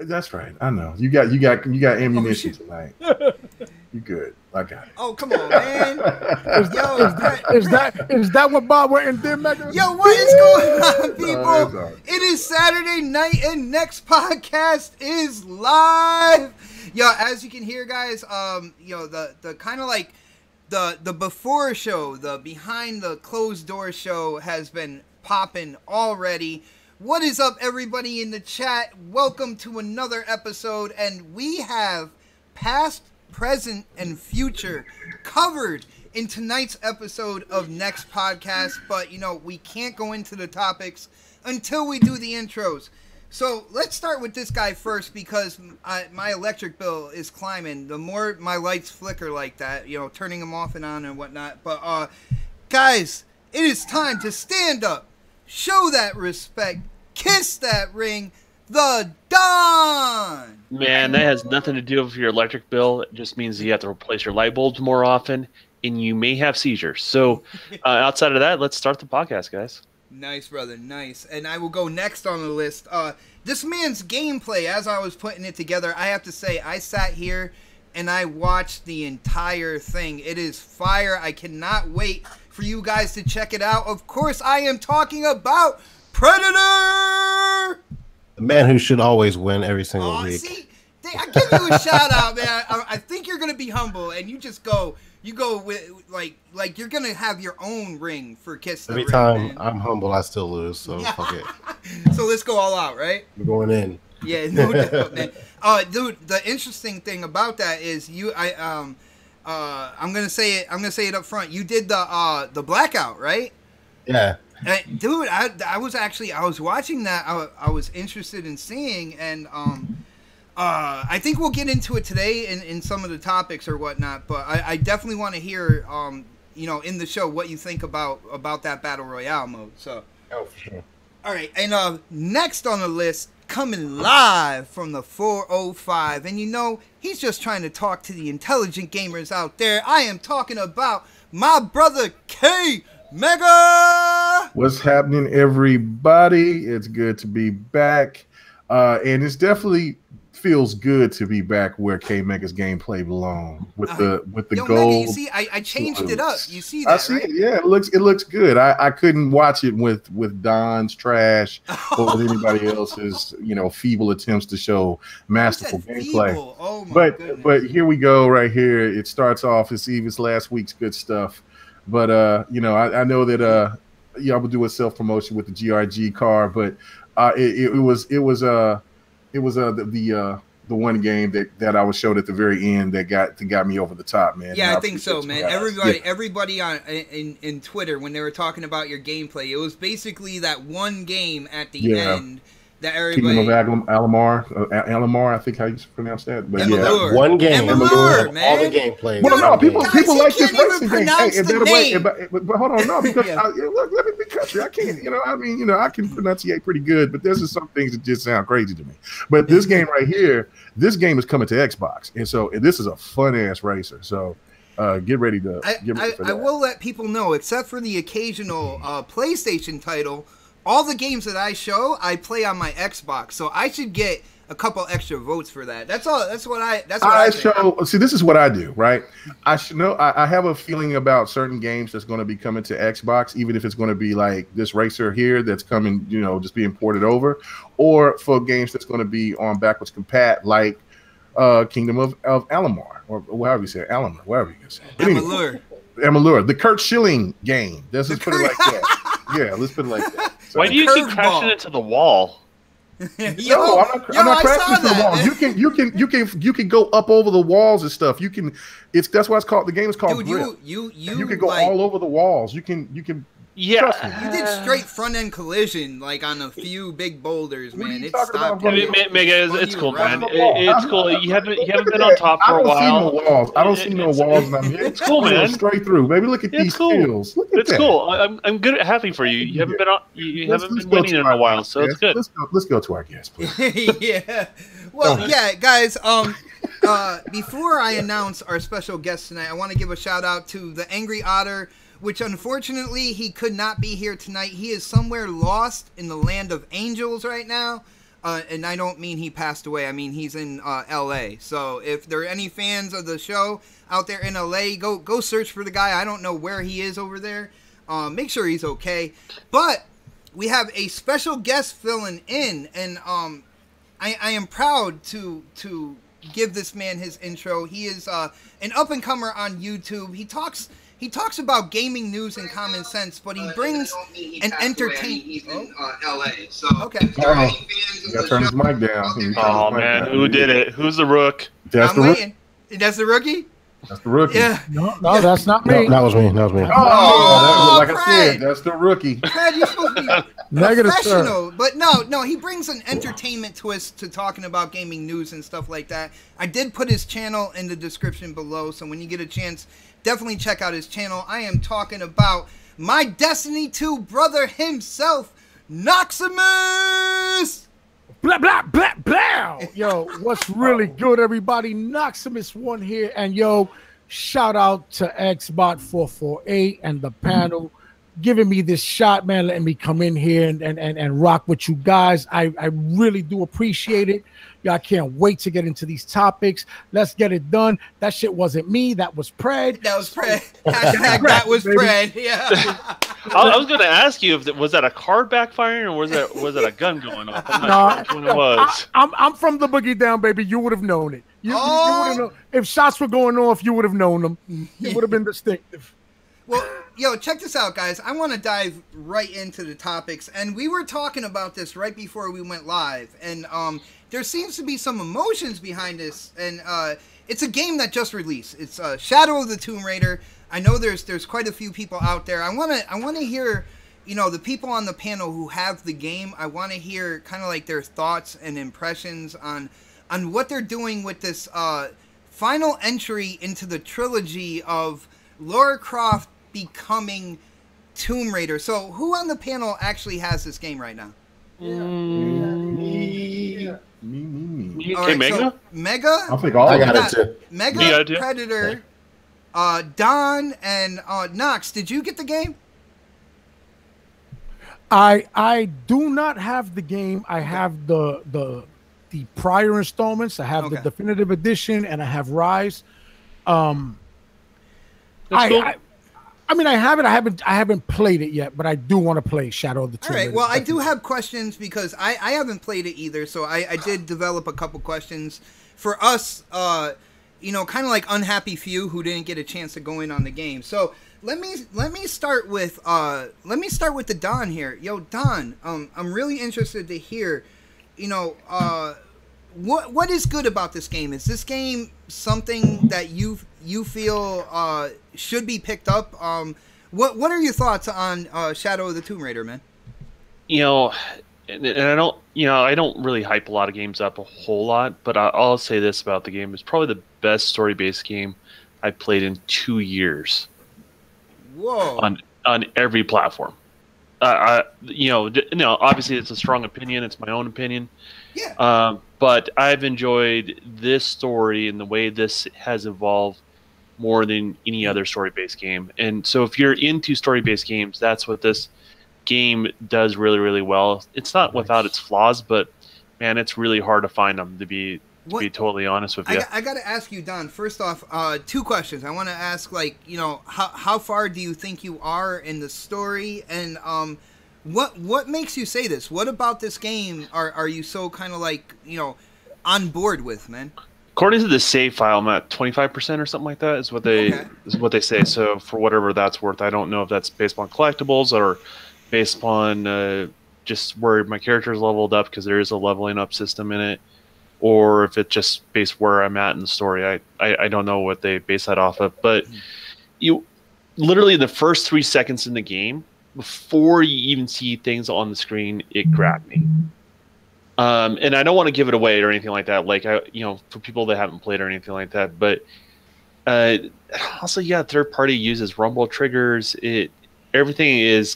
That's right. I know. You got ammunition tonight. You good. I got it. Oh, come on, man. Is that what Bob went and did, Mega? Yo, what is going on, people? It is Saturday night and next podcast is live. Yo, as you can hear, guys, the kind of like the before show, the behind the closed door show has been popping already. What is up, everybody in the chat? Welcome to another episode, and we have past, present, and future covered in tonight's episode of Next Podcast, but, we can't go into the topics until we do the intros. So, let's start with this guy first, because my electric bill is climbing. The more my lights flicker like that, turning them off and on and whatnot. But, guys, it is time to stand up, show that respect, kiss that ring, the Don! Man, that has nothing to do with your electric bill. It just means you have to replace your light bulbs more often, and you may have seizures. So, outside of that, let's start the podcast, guys. Nice, brother, nice. And I will go next on the list. This man's gameplay, as I was putting it together, I have to say, I sat here and I watched the entire thing. It is fire. I cannot wait for you guys to check it out. Of course, I am talking about Predator! The man who should always win every single week. See, I give you a shout out, man. I think you're gonna be humble, and you go with like you're gonna have your own ring for Kiss the Ring. Every time man. I'm humble, I still lose. So fuck it. So let's go all out, right? We're going in. Yeah, no doubt, man. Dude, the interesting thing about that is I'm gonna say it up front. You did the blackout, right? Yeah. Dude, I was watching that. I was interested in seeing, and I think we'll get into it today in some of the topics or whatnot. But I definitely want to hear, in the show what you think about that battle royale mode. So, for sure. All right, and next on the list, coming live from the 405, and he's just trying to talk to the intelligent gamers out there. I am talking about my brother K. Mega! What's happening, everybody? It's good to be back. And it's definitely feels good to be back where K Mega's gameplay belongs. With the gold. Mega, you see, I changed it up. You see that? I see it, yeah. It looks good. I couldn't watch it with Don's trash or with anybody else's, feeble attempts to show masterful gameplay. Oh my goodness. But here we go, right here. It starts off as even last week's good stuff. But I know that y'all would do a self promotion with the GRG car, but it was the one game that I was showed at the very end that got me over the top, man. Yeah, I think so, man. Everybody on in Twitter, when they were talking about your gameplay, it was basically that one game at the end. That everybody... Kingdom of Alamar, I think how you pronounce that. But Amalur. One game. Amalur, man. All the gameplay. Well, no, people like this racing game. But hold on, no, because look, let me be country. I can't, I can pronunciate pretty good, but there's just some things that just sound crazy to me. But this game right here, this game is coming to Xbox, and so this is a fun ass racer. So. Get ready for that. I will let people know, except for the occasional PlayStation title, all the games that I show, I play on my Xbox, so I should get a couple extra votes for that. That's all. That's what I show. See, this is what I do, right? I should know. I have a feeling about certain games that's going to be coming to Xbox, even if it's going to be like this racer here that's coming, just being ported over, or for games that's going to be on backwards compat, like Kingdom of Alamar, or however you say it, Alamar, whatever you say. Amalur, the Kurt Schilling game. Let's just put it like that. Yeah, let's put it like that. So, why do you keep crashing into the wall? I'm not crashing into the walls. You can go up over the walls and stuff. That's why it's called, the game is called Grip. You can go all over the walls. You can Yeah, you did straight front end collision like on a few big boulders, man. It stopped. Mega, it's cool, man. It's cool. You haven't been on top for a while. I don't see no walls. And I'm here. It's cool, man. Straight through. Maybe look at these skills. Look at it's cool. I'm good. Happy for you. You haven't been on. You haven't been winning in a while, so it's good. Let's go to our guest, please. Yeah. Well, yeah, guys. Before I announce our special guest tonight, I want to give a shout out to the Angry Otter, which unfortunately he could not be here tonight. He is somewhere lost in the land of angels right now. And I don't mean he passed away. I mean he's in L.A. So if there are any fans of the show out there in L.A., go search for the guy. I don't know where he is over there. Make sure he's okay. But we have a special guest filling in, and I am proud to give this man his intro. He is an up-and-comer on YouTube. He talks about gaming news and common sense, but he brings an entertainment. He's in L.A. So okay. You gotta turn his mic down. Oh man, who did it? Who's the rook? That's I'm waiting. That's the rookie. That's the rookie. Yeah. No, that's not me. No, that was me. Like Fred. I said, that's the rookie. Fred, you're supposed to be Negative, sir. professional, but no, he brings an entertainment twist to talking about gaming news and stuff like that. I did put his channel in the description below, so when you get a chance, definitely check out his channel. I am talking about my Destiny 2 brother himself, Noximus! Blah, blah, blah, blah. Yo, what's really good, everybody? Noximus1 here. And yo, shout out to Xbot448 and the panel giving me this shot, man, letting me come in here and rock with you guys. I really do appreciate it. Yeah, I can't wait to get into these topics. Let's get it done. That shit wasn't me. That was Pred. That was Pred. Hashtag that was Pred. Yeah. I was going to ask you was that a card backfiring or was it a gun going off? I'm not sure which one it was. I'm from the boogie down, baby. You would have known it. You would have known. If shots were going off, you would have known them. It would have been distinctive. Well, yo, check this out, guys. I want to dive right into the topics, and we were talking about this right before we went live, and there seems to be some emotions behind this, and it's a game that just released. It's Shadow of the Tomb Raider. I know there's quite a few people out there. I want to hear, the people on the panel who have the game. I want to hear kind of like their thoughts and impressions on what they're doing with this final entry into the trilogy of Lara Croft becoming Tomb Raider. So who on the panel actually has this game right now? Me. Okay, Mega? So Mega? I think all I of got them. it too. Mega, Predator, Don, and Nox. Did you get the game? I do not have the game. I have the prior installments. I have the definitive edition, and I have Rise. I mean, I have it. I haven't played it yet, but I do want to play Shadow of the Tomb Raider. All right. Well, I do have questions because I haven't played it either. So I did develop a couple questions for us. Kind of like unhappy few who didn't get a chance to go in on the game. So let me start with the Don here. Yo, Don. I'm really interested to hear. What is good about this game? Is this game something that you feel should be picked up? What are your thoughts on Shadow of the Tomb Raider, man? And I don't really hype a lot of games up a whole lot, but I'll say this about the game: it's probably the best story-based game I played in 2 years. Whoa! On every platform. Obviously it's a strong opinion. It's my own opinion. Yeah. But I've enjoyed this story and the way this has evolved more than any other story-based game. And so if you're into story-based games, that's what this game does really, really well. It's not without its flaws, but man, it's really hard to find them, to be totally honest with you. I got to ask you, Don, first off, 2 questions. I want to ask, how far do you think you are in the story? And what makes you say this? What about this game are you so kind of on board with, man? According to the save file, I'm at 25% or something like that. Is what they say. So for whatever that's worth, I don't know if that's based on collectibles or based upon just where my character is leveled up, because there is a leveling up system in it, or if it's just based where I'm at in the story. I don't know what they base that off of. But you literally the first 3 seconds in the game, before you even see things on the screen, it grabbed me. And I don't want to give it away or anything like that. For people that haven't played or anything like that. But also, third party uses rumble triggers. Everything is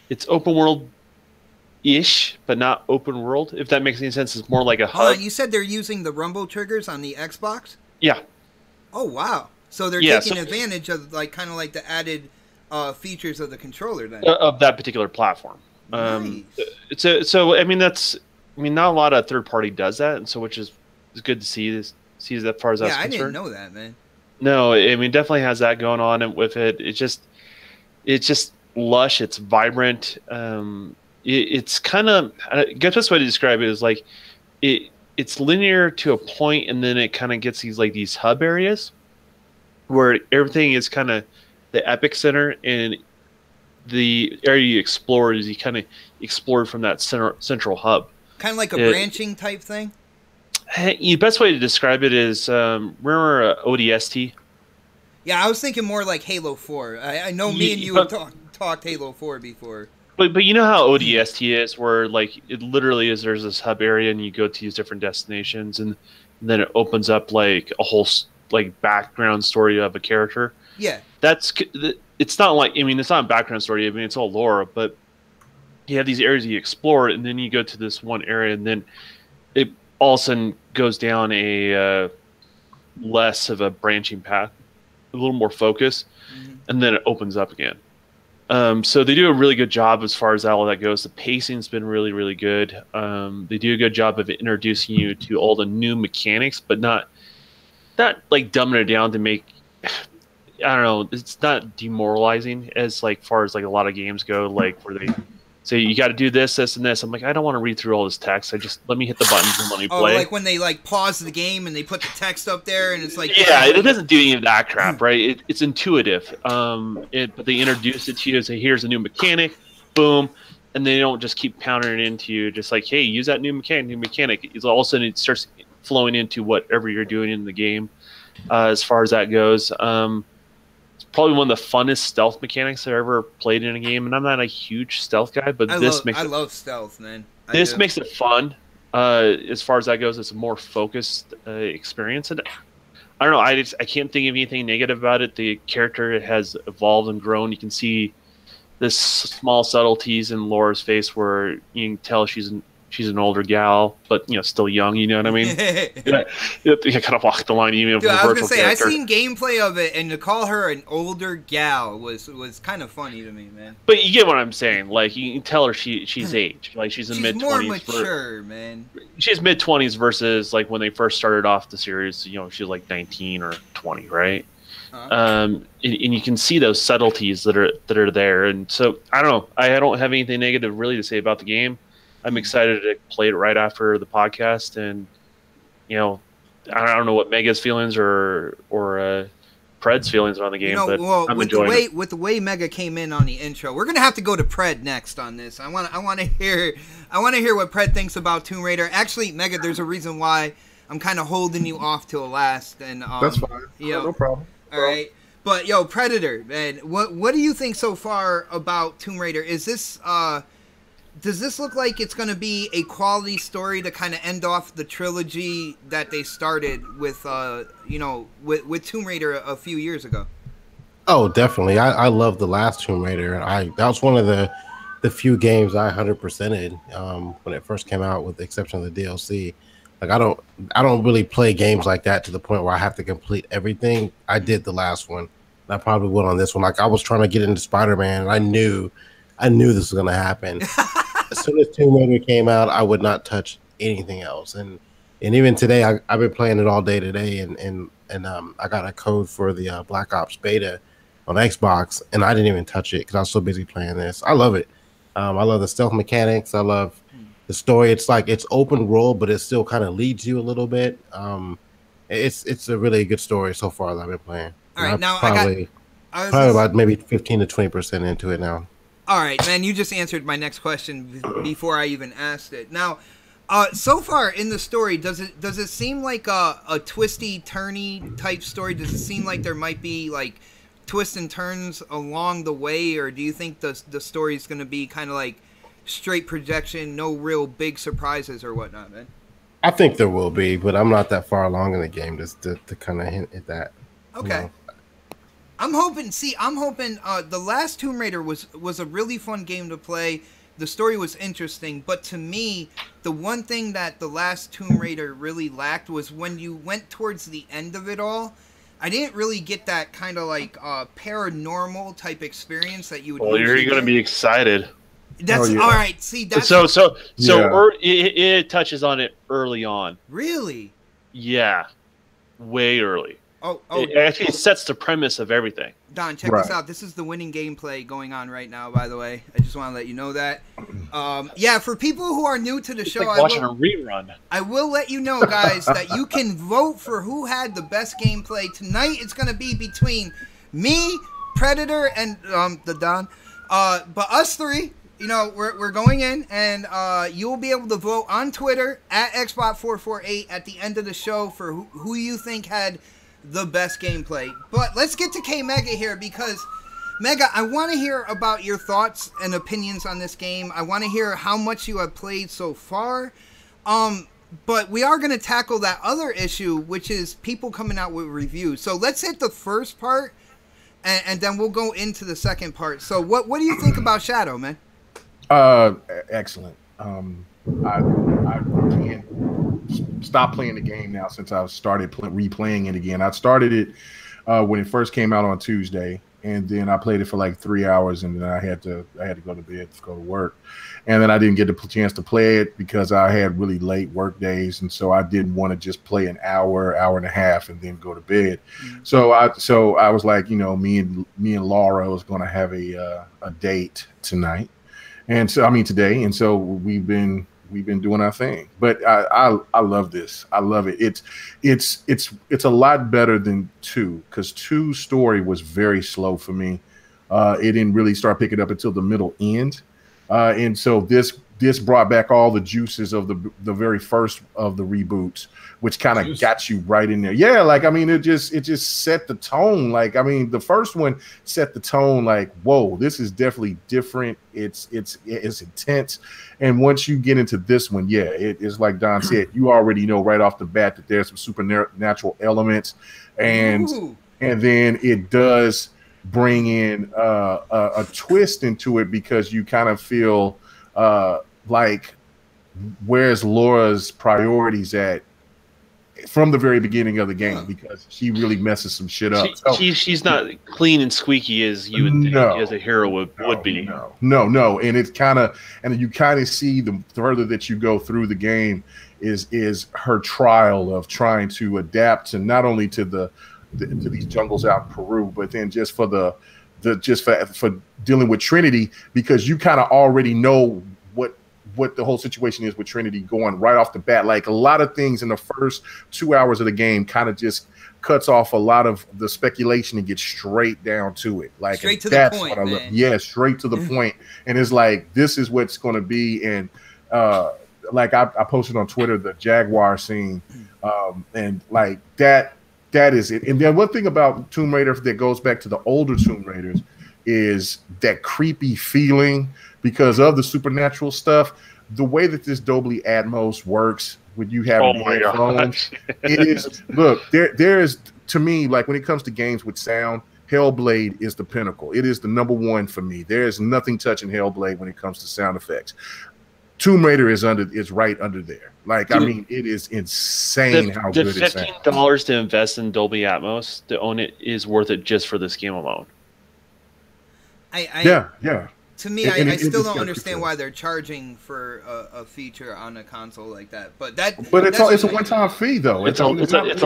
it's open world ish, but not open world. If that makes any sense, it's more like a hub. You said they're using the rumble triggers on the Xbox? Yeah. Oh wow! So they're taking advantage of the added features of the controller then of that particular platform. Nice. So I mean, that's I mean, not a lot of third party does that, and so which is good to see. See as far as that's concerned. Yeah, I didn't know that, man. No, I mean, definitely has that going on, and with it, it's just lush. It's vibrant. It's kind of, I guess the best way to describe it is like it's linear to a point, and then it kind of gets these hub areas where everything is kind of the epic center, and the area you explore is you kind of explore from that central hub. Kind of like a branching type thing? The best way to describe it is, remember ODST? Yeah, I was thinking more like Halo 4. I know me and you have talked Halo 4 before. But you know how ODST is, where like it literally is, there's this hub area and you go to these different destinations, and then it opens up like a whole like background story of a character. Yeah. It's not like, I mean, it's not a background story. I mean, it's all lore, but you have these areas you explore, and then you go to this one area, and then it all of a sudden goes down a less of a branching path, a little more focus, and then it opens up again. So they do a really good job as far as all that goes. The pacing's been really, really good. They do a good job of introducing you to all the new mechanics, but not like dumbing it down to make, I don't know, it's not demoralizing as like far as like a lot of games go, like where they say you got to do this, this, and this. I'm like, I don't want to read through all this text. I just let me hit the buttons and let me play. Oh, like when they like pause the game and they put the text up there, and it's like, yeah, it doesn't do any of that crap, right? It's intuitive. But they introduce it to you and say, here's a new mechanic, boom, and they don't just keep pounding it into you, just like, hey, use that new mechanic. It's all of a sudden it starts flowing into whatever you're doing in the game. As far as that goes, it's probably one of the funnest stealth mechanics I've ever played in a game, and I'm not a huge stealth guy, but I love stealth, man. This makes it fun. As far as that goes, it's a more focused experience, and I don't know. I can't think of anything negative about it. The character has evolved and grown. You can see this small subtleties in Laura's face where you can tell she's an older gal, but still young. You know what I mean? You kind of walk the line even Dude, from I was gonna say, character. I seen gameplay of it, and to call her an older gal was kind of funny to me, man. But you get what I'm saying. Like you can tell her she's aged. Like she's in mid-20s. More mature, man. She's mid-20s versus like when they first started off the series. She was like 19 or 20, right? And you can see those subtleties that are there. And so I don't know. I don't have anything negative really to say about the game. I'm excited to play it right after the podcast, and I don't know what Mega's feelings or Pred's feelings on the game, but I'm enjoying it. With the way Mega came in on the intro, we're gonna have to go to Pred next on this. I want to hear what Pred thinks about Tomb Raider. Actually, Mega, there's a reason why I'm kind of holding you off till last, and that's fine. No problem. All right, but Predator, man, what do you think so far about Tomb Raider? Is this does this look like it's going to be a quality story to kind of end off the trilogy that they started with, with Tomb Raider a few years ago? Oh, definitely. I love the last Tomb Raider. That was one of the few games I 100%ed when it first came out, with the exception of the DLC. Like I don't really play games like that to the point where I have to complete everything. I did the last one. And I probably will on this one. Like I was trying to get into Spider-Man, and I knew this was going to happen. As soon as Tomb Raider came out, I would not touch anything else. And even today, I've been playing it all day today, and I got a code for the Black Ops beta on Xbox, and I didn't even touch it because I was so busy playing this. I love it. I love the stealth mechanics. I love the story. It's like it's open world, but it still kind of leads you a little bit. It's a really good story so far that I've been playing. All right, now probably about maybe 15 to 20% into it now. All right, man, you just answered my next question before I even asked it. Now, so far in the story, does it seem like a twisty, turny type story? Does it seem like there might be like twists and turns along the way, or do you think the story is going to be kind of like straight projection, no real big surprises or whatnot, man? I think there will be, but I'm not that far along in the game to kind of hint at that. Okay. I'm hoping the last Tomb Raider was a really fun game to play. The story was interesting, but to me, the one thing that the last Tomb Raider really lacked was when you went towards the end of it all, I didn't really get that kind of like paranormal type experience that you would. Well, you're going to be excited. That's all right. See, that's it touches on it early on. Really? Yeah, way early. Oh, it actually sets the premise of everything. Don, check this out. This is the winning gameplay going on right now, by the way. I just want to let you know that. For people who are new to the show, like watching a rerun. I will let you know, guys, that you can vote for who had the best gameplay. Tonight, it's going to be between me, Predator, and the Don. But us three, we're going in, and you'll be able to vote on Twitter at Xbot448 at the end of the show for who you think had the best gameplay. But let's get to K Mega here, because Mega, I want to hear about your thoughts and opinions on this game. I want to hear how much you have played so far. But we are going to tackle that other issue, which is people coming out with reviews. So let's hit the first part, and then we'll go into the second part. So what do you think about Shadow, man? Excellent. I can't stop playing the game now since I started replaying it again. I started it when it first came out on Tuesday, and then I played it for like 3 hours, and then I had to go to bed to go to work, and then I didn't get the chance to play it because I had really late work days, and so I didn't want to just play an hour and a half and then go to bed. Mm-hmm. So I was like, me and Lara was going to have a date tonight, and so today, and so we've been doing our thing. But I love this. I love it. It's a lot better than 2, because 2's story was very slow for me. It didn't really start picking up until the middle end. And so this brought back all the juices of the very first of the reboots, which kind of got you right in there. Yeah, it just set the tone. The first one set the tone like, whoa, this is definitely different. It's intense. And once you get into this one, yeah, it is like Don said, you already know right off the bat that there's some supernatural elements, and then it does bring in a twist into it, because you kind of feel like, where's Laura's priorities at from the very beginning of the game, because she really messes some shit up. She's not clean and squeaky as you would think as a hero would be. No. And it's and you kind of see the further that you go through the game is her trial of trying to adapt to not only to these jungles out in Peru, but then just for for dealing with Trinity, because you kind of already know what the whole situation is with Trinity going right off the bat. Like, a lot of things in the first 2 hours of the game kind of just cuts off a lot of the speculation and gets straight down to it. Like, straight to the point, man. Yeah, straight to the point. And it's like, this is what's going to be. And like I posted on Twitter the Jaguar scene, and like that is it. And then one thing about Tomb Raider that goes back to the older Tomb Raiders is that creepy feeling because of the supernatural stuff. The way that this Dolby Atmos works when you have headphones, it is, look, there is, to me, like, when it comes to games with sound, Hellblade is the pinnacle. It is the number one for me. There is nothing touching Hellblade when it comes to sound effects. Tomb Raider is right under there. Like, it is insane how good it sounds. The $15 to invest in Dolby Atmos to own it is worth it just for this game alone. Yeah. To me, I still don't understand why they're charging for a feature on a console like that. But it's a one-time fee, though. It's a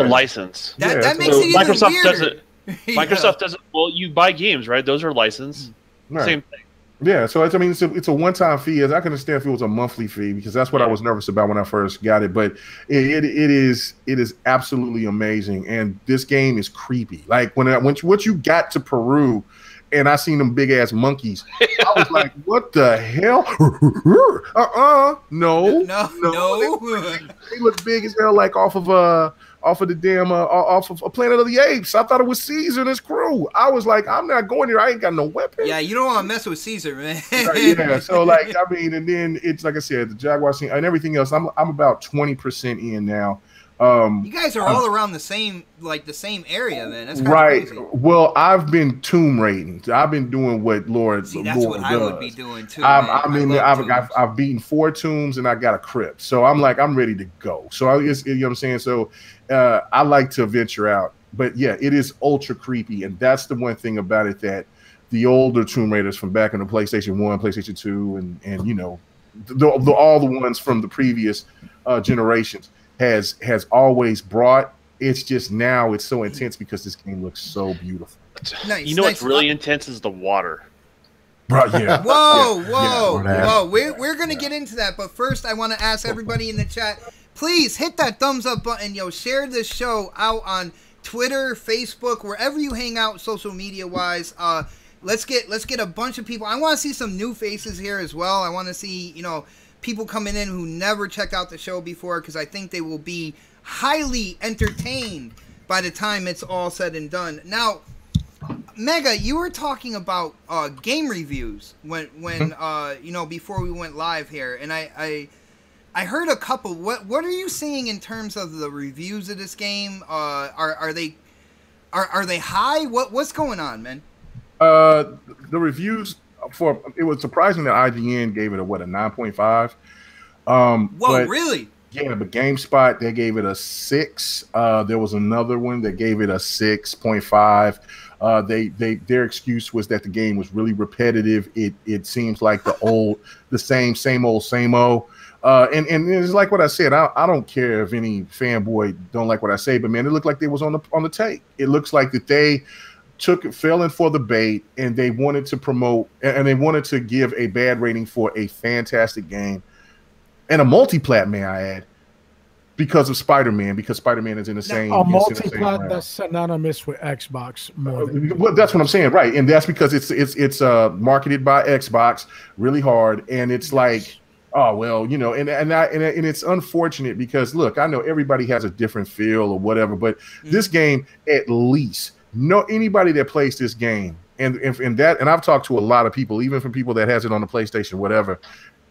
license. That makes it even Microsoft weirder. Microsoft doesn't. Well, you buy games, right? Those are licensed. Right. Same thing. Yeah, so it's a one-time fee. As I can understand if it was a monthly fee, because that's what I was nervous about when I first got it. But it is absolutely amazing, and this game is creepy. Like, once you got to Peru, and I seen them big ass monkeys, I was like, "What the hell? No. They look big as hell, like off of the damn off of a Planet of the Apes. I thought it was Caesar and his crew. I was like, I'm not going here. I ain't got no weapon. Yeah, you don't want to mess with Caesar, man. Yeah. So like, and then it's like I said, the Jaguar scene and everything else. I'm about 20% in now. You guys are all around the same area, man. That's right. Crazy. Well, I've been tomb raiding. I've been doing what Lord. See, that's Lord what does. I would be doing too. I've beaten 4 tombs and I got a crypt, so I'm ready to go. So you know what I'm saying. So I like to venture out, but yeah, it is ultra creepy, and that's the one thing about it that the older Tomb Raiders from back in the PlayStation 1, PlayStation 2, and you know, all the ones from the previous generations has always brought. It's just now it's so intense because this game looks so beautiful. Nice, you know what's really intense is the water. Bro, yeah. Whoa. We're gonna get into that, but first I want to ask everybody in the chat, please hit that thumbs up button, share this show out on Twitter, Facebook, wherever you hang out social media wise. Let's get a bunch of people. I want to see some new faces here as well. I want to see, people coming in who never checked out the show before, because I think they will be highly entertained by the time it's all said and done. Now, Mega, you were talking about game reviews when before we went live here, and I heard a couple. What are you seeing in terms of the reviews of this game? Are they high? What's going on, man? The reviews it was surprising that IGN gave it a 9.5. Whoa, really? Yeah, but GameSpot, they gave it a 6. There was another one that gave it a 6.5. Their excuse was that the game was really repetitive. It seems like the same old. And it's like what I said. I don't care if any fanboy don't like what I say, but man, it looked like they was on the tape. It looks like that they fell in for the bait, and they wanted to promote and they wanted to give a bad rating for a fantastic game. And a multi-plat, may I add, because of Spider-Man, because Spider-Man is in the same. A multi-plat that's synonymous with Xbox more. Well, that's what I'm saying, right? And that's because it's marketed by Xbox really hard, and it's like, oh well, and it's unfortunate because look, I know everybody has a different feel or whatever, but this game, at least, anybody that plays this game, and I've talked to a lot of people, even from people that has it on the PlayStation, whatever.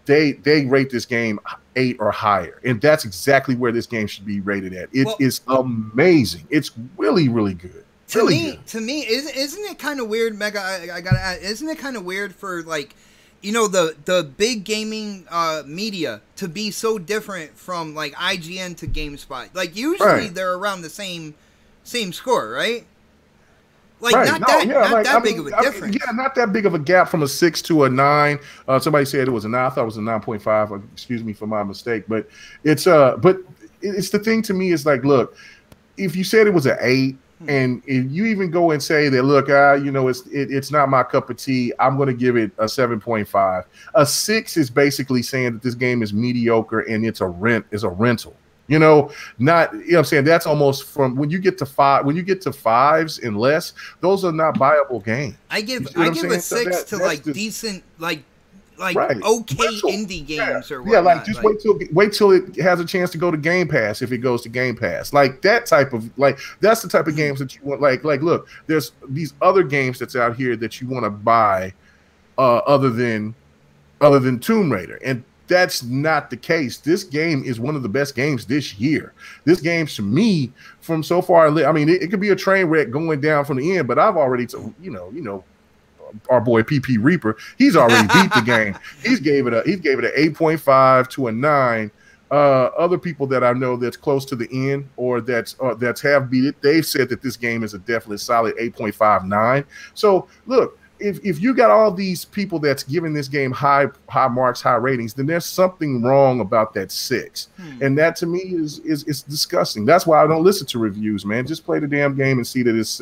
They rate this game 8 or higher, and that's exactly where this game should be rated at. It is amazing. It's really, really good. To me, isn't it kind of weird, Mega? I gotta add, isn't it kind of weird for the big gaming media to be so different from like IGN to GameSpot? Like usually they're around the same score, right? Like not that big of a difference. Not that big of a gap from a 6 to a 9. Somebody said it was a 9. I thought it was a 9.5. Excuse me for my mistake, but it's the thing to me is like, look, if you said it was an 8, and if you even go and say that, look, it's not my cup of tea, I'm going to give it a 7.5. A 6 is basically saying that this game is mediocre and it's a rental. Not, I'm saying that's almost from when you get to 5, when you get to 5s and less, those are not viable games. I give a 6 to decent, okay indie games or whatnot. Yeah, like just wait till it has a chance to go to Game Pass if it goes to Game Pass. Like that type of that's the type of games that you want. Like look, there's these other games that's out here that you want to buy other than Tomb Raider, and that's not the case. This game is one of the best games this year. This game, to me, from so far, I mean, it could be a train wreck going down from the end, but I've already, our boy PP Reaper, he's already beat the game. He gave it an 8.5 to a 9. Other people that I know that's close to the end or that's have beat it, they've said that this game is a definitely solid 8.5, 9. So look, if you got all these people that's giving this game high marks, high ratings, then there's something wrong about that 6. And that to me is disgusting. That's why I don't listen to reviews, man. Just play the damn game and see that it's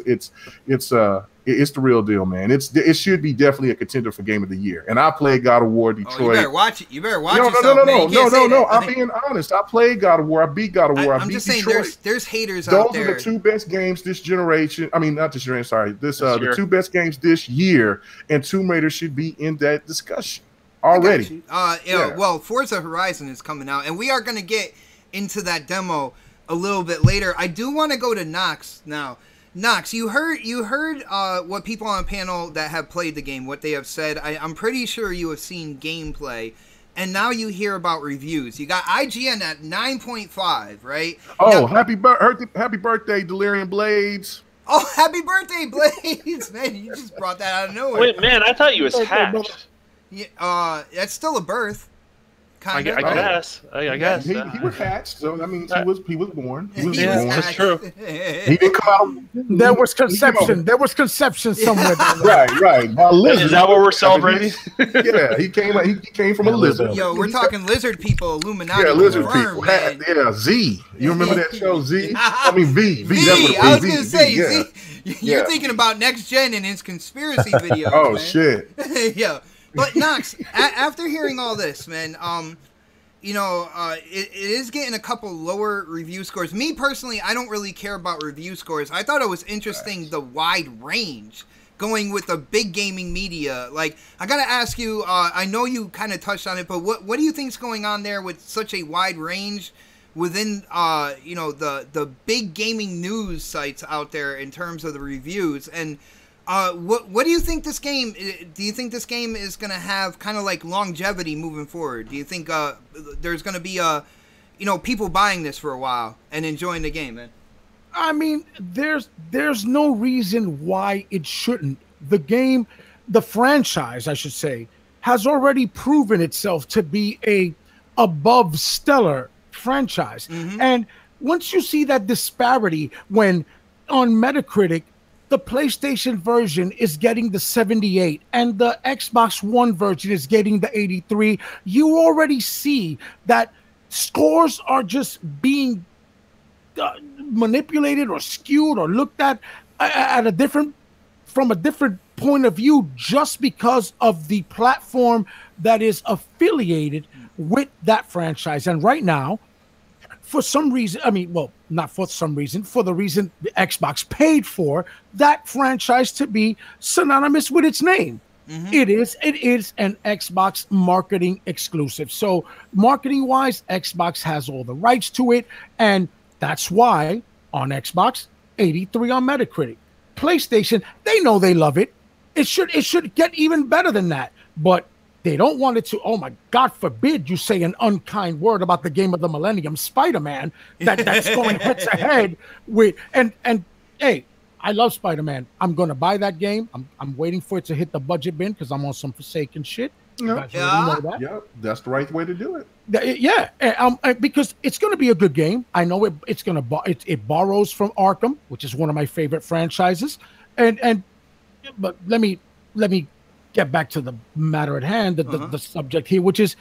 the real deal, man. It should be definitely a contender for Game of the Year. And I played God of War Detroit. You better watch it. You better watch it. No. I'm being honest. I played God of War. I beat God of War. I'm just saying there's haters out there. Those are the 2 best games this generation. I mean, not this generation. Sorry. The 2 best games this year, and Tomb Raider should be in that discussion already. Well, Forza Horizon is coming out, and we are going to get into that demo a little bit later. I do want to go to Knox now. Knox, you heard what people on the panel that have played the game, what they have said. I'm pretty sure you have seen gameplay, and now you hear about reviews. You got IGN at 9.5, right? Oh, now, happy birthday, Delirium Blades. Oh, happy birthday, Blades! Man, you just brought that out of nowhere. Wait, man, I thought you was hatched. Yeah, that's still a birth. I guess. I guess. He was hatched, so that means he was born. He was born. That's true. He didn't come out. There was conception. There was conception somewhere. Right. Is that what we're celebrating? Yeah, he came from a lizard. Yo, we're talking lizard people, Illuminati. Yeah, lizard people. Yeah, Z. You remember that show, Z? I mean, V. V. I was gonna say Z. You're thinking about Next Gen and his conspiracy videos. Oh man. Shit. Yeah. But Knox, after hearing all this, man, it is getting a couple lower review scores. Me personally, I don't really care about review scores. I thought it was interesting the wide range going with the big gaming media. Like, I gotta ask you, I know you kind of touched on it, but what do you think's going on there with such a wide range within the big gaming news sites out there in terms of the reviews? And what do you think this game? Do you think this game is going to have kind of like longevity moving forward? Do you think there's going to be people buying this for a while and enjoying the game, man? I mean, there's no reason why it shouldn't. The game, the franchise, I should say, has already proven itself to be a above stellar franchise. Mm-hmm. And once you see that disparity when on Metacritic, the PlayStation version is getting the 78 and the Xbox One version is getting the 83, you already see that scores are just being manipulated or skewed or looked at from a different point of view just because of the platform that is affiliated with that franchise. And right now, for some reason, not for some reason, for the reason the Xbox paid for that franchise to be synonymous with its name. Mm-hmm. It is an Xbox marketing exclusive. So marketing wise, Xbox has all the rights to it. And that's why on Xbox, 83 on Metacritic. PlayStation, they know they love it. It should get even better than that. But they don't want it to, oh my God forbid you say an unkind word about the game of the millennium, Spider-Man, that's going head to head with, and hey, I love Spider-Man. I'm going to buy that game. I'm waiting for it to hit the budget bin because I'm on some Forsaken shit. Yep. Know that. Yep, that's the right way to do it. Yeah, because it's going to be a good game. I know it's going to it borrows from Arkham, which is one of my favorite franchises, but let me get back to the matter at hand, the subject here, which is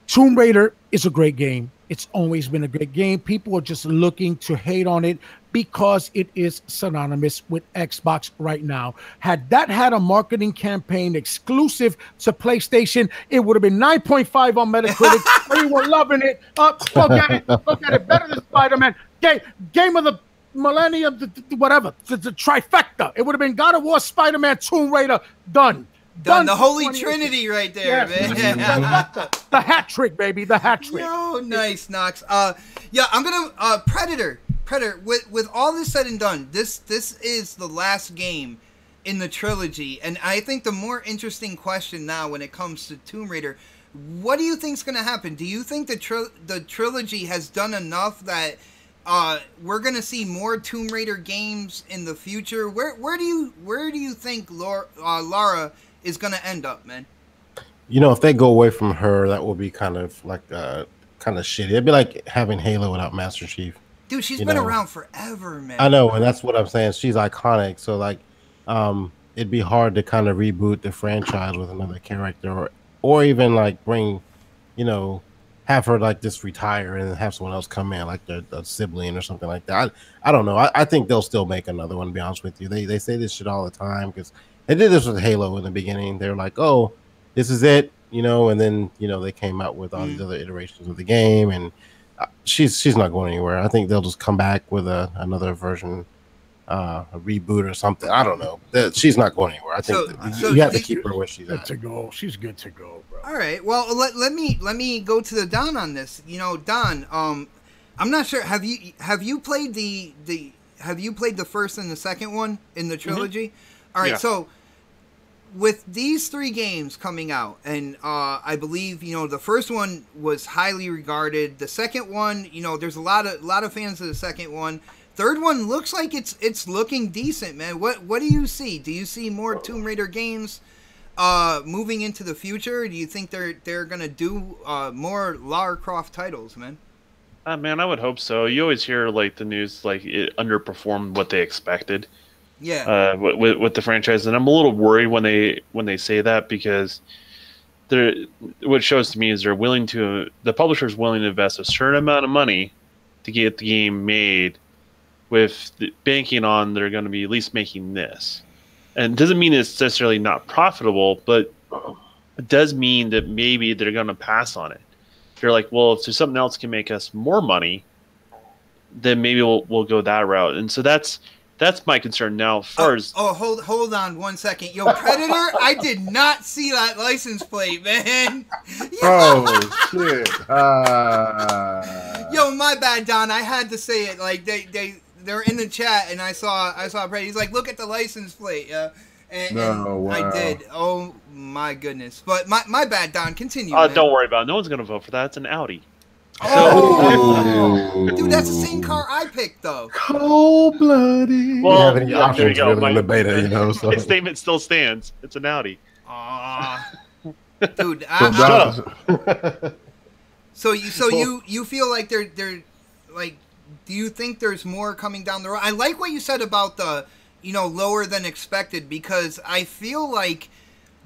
Tomb Raider is a great game. It's always been a great game. People are just looking to hate on it because it is synonymous with Xbox right now. Had that had a marketing campaign exclusive to PlayStation, it would have been 9.5 on Metacritic. We were loving it. Look at it. Better than Spider-Man. Game of the millennium, whatever, the trifecta. It would have been God of War, Spider-Man, Tomb Raider, done. The Holy Trinity right there, man. The hat trick, baby, the hat trick. Yo, nice, Knox. Yeah, I'm gonna Predator. With all this said and done, this is the last game in the trilogy, and I think the more interesting question now when it comes to Tomb Raider, what do you think's gonna happen? Do you think the trilogy has done enough that we're gonna see more Tomb Raider games in the future? Where do you think Lara is gonna end up, man? If they go away from her, that will be kind of shitty. It'd be like having Halo without Master Chief. Dude, she's been around forever, man. I know, and that's what I'm saying. She's iconic. So it'd be hard to kind of reboot the franchise with another character, or even bring, have her just retire and have someone else come in, like a sibling or something like that. I don't know. I think they'll still make another one, to be honest with you. They say this shit all the time because they did this with Halo in the beginning. They're like, oh, this is it, and then, they came out with all these other iterations of the game, and she's not going anywhere. I think they'll just come back with another version, a reboot or something. I don't know. She's not going anywhere. I think you have to keep her where she's at. She's good to go, bro. All right. Well, let me go to the Don on this. Don, I'm not sure. Have you played the first and the second one in the trilogy? Mm-hmm. All right. Yeah. So with these three games coming out, and I believe the first one was highly regarded. The second one, there's a lot of fans of the second one. Third one looks like it's looking decent, man. What do you see? Do you see more Tomb Raider games moving into the future, do you think they're gonna do more Lara Croft titles, man? Man, I would hope so. You always hear like the news, like it underperformed what they expected. Yeah. With the franchise, and I'm a little worried when they say that, because what it shows to me is the publisher's willing to invest a certain amount of money to get the game made, with banking on they're going to be at least making this. And it doesn't mean it's necessarily not profitable, but it does mean that maybe they're going to pass on it. They're like, well, if there's something else that can make us more money, then maybe we'll go that route. And so that's my concern now. As far as hold on 1 second, yo, Predator, I did not see that license plate, man. Oh shit! Yo, my bad, Don. I had to say it. Like they're in the chat, and I saw Predator. He's like, look at the license plate. And wow. I did. Oh my goodness. But my bad, Don. Continue. Don't worry about it. No one's gonna vote for that. It's an Audi. Oh, dude, that's the same car I picked, though. Cold-blooded. Well, there you go. My the beta, you know. So. My statement still stands. It's an Audi. Dude. So you feel like they're like, do you think there's more coming down the road? I like what you said about the, lower than expected, because I feel like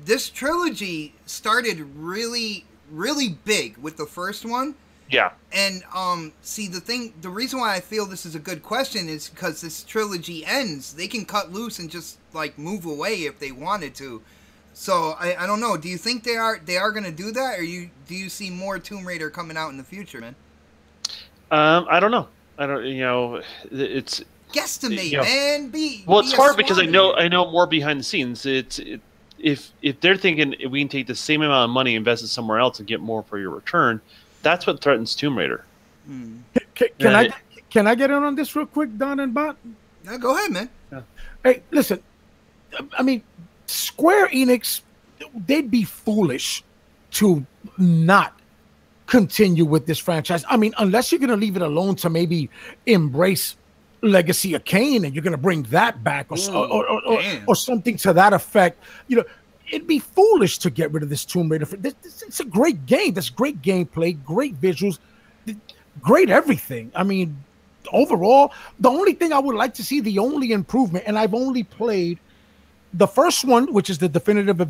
this trilogy started really, really big with the first one. Yeah. And the reason why I feel this is a good question is because this trilogy ends. They can cut loose and just like move away if they wanted to. So I don't know. Do you think they are going to do that, or do you see more Tomb Raider coming out in the future, man? I don't know. It's guesstimate, man. It's hard because I know more behind the scenes. If they're thinking we can take the same amount of money, invest it somewhere else, and get more for your return, that's what threatens Tomb Raider. Can I get in on this real quick, Don and Bot? Yeah, go ahead, man. Yeah. Hey, listen. I mean, Square Enix, they'd be foolish to not continue with this franchise. I mean, unless you're going to leave it alone to maybe embrace Legacy of Kain and you're going to bring that back or something to that effect. It'd be foolish to get rid of this Tomb Raider. It's a great game. That's great gameplay, great visuals, great everything. I mean, overall, the only thing I would like to see, the only improvement, and I've only played the first one, which is the definitive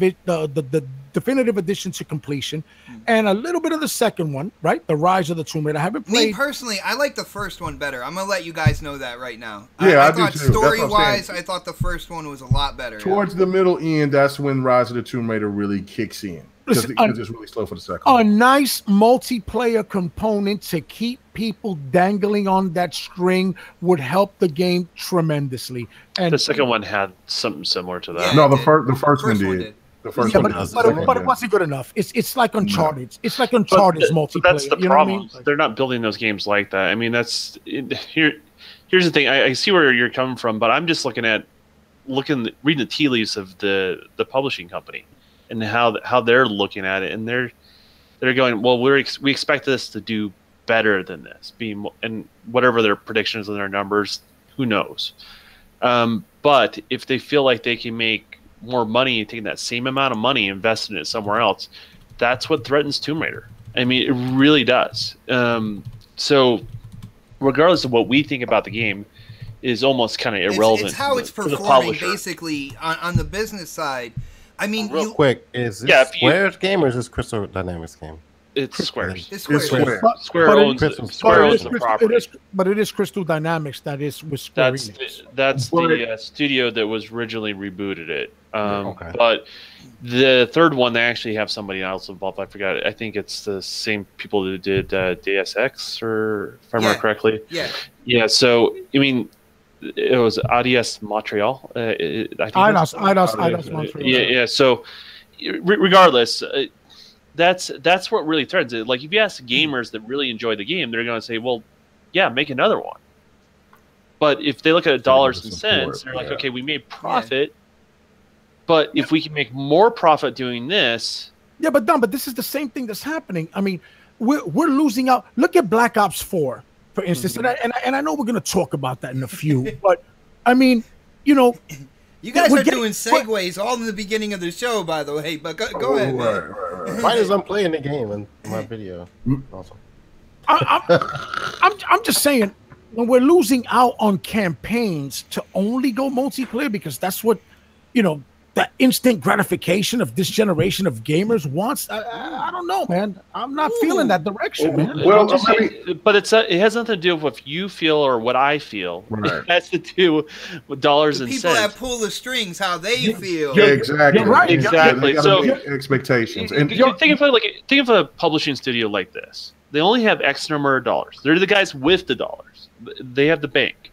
edition to completion, and a little bit of the second one, right? The Rise of the Tomb Raider. I haven't played. Me personally, I like the first one better. I'm gonna let you guys know that right now. Yeah, I thought story-wise, I thought the first one was a lot better. Towards the middle end, that's when Rise of the Tomb Raider really kicks in. Because it's really slow for the second one. A nice multiplayer component to keep people dangling on that string would help the game tremendously. And the second one had something similar to that. Yeah, no, the first one did. The first one does. But it wasn't good enough. It's like Uncharted. No. It's like Uncharted's multiplayer. But that's the problem. They're not building those games like that. I mean, here's the thing. I see where you're coming from, but I'm just reading the tea leaves of the publishing company and how they're looking at it, and they're going, well, we expect this to do better than this, and whatever their predictions and their numbers, who knows? But if they feel like they can make more money, taking that same amount of money, investing it somewhere else, that's what threatens Tomb Raider. I mean, it really does. So, regardless of what we think about the game, is almost kind of irrelevant. It's how it's performing, basically, on the business side. I mean, real quick, is this Square's game or is this Crystal Dynamics game? It's Square's. It's Square. Square owns the property. But it is Crystal Dynamics that is with Square Enix. That's the studio that was originally rebooted it. But the third one, they actually have somebody else involved. I forgot. I think it's the same people who did Deus Ex, or if I remember correctly. Yeah. So I mean, it was ADS Montreal. ADS Montreal. Yeah. So regardless. That's what really threatens it. Like, if you ask gamers that really enjoy the game, they're going to say, well, yeah, make another one. But if they look at dollars and cents, they're like, okay, we made profit, but if we can make more profit doing this. Yeah, but Don, this is the same thing that's happening. I mean, we're losing out. Look at Black Ops 4, for instance, and I know we're going to talk about that in a few, but I mean, You guys are doing segues all in the beginning of the show, by the way. But go ahead, man. Right as I'm playing the game in my video. Awesome. I'm just saying, when we're losing out on campaigns to only go multiplayer because that's what, the instant gratification of this generation of gamers wants. I don't know, man. I'm not feeling that direction, man. Well, but it has nothing to do with what you feel or what I feel. Right. It has to do with dollars and cents. People that pull the strings, how they feel. Yeah, exactly. You're right. Exactly. So expectations. And think of a publishing studio like this. They only have X number of dollars. They're the guys with the dollars. They have the bank.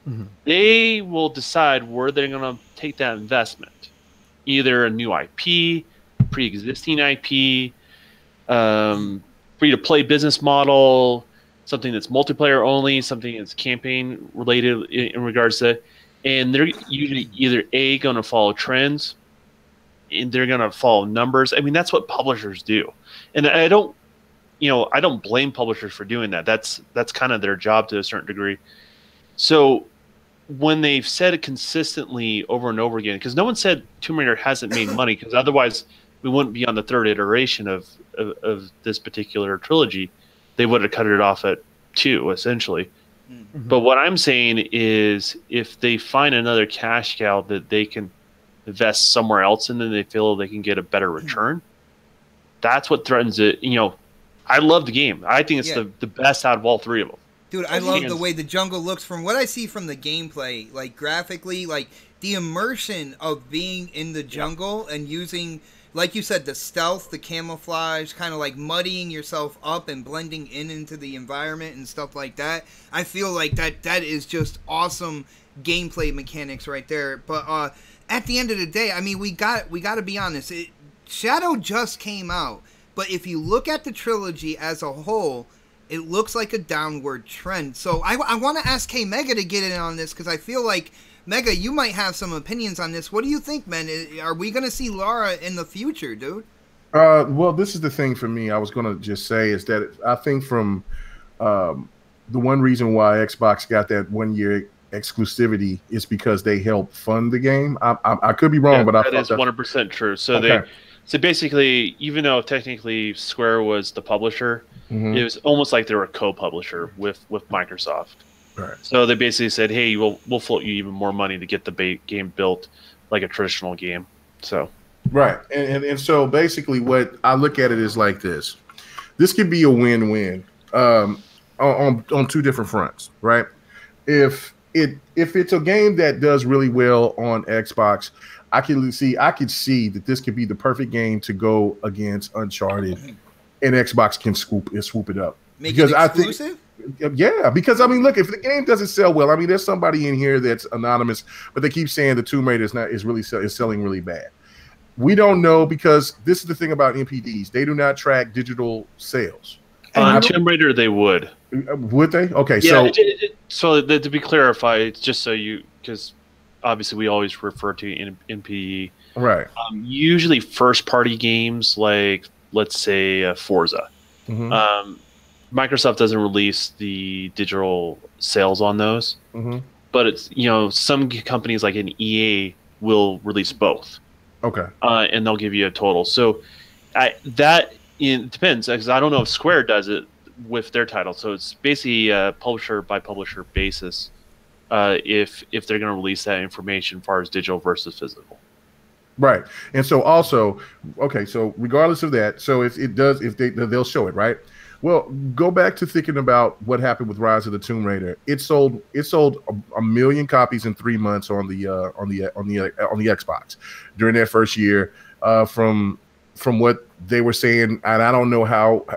Mm-hmm. They will decide where they're going to take that investment. Either a new IP, pre-existing IP, free-to-play business model, something that's multiplayer only, something that's campaign related in regards to, and they're usually either A, going to follow trends, and they're going to follow numbers. I mean, that's what publishers do, and I don't blame publishers for doing that. That's kind of their job to a certain degree. So when they've said it consistently over and over again, because no one said Tomb Raider hasn't made money, because otherwise we wouldn't be on the third iteration of this particular trilogy. They would have cut it off at 2, essentially. Mm-hmm. But what I'm saying is, if they find another cash cow that they can invest somewhere else in, and they feel they can get a better return, that's what threatens it. I love the game. I think it's the best out of all 3 of them. Dude, I love the way the jungle looks. From what I see from the gameplay, like graphically, like the immersion of being in the jungle and using, like you said, the stealth, the camouflage, kind of like muddying yourself up and blending into the environment and stuff like that. I feel like that is just awesome gameplay mechanics right there. But at the end of the day, I mean, we got to be honest. Shadow just came out, but if you look at the trilogy as a whole, it looks like a downward trend. So I want to ask K-Mega to get in on this, because I feel like, Mega, you might have some opinions on this. What do you think, man? Are we going to see Lara in the future, dude? Well, this is the thing for me. I was going to just say is that I think from the one reason why Xbox got that 1-year exclusivity is because they helped fund the game. I could be wrong, but that is 100% true. So okay. So basically, even though technically Square was the publisher, it was almost like they were a co-publisher with Microsoft. Right. So they basically said, "Hey, we'll float you even more money to get the game built like a traditional game." So right, and so basically, what I look at it is like this: this could be a win-win on 2 different fronts, right? If it's a game that does really well on Xbox, I could see that this could be the perfect game to go against Uncharted, and Xbox can swoop it up. Make it exclusive? Because I mean, look, if the game doesn't sell well, I mean, there's somebody in here that's anonymous, but they keep saying the Tomb Raider is selling really bad. We don't know, because this is the thing about NPDs; they do not track digital sales. On Tomb Raider, they would. Would they? Okay, yeah, so to be clarified, just so because obviously we always refer to NPD. Right. Usually first-party games like, let's say, Forza. Mm-hmm. Microsoft doesn't release the digital sales on those, but it's some companies like an EA will release both. Okay. And they'll give you a total. So it depends, because I don't know if Square does it with their title. So it's basically a publisher by publisher basis. If they're going to release that information as far as digital versus physical. Right. And so also, okay, so regardless of that, so if they'll show it, right? Well, go back to thinking about what happened with Rise of the Tomb Raider. It sold 1 million copies in 3 months on the Xbox during that first year. From what they were saying, and I don't know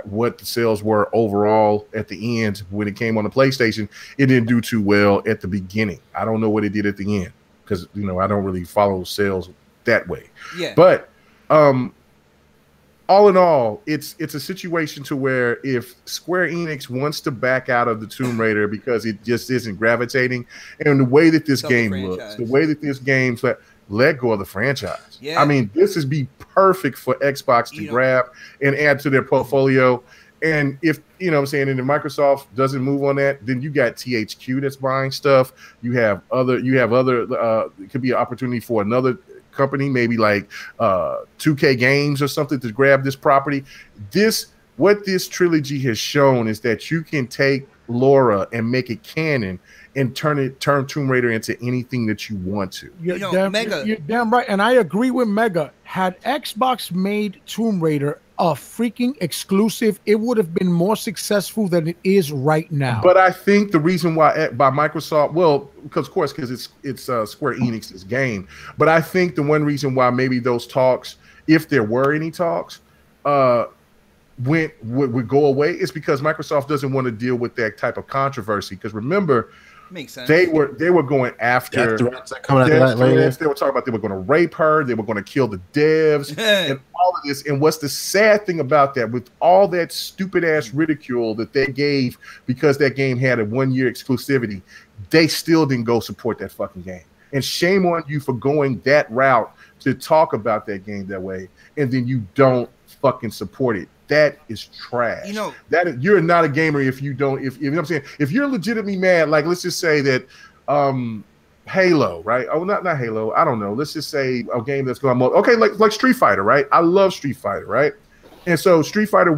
what the sales were overall at the end when it came on the PlayStation. It didn't do too well at the beginning. I don't know what it did at the end, because I don't really follow sales that way. Yeah. But all in all, it's a situation to where if Square Enix wants to back out of the Tomb Raider because it just isn't gravitating, and the way that this game looks, the way that this game's let go of the franchise. Yeah. I mean, this is be perfect for Xbox to grab and add to their portfolio. And if you know what I'm saying, and if Microsoft doesn't move on that, then you got THQ that's buying stuff. You have other it could be an opportunity for another company, maybe like 2K Games or something, to grab this property. What this trilogy has shown is that you can take Lara and make it canon and turn Tomb Raider into anything that you want to. You're damn right. And I agree with Mega. Had Xbox made Tomb Raider a freaking exclusive, it would have been more successful than it is right now. But I think the reason why by Microsoft, well, because it's Square Enix's game. But I think the one reason why maybe those talks, if there were any talks, would go away is because Microsoft doesn't want to deal with that type of controversy. Because remember, makes sense. They were going after threats that coming after that later. They were talking about they were going to rape her, they were going to kill the devs, and all of this. And what's the sad thing about that? With all that stupid ass ridicule that they gave because that game had a 1-year exclusivity, they still didn't go support that fucking game. And shame on you for going that route to talk about that game that way, and then you don't fucking support it. That is trash. You're not a gamer if you don't. If you know what I'm saying, if you're legitimately mad, like let's just say that Halo, right? Oh, not Halo. I don't know. Let's just say a game that's going okay, like Street Fighter, right? I love Street Fighter, right? And so Street Fighter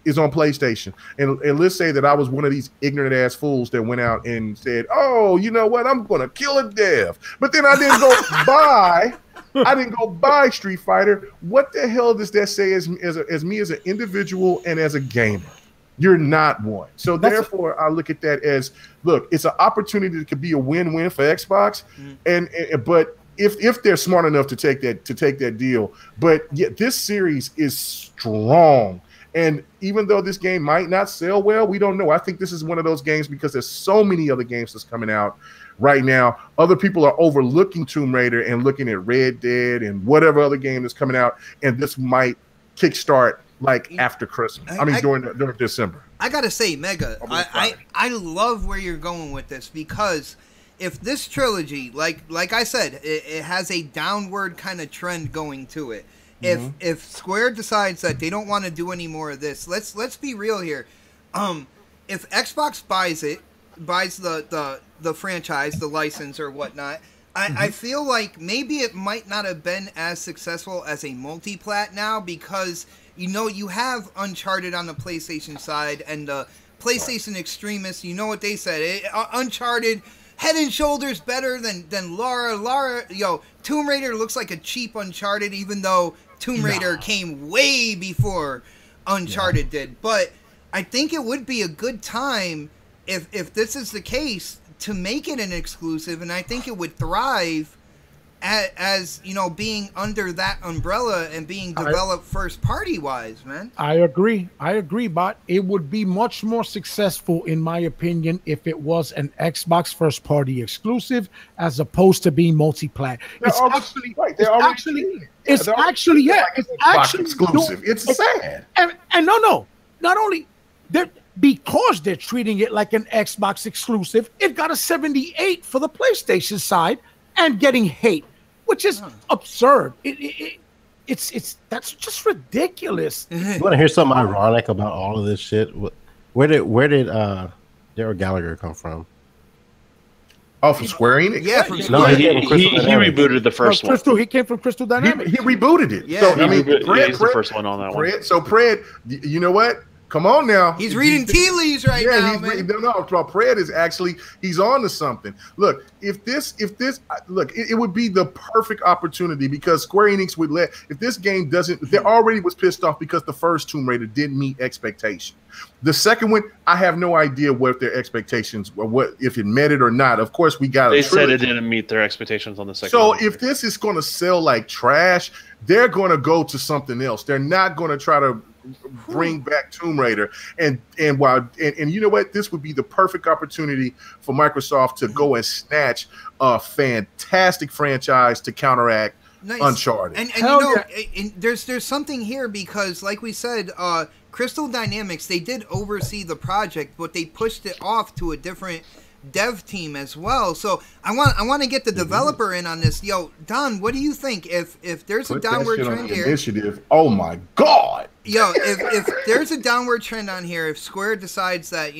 is on PlayStation, and let's say that I was one of these ignorant ass fools that went out and said, "Oh, you know what? I'm gonna kill a dev," but then I didn't go buy. I didn't go buy Street Fighter. What the hell does that say as me as an individual and as a gamer? You're not one. So therefore, I look at that as, look, it's an opportunity that could be a win-win for Xbox, but if they're smart enough to take that deal, but yeah, this series is strong. And even though this game might not sell well, we don't know. I think this is one of those games because there's so many other games that's coming out right now. Other people are overlooking Tomb Raider and looking at Red Dead and whatever other game that's coming out, and this might kickstart like after Christmas. During December. I gotta say, Mega, I love where you're going with this, because if this trilogy, like I said, it has a downward kind of trend going to it. If Square decides that they don't want to do any more of this, let's be real here. If Xbox buys the franchise, the license or whatnot, I feel like maybe it might not have been as successful as a multi-plat now, because you have Uncharted on the PlayStation side, and the PlayStation extremists, you know what they said, Uncharted head and shoulders better than Lara. Tomb Raider looks like a cheap Uncharted, even though Tomb Raider came way before Uncharted did. But I think it would be a good time if this is the case to make it an exclusive, and I think it would thrive as being under that umbrella and being developed first party wise, man. I agree, but it would be much more successful, in my opinion, if it was an Xbox first party exclusive as opposed to being multi-plat. It's actually exclusive. It's sad. And no, not only that, because they're treating it like an Xbox exclusive, it got a 78 for the PlayStation side and getting hate, which is absurd. It's that's just ridiculous. You want to hear something ironic about all of this shit? Where did Daryl Gallagher come from? Oh, from Square Enix? Yeah, from he rebooted the first one. He came from Crystal Dynamics. He rebooted it. Yeah, so he's the first one on that one. So Pred, you know what? Come on now. He's reading tea leaves now, man. Pred is actually, he's on to something. Look, it would be the perfect opportunity, because Square Enix would if this game doesn't, they already was pissed off because the first Tomb Raider didn't meet expectation. The second one, I have no idea what their expectations were, if it met it or not. Of course, they said it didn't meet their expectations on the second one. So if this is going to sell like trash, they're going to go to something else. They're not going to try to bring back Tomb Raider, and you know what? This would be the perfect opportunity for Microsoft to go and snatch a fantastic franchise to counteract Uncharted. And there's something here, because like we said, Crystal Dynamics, they did oversee the project, but they pushed it off to a different dev team as well. So I want to get the developer in on this. Yo, Don, what do you think? If there's a downward trend here, initiative. Oh my God. if there's a downward trend on here, if Square decides that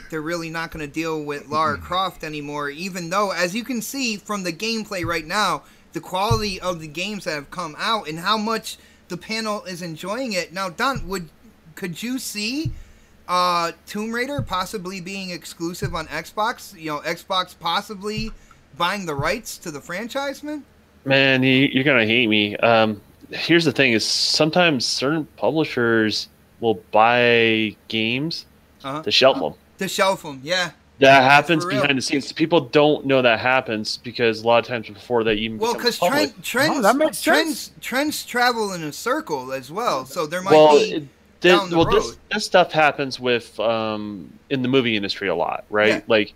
they're really not going to deal with Lara Croft anymore, even though, as you can see from the gameplay right now, the quality of the games that have come out and how much the panel is enjoying it. Now, Don, could you see Tomb Raider possibly being exclusive on Xbox? Xbox possibly buying the rights to the franchise, man? Man, you're gonna hate me. Here's the thing: is sometimes certain publishers will buy games to shelf them. To shelf them, yeah. That happens behind the scenes. People don't know that happens because a lot of times before that even because trends travel in a circle as well. So there might be down the road. This stuff happens with in the movie industry a lot, right? Yeah. Like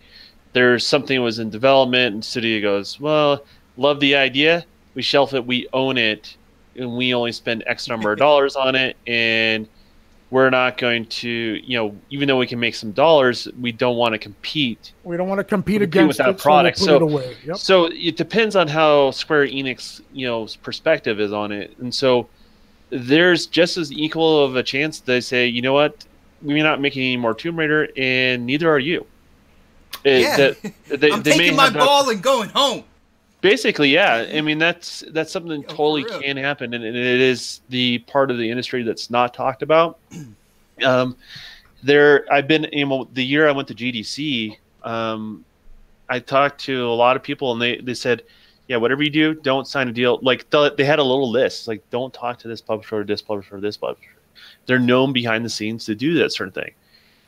there's something that was in development and studio goes, well, love the idea, we shelf it, we own it, and we only spend X number of dollars on it, and we're not going to, even though we can make some dollars, we don't want to compete. We don't want to compete against that product. So it depends on how Square Enix, perspective is on it. And so there's just as equal of a chance they say, you know what, we're not making any more Tomb Raider, and neither are you. I'm taking my ball and going home. Basically, yeah. I mean, that's something that totally can happen, and it is the part of the industry that's not talked about. I've been the year I went to GDC, I talked to a lot of people, and they said, yeah, whatever you do, don't sign a deal. Like they had a little list, like don't talk to this publisher or this publisher or this publisher. They're known behind the scenes to do that certain thing.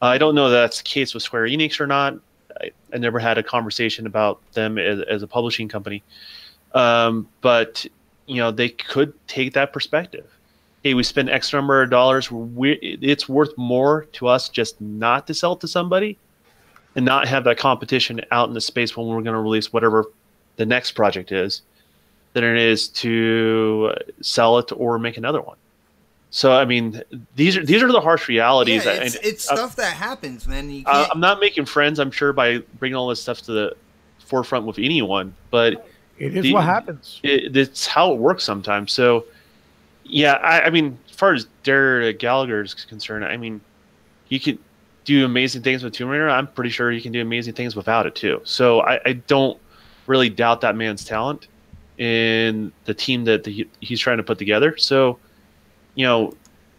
I don't know if that's the case with Square Enix or not. I never had a conversation about them as a publishing company. But, they could take that perspective. Hey, we spend X number of dollars. It's worth more to us just not to sell it to somebody and not have that competition out in the space when we're going to release whatever the next project is than it is to sell it or make another one. So I mean, these are the harsh realities. Yeah, it's stuff that happens, man. I'm not making friends, I'm sure, by bringing all this stuff to the forefront with anyone, but it is what happens. It's how it works sometimes. So, yeah, I mean, as far as Derek Gallagher is concerned, I mean, he could do amazing things with Tomb Raider. I'm pretty sure he can do amazing things without it too. So I don't really doubt that man's talent in the team that he's trying to put together. So.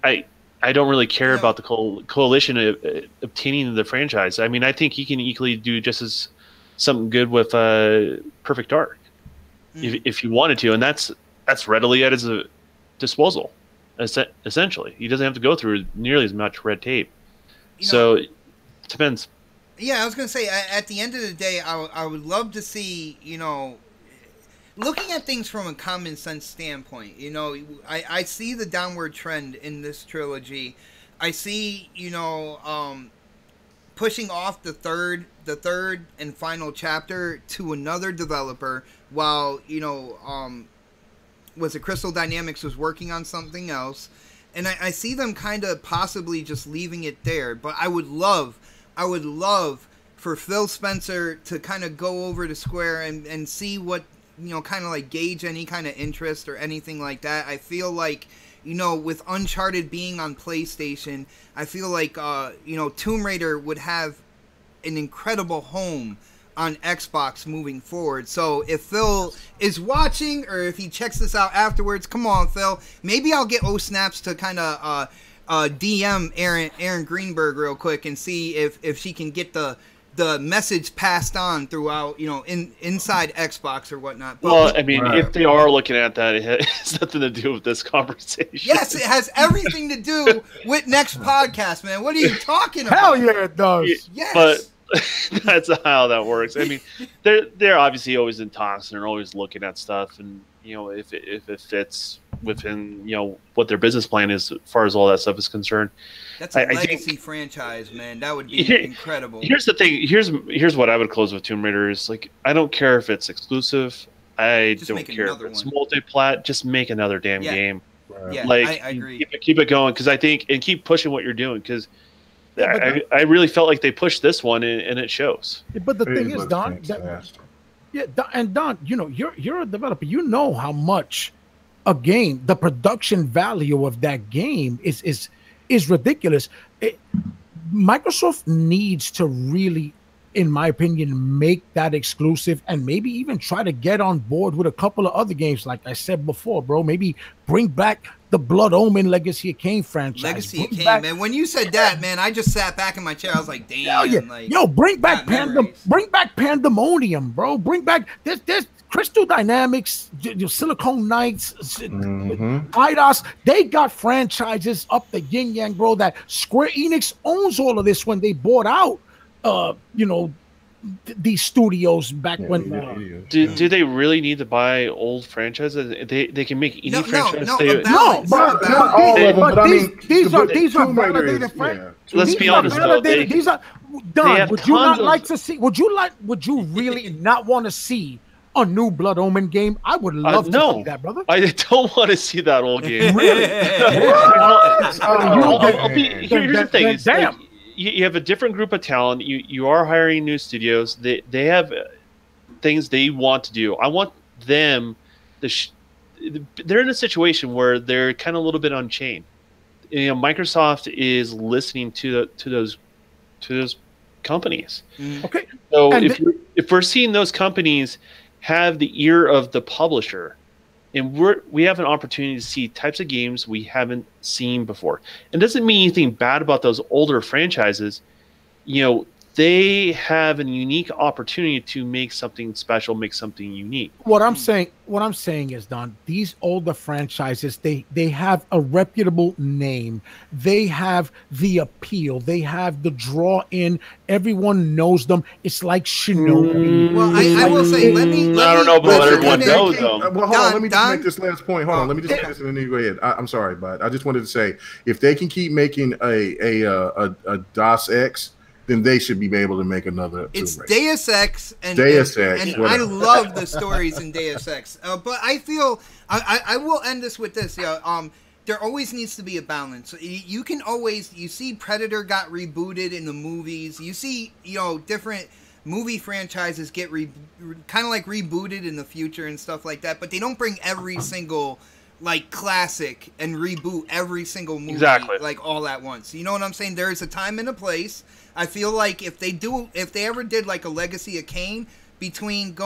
I don't really care about the coalition obtaining the franchise. I mean, I think he can equally do just as something good with Perfect Dark if he wanted to, and that's readily at his disposal. Essentially, he doesn't have to go through nearly as much red tape. So it depends. Yeah, I was gonna say at the end of the day, I would love to see looking at things from a common sense standpoint, I see the downward trend in this trilogy. I see, pushing off the third and final chapter to another developer while, was it Crystal Dynamics was working on something else. And I see them kind of possibly just leaving it there. But I would love for Phil Spencer to kind of go over to Square and see what, kind of like gauge any kind of interest or anything like that. I feel like, with Uncharted being on PlayStation, I feel like, Tomb Raider would have an incredible home on Xbox moving forward. So if Phil is watching or if he checks this out afterwards, come on, Phil. Maybe I'll get Snaps to kind of DM Aaron Greenberg real quick and see if she can get the message passed on throughout, inside Xbox or whatnot. But, I mean, if they are looking at that, it has nothing to do with this conversation. Yes, it has everything to do with next podcast, man. What are you talking about? Hell yeah, it does. Yes. But that's how that works. I mean, they're obviously always in talks and they're always looking at stuff, and if it fits within what their business plan is as far as all that stuff is concerned. That's a legacy franchise, man. That would be incredible. Here's the thing. Here's what I would close with Tomb Raider is, like, I don't care if it's exclusive. I don't care if it's multi-plat. Just make another damn game. Yeah, like, I agree. Keep it going, because I think, and keep pushing what you're doing, because I really felt like they pushed this one and it shows. But the thing is, Don, Don, you're a developer. You know how much a game, the production value of that game is ridiculous. Microsoft needs to really, in my opinion, make that exclusive and maybe even try to get on board with a couple of other games. Like I said before, bro, maybe bring back the Blood Omen Legacy of Kain franchise. Legacy of Kain, man. When you said that, man, I just sat back in my chair. I was like, damn. Yeah. Like, yo, bring back Pandemonium, bro. Bring back there's Crystal Dynamics, Silicon Knights, IDOS. They got franchises up the yin yang, bro. That Square Enix owns all of this when they bought out these studios back when. Do they really need to buy old franchises? They can make any franchise. These are validated franchises. Let's be honest though. These are done. Would you not like to see? Would you really not want to see a new Blood Omen game? I would love to see that, brother. I don't want to see that old game. Really? Here's the thing. Damn. You have a different group of talent. You are hiring new studios. They have things they want to do. I want them. They're in a situation where they're kind of a little bit unchained. Microsoft is listening to those companies. Okay. So if we're seeing those companies have the ear of the publisher, and we have an opportunity to see types of games we haven't seen before. It doesn't mean anything bad about those older franchises. They have a unique opportunity to make something special, make something unique. What I'm saying is, Don, these older franchises, they have a reputable name. They have the appeal. They have the draw in. Everyone knows them. It's like Shinobi. Well, I will say, let me. I don't know about everyone knows them. Well, hold on. Let me just make this last point. Hold on. Let me just say this and then you go ahead. I'm sorry, but I just wanted to say, if they can keep making a DOS X, then they should be able to make another. It's Deus Ex, and I love the stories in Deus Ex. But I feel I will end this with this. There always needs to be a balance. You see Predator got rebooted in the movies. You see different movie franchises get kind of like rebooted in the future and stuff like that. But they don't bring every single classic and reboot every single movie all at once. You know what I'm saying? There's a time and a place. I feel like if they ever did a Legacy of Kain between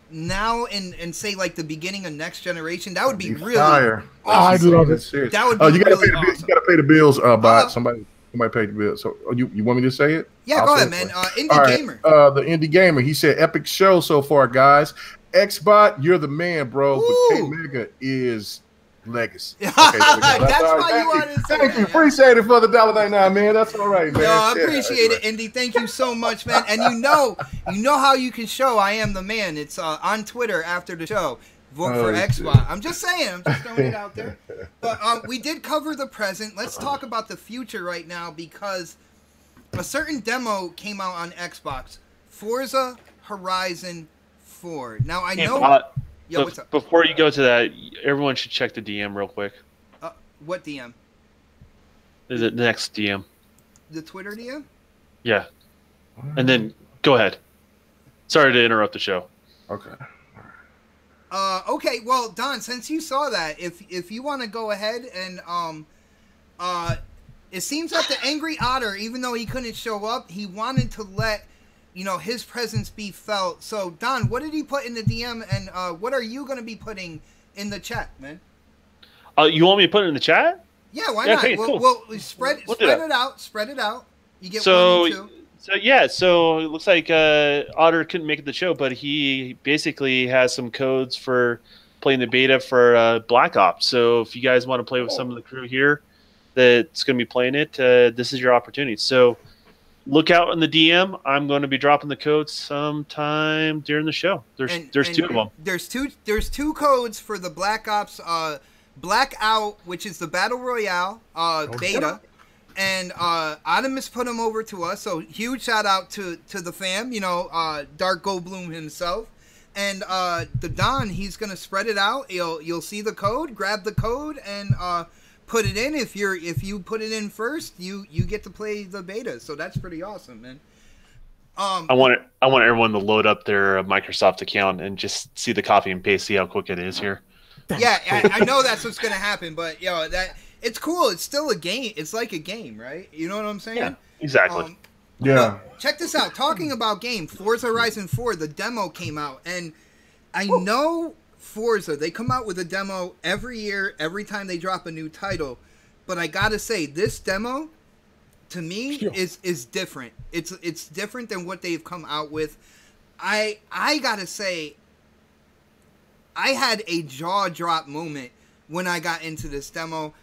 now and say the beginning of next generation, that would be really fire. I'd love it. That would be really awesome. You gotta pay the bills, Bot. Somebody paid the bills. So you want me to say it? Yeah, go ahead, man. Indie Gamer. The Indie Gamer. He said, "Epic show so far, guys. Xbot, you're the man, bro. But K-Mega is legacy." Okay, that's why you wanted to say Thank you. Appreciate it for the $1.99, man. That's all right, man. Yo, I appreciate it, Indy. Thank you so much, man. And you know how you can show I am the man. It's on Twitter after the show. Vote for Xbox. I'm just saying. I'm just throwing it out there. But we did cover the present. Let's talk about the future right now, because a certain demo came out on Xbox. Forza Horizon 4. Now, I know... Yo, what's up? Before you go to that, everyone should check the DM real quick. What DM? The next DM. The Twitter DM? Yeah. And then go ahead. Sorry to interrupt the show. Okay. Okay. Well, Don, since you saw that, if you want to go ahead and it seems that the Angry Otter, even though he couldn't show up, he wanted to let his presence be felt. So, Don, what did he put in the DM, and what are you going to be putting in the chat, man? You want me to put it in the chat? Yeah, why not? Cool. We'll spread it out. Spread it out. You get so, 1 and 2. So it looks like Otter couldn't make the show, but he basically has some codes for playing the beta for Black Ops. So if you guys want to play with some of the crew here that's going to be playing it, this is your opportunity. So look out in the DM. I'm going to be dropping the codes sometime during the show. There's two of them. There's two codes for the Black Ops Blackout, which is the Battle Royale beta. And Adamus put them over to us, so huge shout out to the fam, Dark Goldblum himself. And the Don, he's gonna spread it out. You'll see the code, grab the code, and put it in. If you put it in first, you get to play the beta. So that's pretty awesome, man. I want everyone to load up their Microsoft account and just see the copy and paste, see how quick it is here. Yeah, I know that's what's gonna happen, but that it's cool. It's still a game. It's like a game, right? You know what I'm saying? Yeah, exactly. Yeah. Check this out. Talking about game, Forza Horizon 4, the demo came out, and I know Forza, they come out with a demo every year, every time they drop a new title, but I gotta say, this demo, to me, is different. It's different than what they've come out with. I gotta say, I had a jaw drop moment when I got into this demo.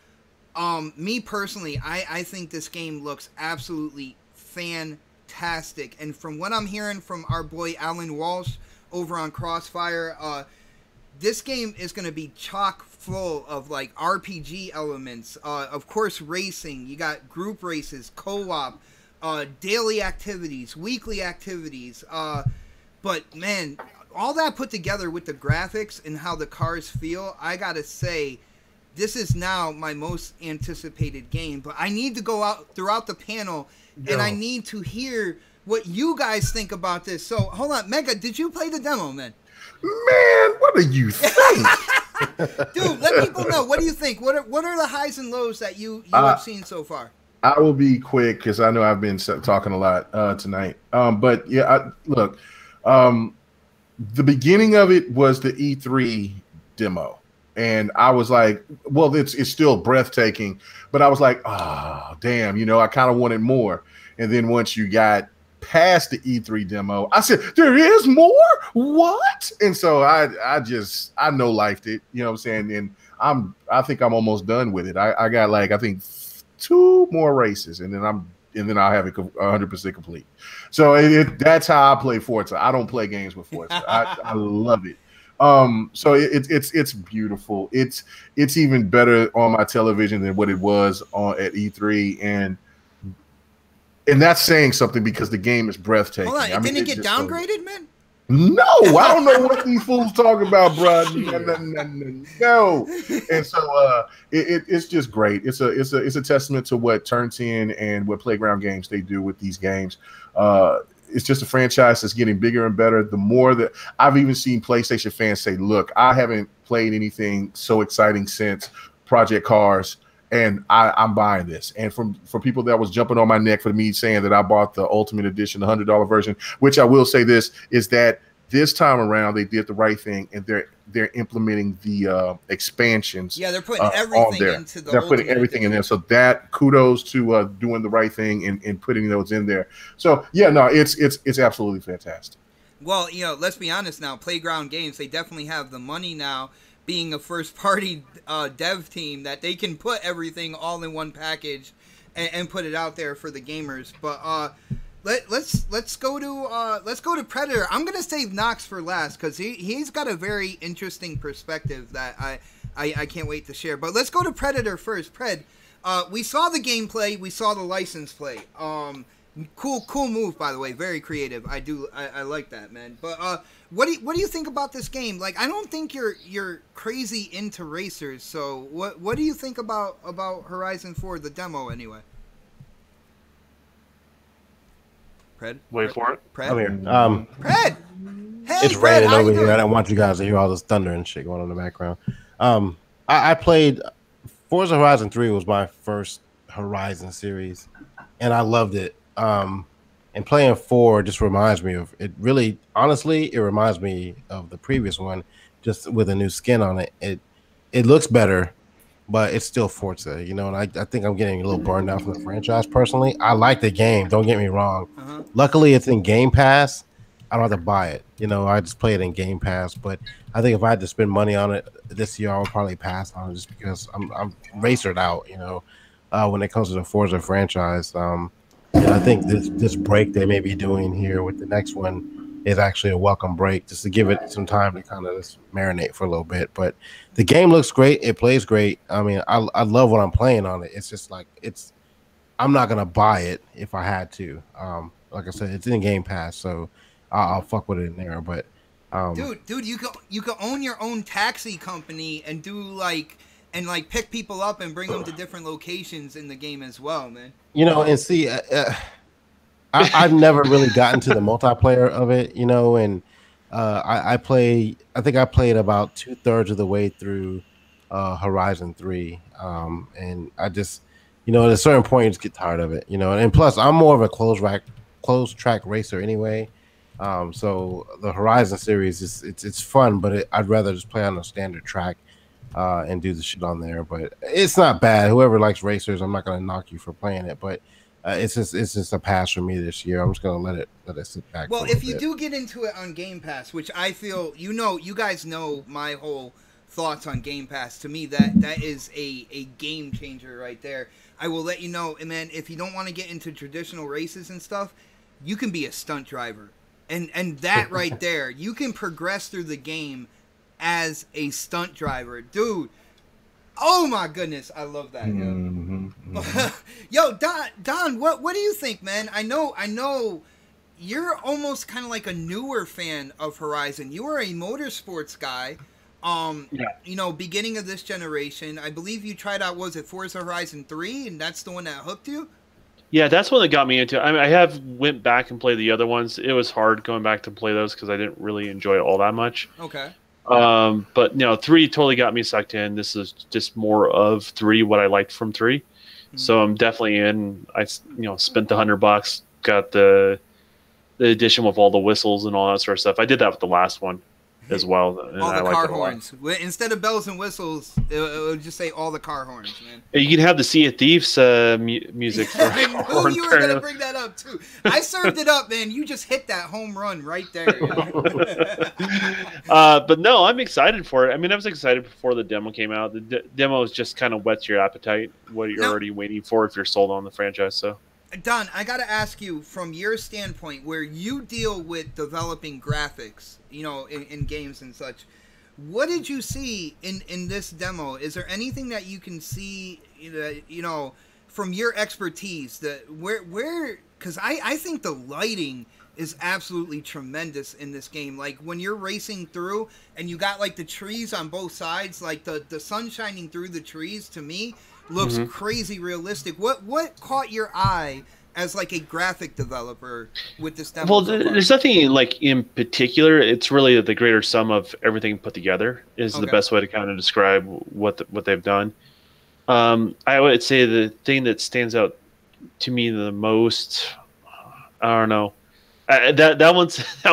Me personally, I think this game looks absolutely fantastic. And from what I'm hearing from our boy Alan Walsh over on Crossfire, this game is going to be chock full of like RPG elements. Of course, racing. You got group races, co-op, daily activities, weekly activities. But man, all that put together with the graphics and how the cars feel, I gotta say, this is now my most anticipated game. But I need to go out throughout the panel, and I need to hear what you guys think about this. So, hold on. Mega, did you play the demo, man? Man, what do you think? Dude, let people know. What do you think? What are the highs and lows that you have seen so far? I will be quick because I know I've been talking a lot tonight. But, yeah, look, the beginning of it was the E3 demo. And I was like, well, it's still breathtaking. But I was like, oh, damn, I kind of wanted more. And then once you got past the E3 demo, I said, there is more? What? And so I no-lifed it, you know what I'm saying? And I think I'm almost done with it. I got like, I think 2 more races, and then I'll have it 100% complete. So that's how I play Forza. I don't play games with Forza. I love it. So it's beautiful. It's even better on my television than what it was at E3, and that's saying something because the game is breathtaking. Hold on, it didn't get downgraded, man? No, I don't know what these fools talking about, bro. No. And so it's just great. It's a testament to what Turn 10 and what Playground Games they do with these games. It's just a franchise that's getting bigger and better. The more that I've even seen PlayStation fans say, look, I haven't played anything so exciting since Project Cars, and I'm buying this. And for people that was jumping on my neck for me saying that I bought the Ultimate Edition, the $100 version, which I will say this, is that this time around they did the right thing, and they're implementing the expansions. Yeah, they're putting everything into the. They're putting everything in there. So that kudos to doing the right thing and putting those in there. So yeah, no, it's absolutely fantastic. Well, let's be honest now. Playground Games, they definitely have the money now, being a first-party dev team, that they can put everything all in one package and put it out there for the gamers. But let's go to Predator. I'm gonna save Knox for last because he's got a very interesting perspective that I can't wait to share. But let's go to Predator first. Pred, we saw the gameplay, we saw the license plate. Cool move, by the way. Very creative. I like that, man. But what do you think about this game? Like, I don't think you're crazy into racers. So what do you think about Horizon 4, the demo, anyway? Pred? Wait for it. Pred? I'm here. Pred! Hey, it's Pred, raining how over you here. doing? I don't want you guys to hear all this thunder and shit going on in the background. I played Forza Horizon 3 was my first Horizon series, and I loved it. And playing 4 just reminds me of it. Really, honestly, it reminds me of the previous one, just with a new skin on it. It looks better, but it's still Forza, and I think I'm getting a little burned out from the franchise personally. I like the game, don't get me wrong. Luckily, it's in Game Pass. I don't have to buy it. I just play it in Game Pass. But I think if I had to spend money on it this year, I would probably pass on it just because I'm racered out. When it comes to the Forza franchise, I think this break they may be doing here with the next one is actually a welcome break, just to give it some time to kind of just marinate for a little bit. But the game looks great. It plays great. I mean, I love what I'm playing on it. It's just like I'm not gonna buy it if I had to. Like I said, it's in Game Pass, so I'll fuck with it in there. But dude, you could own your own taxi company and do and pick people up and bring them to different locations in the game as well, man. And see, I've never really gotten to the multiplayer of it, and I think I played about 2/3 of the way through Horizon 3, and I just, at a certain point, you just get tired of it, And plus, I'm more of a closed track racer anyway. So the Horizon series it's fun, but I'd rather just play on a standard track and do the shit on there. But it's not bad. Whoever likes racers, I'm not gonna knock you for playing it, but it's just a pass for me this year. I'm just gonna let it sit back. Well, if you do get into it on Game Pass, which I feel you guys know my whole thoughts on Game Pass. To me, that is a game changer right there. I will let you know, and man, if you don't want to get into traditional races and stuff, you can be a stunt driver. And that right there, you can progress through the game as a stunt driver. Dude, oh my goodness, I love that. Yo, Don, what do you think, man? I know you're almost kind of like a newer fan of Horizon. You are a motorsports guy. Beginning of this generation. I believe you tried out, was it Forza Horizon 3, and that's the one that hooked you? Yeah, that's one that got me into it. I mean, I have went back and played the other ones. It was hard going back to play those because I didn't really enjoy it all that much. Okay. But 3 totally got me sucked in. This is just more of 3, what I liked from 3. Mm-hmm. So I'm definitely in. I spent the $100, got the edition with all the whistles and all that sort of stuff. I did that with the last one as well. And all the car horns. Instead of bells and whistles, it would just say all the car horns, man. You can have the Sea of Thieves music. For I knew you were going to bring that up, too. I served it up, man. You just hit that home run right there. But no, I'm excited for it. I mean, I was excited before the demo came out. The demo just kind of whets your appetite, what you're already waiting for if you're sold on the franchise. So, Don, I got to ask you, from your standpoint, where you deal with developing graphics, in games and such, what did you see in this demo? Is there anything that you can see, from your expertise, that where because I think the lighting is absolutely tremendous in this game. Like when you're racing through and you got like the trees on both sides, like the sun shining through the trees, to me looks crazy realistic. What caught your eye as like a graphic developer with this demo? Well, there's nothing like in particular. It's really the greater sum of everything put together is the best way to kind of describe what they've done. I would say the thing that stands out to me the most, I don't know. That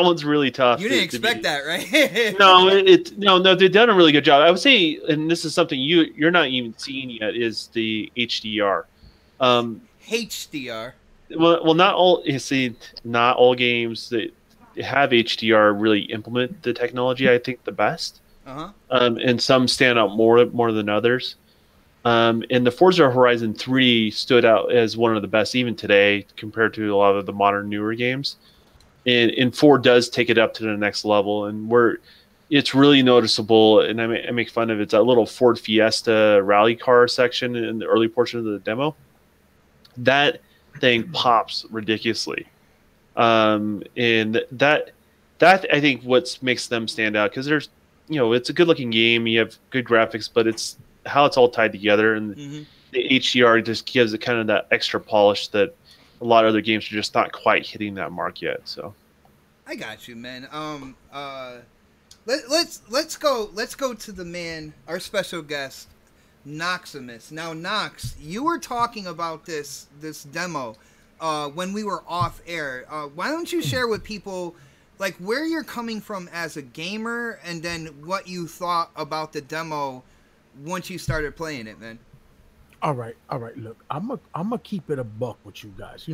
one's really tough. You didn't expect that, right? No, they've done a really good job. I would say, and this is something you're not even seeing yet, is the HDR. HDR. Well, not all. You see, not all games that have HDR really implement the technology, I think, the best. And some stand out more than others. And the Forza Horizon 3 stood out as one of the best even today compared to a lot of the modern newer games. And 4 does take it up to the next level, and it's really noticeable. And I make fun of it. It's that little Ford Fiesta rally car section in the early portion of the demo. That thing pops ridiculously, and that I think what makes them stand out, because there's it's a good looking game. You have good graphics, but it's how it's all tied together, and the HDR just gives it kind of that extra polish that a lot of other games are just not quite hitting that mark yet. So, I got you, man. Let's go to the man, our special guest, Noximus. Now, Nox, you were talking about this demo when we were off air. Why don't you share with people like where you're coming from as a gamer, and then what you thought about the demo once you started playing it, man? All right. Look, I'm a keep it a buck with you guys.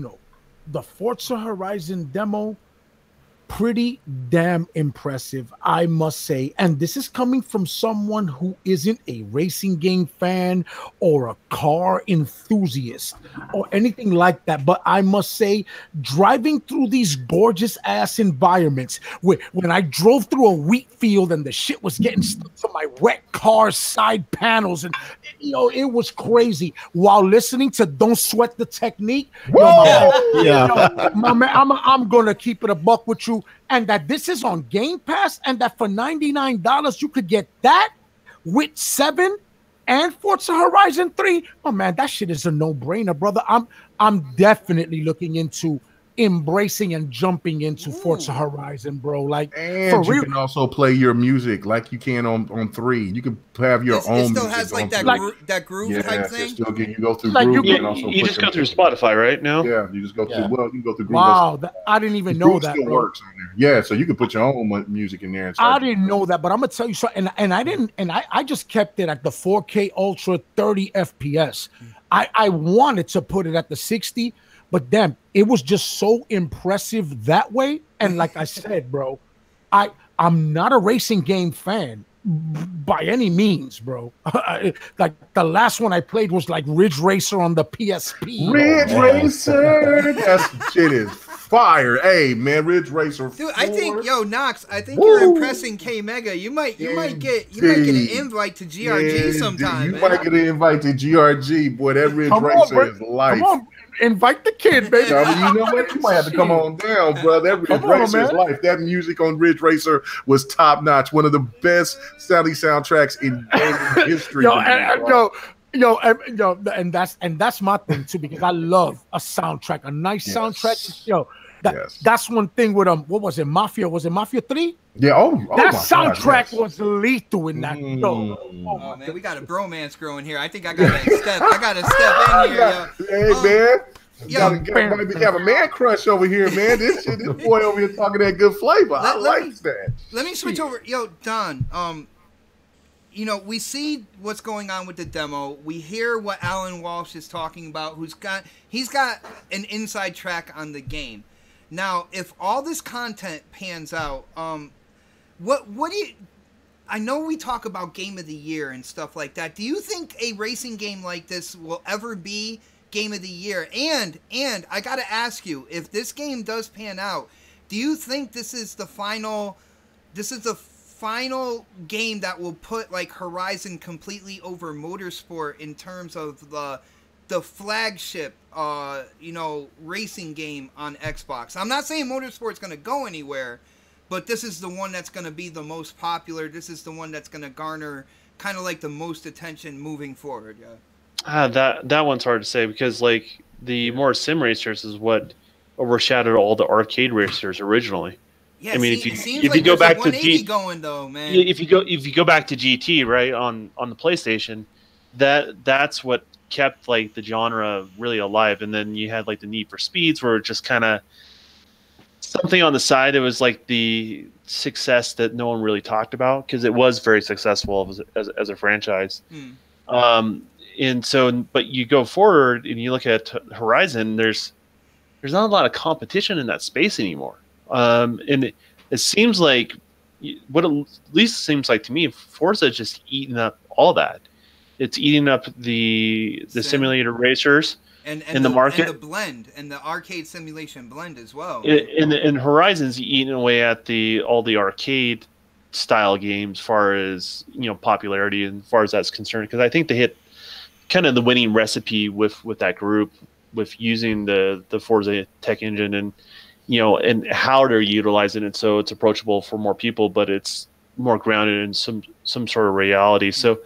The Forza Horizon demo, pretty damn impressive, I must say. And this is coming from someone who isn't a racing game fan or a car enthusiast or anything like that. But I must say, driving through these gorgeous ass environments, when I drove through a wheat field and the shit was getting stuck to my wet car side panels, and it was crazy. While listening to Don't Sweat the Technique, my man, I'm gonna keep it a buck with you. And that this is on Game Pass, and that for $99 you could get that with 7 and Forza Horizon 3. Oh man, that shit is a no-brainer, brother. I'm definitely looking into embracing and jumping into Forza Horizon, bro. Like, and you can also play your music like you can on 3. You can have your own. It still has like that groove type thing. Still you go through like groove. You just go through Spotify, right? Now, yeah, you just go through. Well, you can go through groove. Wow, I didn't even know that. Still bro. works on there. Yeah, so you can put your own music in there. I didn't know that, but I'm gonna tell you something. And I just kept it at the 4K Ultra 30 FPS. I wanted to put it at the 60. But damn, it was just so impressive that way. And like I said, bro, I'm not a racing game fan by any means, bro. Like the last one I played was like Ridge Racer on the PSP. Ridge Racer, that shit is fire. Hey man, Ridge Racer. Dude, I think Knox, I think you're impressing K Mega. You might get an invite to GRG sometime. You might get an invite to GRG. Boy, that Ridge Racer is life. Come on. Invite the kid, baby. You know what? You might have to come on down, bro. That Ridge Racer is life. That music on Ridge Racer was top notch. One of the best soundtracks in gaming history. And that's my thing too, because I love a soundtrack, a nice soundtrack. That's one thing with what was it, Mafia? Was it Mafia 3? Yeah. That soundtrack was lethal in that. Oh man, we got a bromance growing here. I think I gotta step in here. Hey man. You have a man crush over here, man. This boy over here talking that good flavor. I like that. Let me switch over. Don. We see what's going on with the demo. We hear what Alan Walsh is talking about. He's got an inside track on the game. Now, if all this content pans out, what do you? I know we talk about Game of the Year and stuff like that. Do you think a racing game like this will ever be Game of the Year? And I got to ask you, if this game does pan out, do you think this is the final game that will put like Horizon completely over Motorsport in terms of the flagship racing game on Xbox? I'm not saying Motorsport's going to go anywhere, but this is the one that's going to be the most popular. This is the one that's going to garner kind of like the most attention moving forward. That one's hard to say, because like the more sim racers is what overshadowed all the arcade racers originally. Yeah, I mean, if you go back to if you go back to GT, right, on the PlayStation, that's what kept like the genre really alive. And then you had like the Need for Speeds, where it just kind of something on the side. It was like the success that no one really talked about, because it was very successful as a franchise. And so, but you go forward and you look at Horizon, there's not a lot of competition in that space anymore. And it seems like, what at least seems like to me, Forza is just eating up all that. It's eating up the simulator racers and the market, and the blend, and the arcade simulation blend as well. And Horizon's eating away at all the arcade style games, as far as popularity and as far as that's concerned. Because I think they hit kind of the winning recipe with that group, with using the Forza tech engine and and how they're utilizing it, so it's approachable for more people, but it's more grounded in some sort of reality. So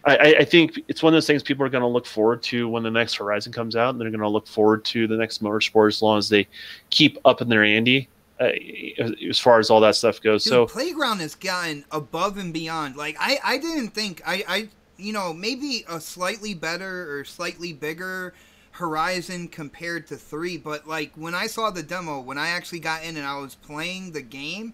I think it's one of those things people are going to look forward to when the next Horizon comes out, and they're going to look forward to the next Motorsport, as long as they keep up in their ante as far as all that stuff goes. Dude, so Playground has gotten above and beyond. Like I didn't think maybe a slightly better or slightly bigger Horizon compared to 3, but like when I saw the demo, when I actually got in and I was playing the game,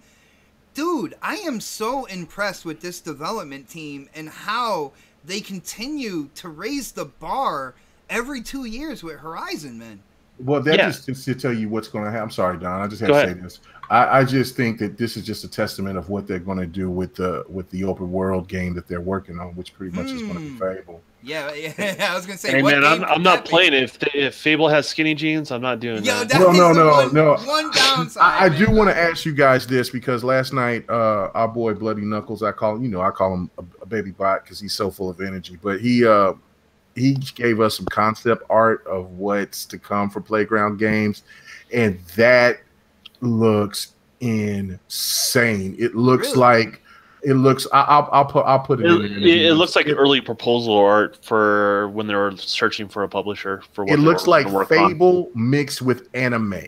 dude, I am so impressed with this development team and how they continue to raise the bar every 2 years with Horizon, man. Well, just to tell you what's going to happen. I'm sorry, Don. I just have to say this. I just think that this is just a testament of what they're going to do with the open world game that they're working on, which pretty much is going to be Fable. Yeah, I was going to say. Hey, man, I'm not playing it. If Fable has skinny jeans, I'm not doing that. No. One downside. I do want to ask you guys this, because last night, our boy Bloody Knuckles, I call him a baby bot because he's so full of energy, but he gave us some concept art of what's to come for Playground Games, and that looks insane. It looks like I'll put it in. It looks like early proposal art for when they were searching for a publisher for what it looks like Fable mixed with anime.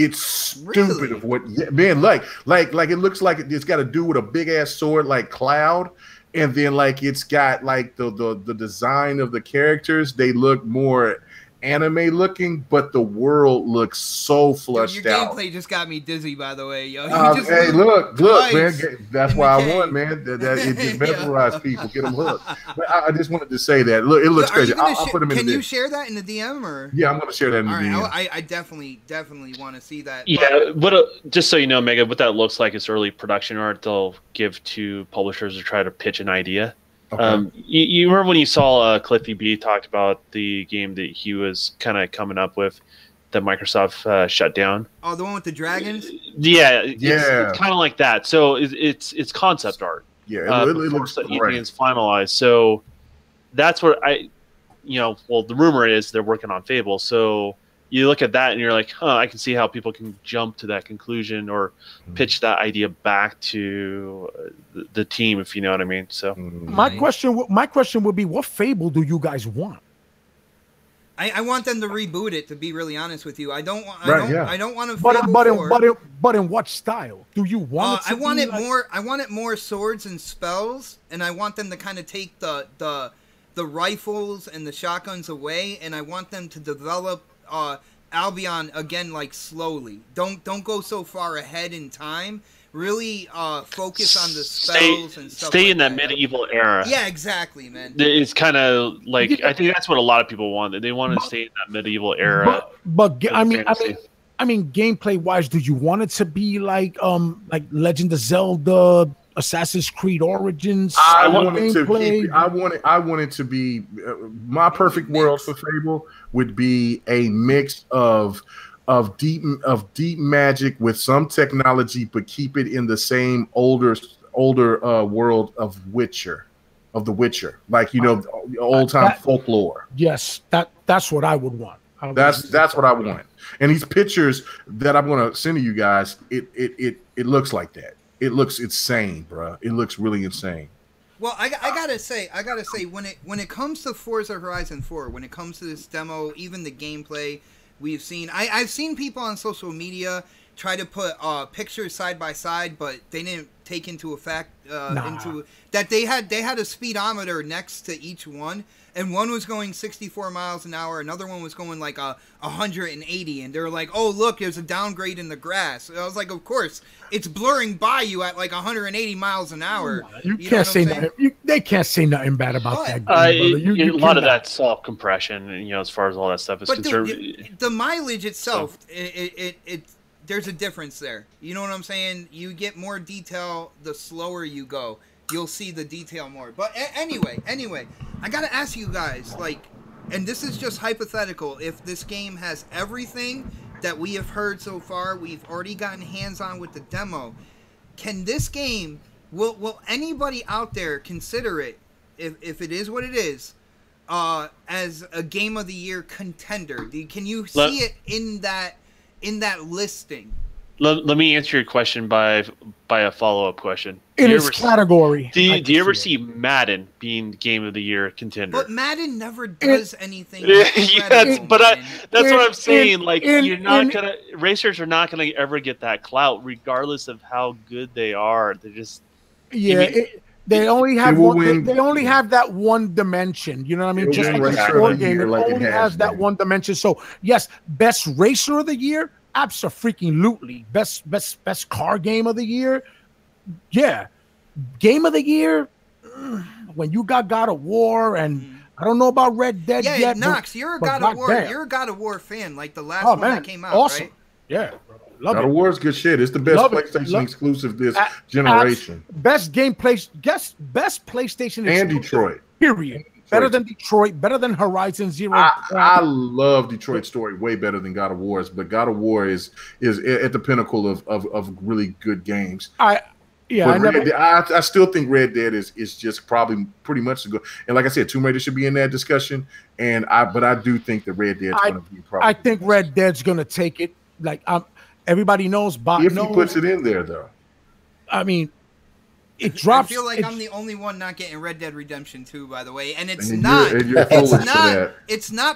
It's stupid of what, man. Like it looks like it's got to do with a big ass sword like Cloud, and then like it's got like the design of the characters. They look more anime looking, but the world looks so flushed out. Your gameplay just got me dizzy, by the way, yo. Hey, look, man. That's why I won, man. That it just mesmerized people, get them hooked. But I just wanted to say that. Look, it looks crazy. I'll put them in. Can you share that in the DM or? Yeah, I'm going to share that in the DM. I definitely want to see that. Yeah, but just so you know, Mega, what that looks like is early production art they'll give to publishers to try to pitch an idea. Okay. You remember when you saw Cliffy B talked about the game that he was kind of coming up with that Microsoft shut down? Oh, the one with the dragons? Yeah. It's kind of like that. So it's concept art. Yeah, it looks great. It's finalized. So that's what the rumor is they're working on Fable. So you look at that and you're like, I can see how people can jump to that conclusion or pitch that idea back to the team, if you know what I mean. So my question would be, what Fable do you guys want? I want them to reboot it. To be really honest with you, I don't want a Fable but in what style do you want? I want it more swords and spells, and I want them to kind of take the rifles and the shotguns away, and I want them to develop Albion again, like slowly. Don't go so far ahead in time. Really focus on the spells and stuff. Stay in that medieval era. Yeah, exactly, man. It's kind of like I think that's what a lot of people want. They want to stay in that medieval era. But I mean, gameplay wise, do you want it to be like Legend of Zelda, Assassin's Creed Origins? I want it to be my perfect world for Fable would be a mix of deep magic with some technology, but keep it in the same older world of the Witcher, like old time folklore. Yes, that's what I would want. That's what I want. And these pictures that I'm going to send to you guys, it looks like that. It looks insane, bro. It looks really insane. Well, I gotta say, when it comes to Forza Horizon 4, when it comes to this demo, even the gameplay we've seen, I've seen people on social media try to put pictures side by side, but they didn't take into effect into that they had a speedometer next to each one, and one was going 64 miles an hour, another one was going like 180, and they were like, "Oh, look, there's a downgrade in the grass." And I was like, "Of course, it's blurring by you at like 180 miles an hour." You can't say nothing. They can't say nothing bad about that. A lot of that soft compression, as far as all that stuff is concerned. The mileage itself, there's a difference there. You know what I'm saying? You get more detail the slower you go. You'll see the detail more. But anyway, I gotta ask you guys, and this is just hypothetical, if this game has everything that we have heard so far, we've already gotten hands on with the demo, can this game, will anybody out there consider it, if it is what it is, as a Game of the Year contender? Can you see it in that listing? Let me answer your question by a follow-up question. In its category. Do you ever see Madden being Game of the Year contender? But Madden never does anything. That's what I'm saying. Racers are not gonna ever get that clout, regardless of how good they are. They're just they only have one. They only have that one dimension. You know what I mean? Just like a sport game, it only has that one dimension. So yes, best racer of the year. Abso-freaking-lutely. Best car game of the year. Yeah. Game of the year, when you got God of War, and I don't know about Red Dead yet. Yeah, Knox, you're a God of War. You're a God of War fan, like the last one that came out, awesome. Right? Yeah. God of War is good shit. It's the best PlayStation exclusive this generation. Best PlayStation and Detroit. Period. Better than Detroit, better than Horizon Zero. I love Detroit's story way better than God of War's, but God of War is at the pinnacle of really good games. I still think Red Dead is just probably pretty much the good. And like I said, Tomb Raider should be in that discussion. But I do think that Red Dead's going to be probably. I think Red Dead's going to take it. Everybody knows. If he puts it in there, though. I mean. It drops. I feel like I'm the only one not getting Red Dead Redemption 2, by the way, and it's not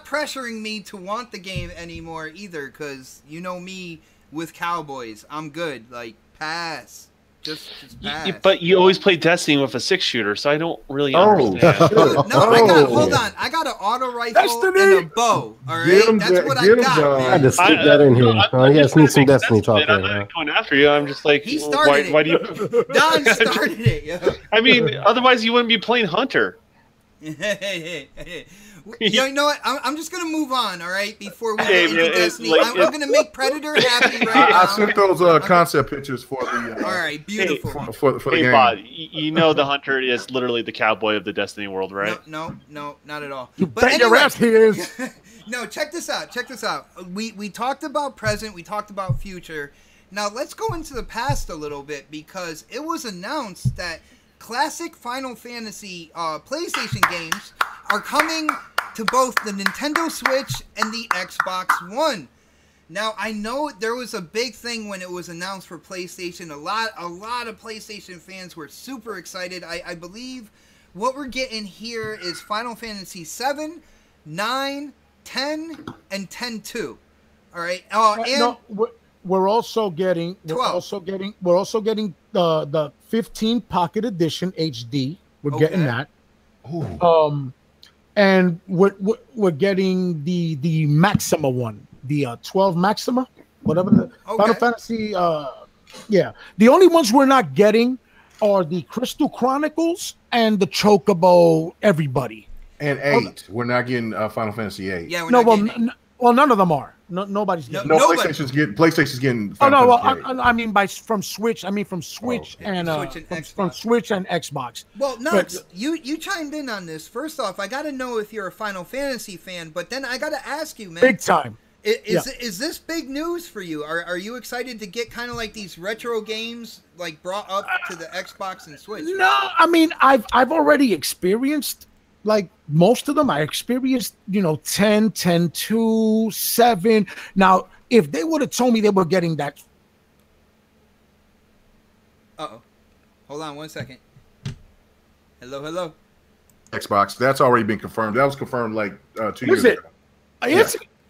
pressuring me to want the game anymore either, because you know me with cowboys. I'm good. Like, pass. Just pass. But you always play Destiny with a 6-shooter, so I don't really understand. Hold on. I got an auto rifle and a bow. All right, that's what I got. I had to stick that in here. Yes, need some Destiny talk there. I'm not going after you. I'm just like, he started it. Why do you? Don started it. Yo. I mean, otherwise you wouldn't be playing Hunter. Hey. You know what? I'm just gonna move on, all right? Before we get into Destiny, I'm gonna make Predator happy right now. I sent those concept pictures for the. All right, beautiful. For the game. Bob, you know the Hunter is literally the cowboy of the Destiny world, right? No, not at all. You bet your ass he is. No, check this out. We talked about present. We talked about future. Now let's go into the past a little bit because it was announced that classic Final Fantasy PlayStation games are coming to both the Nintendo Switch and the Xbox One. Now, I know there was a big thing when it was announced for PlayStation. A lot of PlayStation fans were super excited. I believe what we're getting here is Final Fantasy 7, 9, 10, and 10-2. All right. No, we're also getting 12. We're also getting the 15 Pocket Edition HD. We're getting that. Ooh. And we're getting the Maxima one, the 12 Maxima, whatever the Final Fantasy. The only ones we're not getting are the Crystal Chronicles and the Chocobo Everybody. And 8. We're not getting Final Fantasy 8. Yeah, we're not getting it. Well, none of them are. Nobody's getting. No, PlayStation's getting. Final Fantasy 8. I mean from Switch. And Switch and from Switch and Xbox. Well, Knox, you chimed in on this. First off, I got to know if you're a Final Fantasy fan, but then I got to ask you, man. Big time. Is this big news for you? Are you excited to get kind of like these retro games like brought up to the Xbox and Switch? No, I mean I've already experienced like most of them. I experienced 10, 2, 7. Now, if they would have told me they were getting that. Hold on 1 second. Hello. Xbox. That's already been confirmed. That was confirmed like 2 years ago.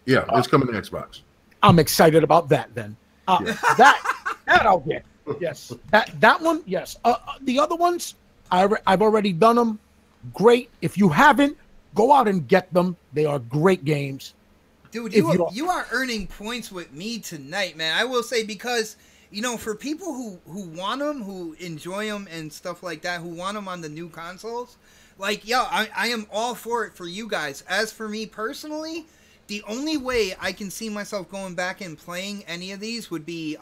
Yeah, it's coming to Xbox. I'm excited about that then. That I'll get. Yes. That one, yes. The other ones, I've already done them. Great. If you haven't, go out and get them. They are great games. Dude, you are earning points with me tonight, man. I will say because, for people who want them, who enjoy them and stuff like that, who want them on the new consoles, like, I am all for it for you guys. As for me personally, the only way I can see myself going back and playing any of these would be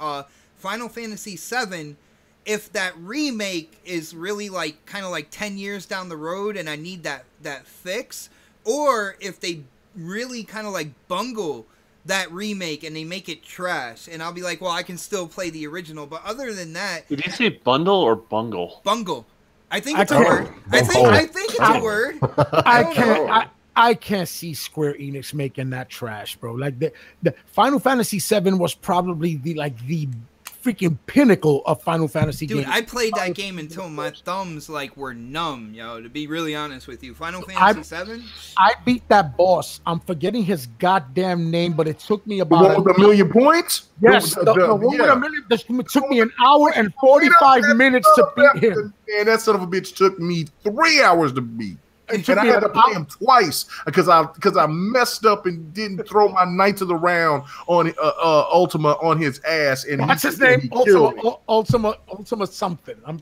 Final Fantasy 7 if that remake is really like kind of like 10 years down the road and I need that fix, or if they really kind of like bungle that remake and they make it trash, and I'll be like, well, I can still play the original. But other than that, did you say bundle or bungle? Bungle. I think it's a word. I think it's a word. I can't see Square Enix making that trash, bro. Like the Final Fantasy 7 was probably the freaking pinnacle of Final Fantasy games. Dude, I played that game until my thumbs were numb, to be really honest with you. Final Fantasy 7? I beat that boss. I'm forgetting his goddamn name, but it took me about the one with a million points? Yes, the one with a million. It took me an hour and 45 minutes to beat him. And that son of a bitch took me 3 hours to beat. And I had to play him twice because I messed up and didn't throw my Knights of the Round on Ultima on his ass. And what's his name? Ultima something. He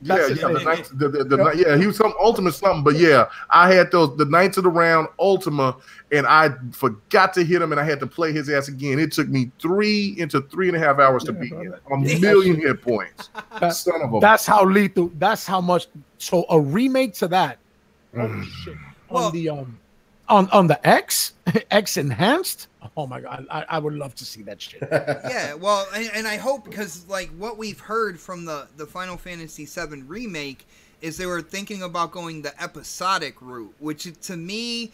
was some Ultima something. But yeah, I had the Knights of the Round Ultima, and I forgot to hit him, and I had to play his ass again. It took me 3.5 hours to beat him. A million hit points. Son of a. That's how lethal. That's how much. So a remake to that. Holy shit. On the X enhanced. Oh my god, I would love to see that shit. Yeah, well, and I hope, because what we've heard from the Final Fantasy VII remake is they were thinking about going the episodic route, which to me,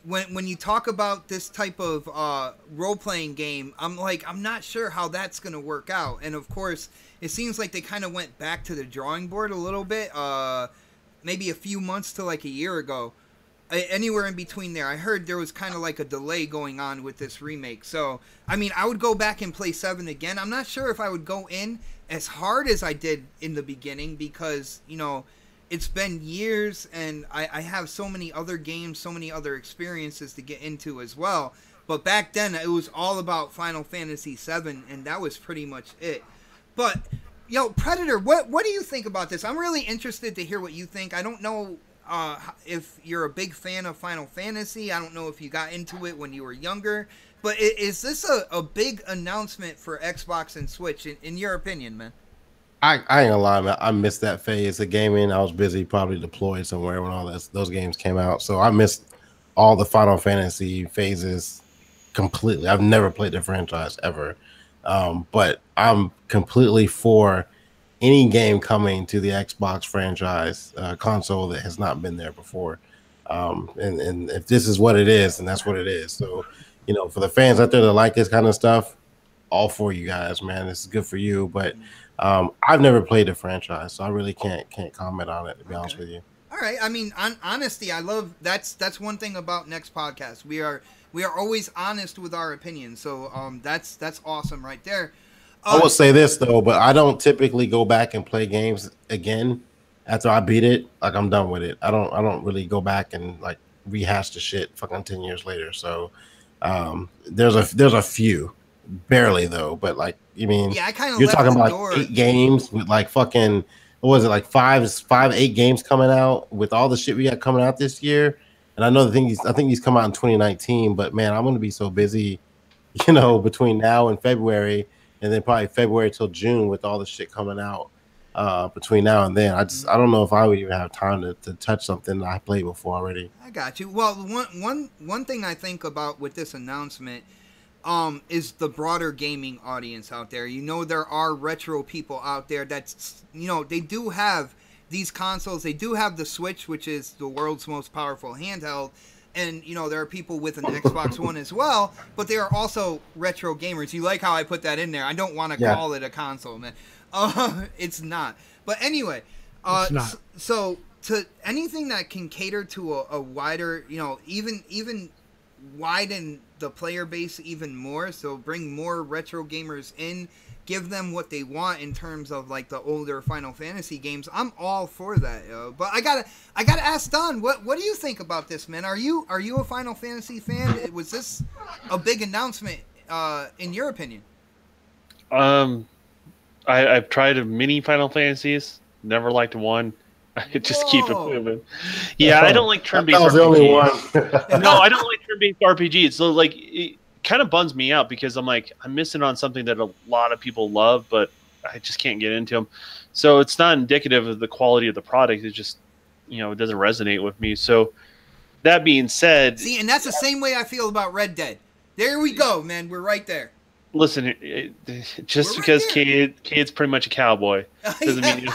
when you talk about this type of role-playing game, I'm not sure how that's gonna work out. And of course, it seems like they kind of went back to the drawing board a little bit. Maybe a few months to a year ago. anywhere in between there. I heard there was kind of like a delay going on with this remake. So, I mean, I would go back and play 7 again. I'm not sure if I would go in as hard as I did in the beginning because, you know, it's been years and I have so many other games, so many other experiences to get into as well. But back then, it was all about Final Fantasy VII, and that was pretty much it. But, yo, Predator, what do you think about this? I'm really interested to hear what you think. I don't know if you're a big fan of Final Fantasy. I don't know if you got into it when you were younger. But is this a big announcement for Xbox and Switch, in your opinion, man? I ain't gonna lie, man. I missed that phase of gaming. I was busy, probably deployed somewhere when all those games came out. So I missed all the Final Fantasy phases completely. I've never played the franchise ever. But I'm completely for any game coming to the Xbox franchise console that has not been there before. And if this is what it is, then that's what it is. So, you know, for the fans out there that like this kind of stuff, all for you guys, man. This is good for you. But I've never played the franchise, so I really can't comment on it, to be honest with you. All right. I mean, honesty, I love that's one thing about Next Podcast. We are always honest with our opinions. So that's awesome right there. I will say this though, but I don't typically go back and play games again after I beat it. Like, I'm done with it. I don't really go back and like rehash the shit fucking 10 years later. So there's a few, barely though. But like, I mean, yeah, you're talking about like 8 games with like fucking, what was it, like 8 games coming out with all the shit we got coming out this year. And I know I think he's come out in 2019, but man, I'm gonna be so busy, you know, between now and February, and then probably February till June with all the shit coming out between now and then. I don't know if I would even have time to touch something that I played before already. I got you. Well, one thing I think about with this announcement is the broader gaming audience out there. You know, there are retro people out there that's, you know, they do have these consoles. They do have the Switch, which is the world's most powerful handheld. And, you know, there are people with an Xbox One as well, but they are also retro gamers. You like how I put that in there? I don't want to call it a console, man. It's not. But anyway, it's not. So to anything that can cater to a wider, you know, even widen the player base even more, so bring more retro gamers in, give them what they want in terms of like the older Final Fantasy games. I'm all for that, yo. But I gotta ask Don, what do you think about this, man? Are you a Final Fantasy fan? Was this a big announcement in your opinion? I've tried many Final Fantasies, never liked one. I just keep it moving. Yeah, I don't like turn-based RPGs. The only one. No, I don't like turn-based RPGs. So like, it kind of bums me out because I'm missing on something that a lot of people love, but I just can't get into them. So it's not indicative of the quality of the product. It's just, you know, it doesn't resonate with me. So that being said, see, and that's the same way I feel about Red Dead. There we go, man. We're right there. Listen, just because Cade's pretty much a cowboy doesn't mean you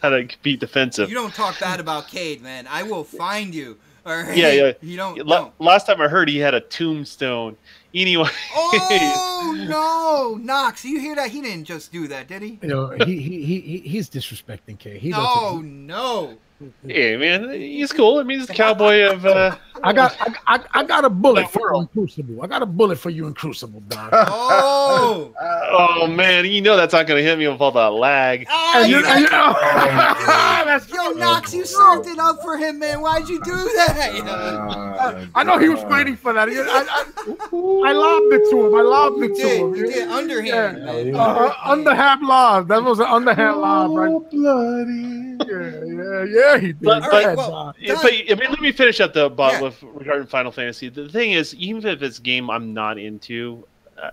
gotta be defensive. You don't talk bad about Cade, man. I will find you. All right? Yeah. You don't. Last time I heard, he had a tombstone. Anyway. Oh no, Knox! You hear that? He didn't just do that, did he? You know, he's disrespecting Cade. No. Yeah, man, he's cool. I mean, he's the cowboy of. I got a bullet for you in Crucible. I got a bullet for you in Crucible, Don. Oh man, you know that's not gonna hit me with all that lag. Yo, Knox, you served it up for him, man. Why'd you do that? I know he was waiting for that. I lobbed it to him. You did underhand. Yeah. Underhand lob. That was an underhand lob, right? Bloody. Yeah, he did. But I mean, let me finish up with regarding Final Fantasy. The thing is, even if it's a game I'm not into,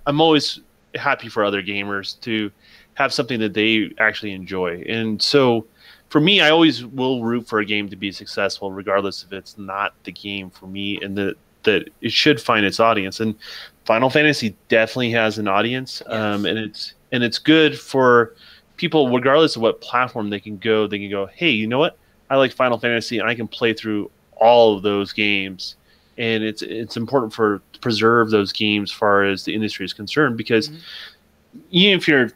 I'm always happy for other gamers to have something that they actually enjoy. And so, for me, I always will root for a game to be successful, regardless if it's not the game for me, and that it should find its audience. And Final Fantasy definitely has an audience, yes. and it's good for people, regardless of what platform they can go. They can go, hey, you know what? I like Final Fantasy, and I can play through all of those games. And it's important to preserve those games as far as the industry is concerned, because even if you're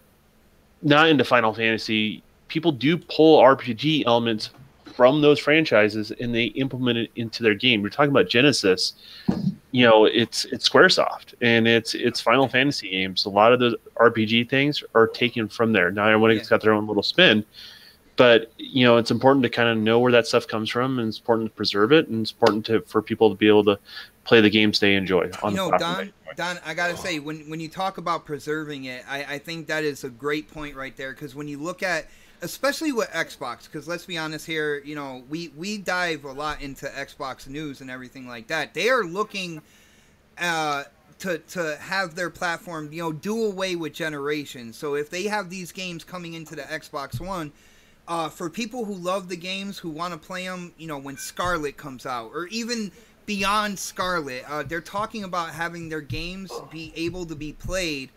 not into Final Fantasy, people do pull RPG elements from those franchises and they implement it into their game. You're talking about Genesis, it's SquareSoft and it's Final Fantasy games. A lot of those RPG things are taken from there. Now everyone's got their own little spin, but it's important to kind of know where that stuff comes from, and it's important to preserve it, and it's important for people to be able to play the games they enjoy. Don, I gotta say, when you talk about preserving it, I think that is a great point right there, because when you look at, especially with Xbox, because let's be honest here, we dive a lot into Xbox news and everything like that. They are looking to have their platform, do away with generations. So if they have these games coming into the Xbox One, for people who love the games, who want to play them, when Scarlet comes out, or even beyond Scarlet, they're talking about having their games be able to be played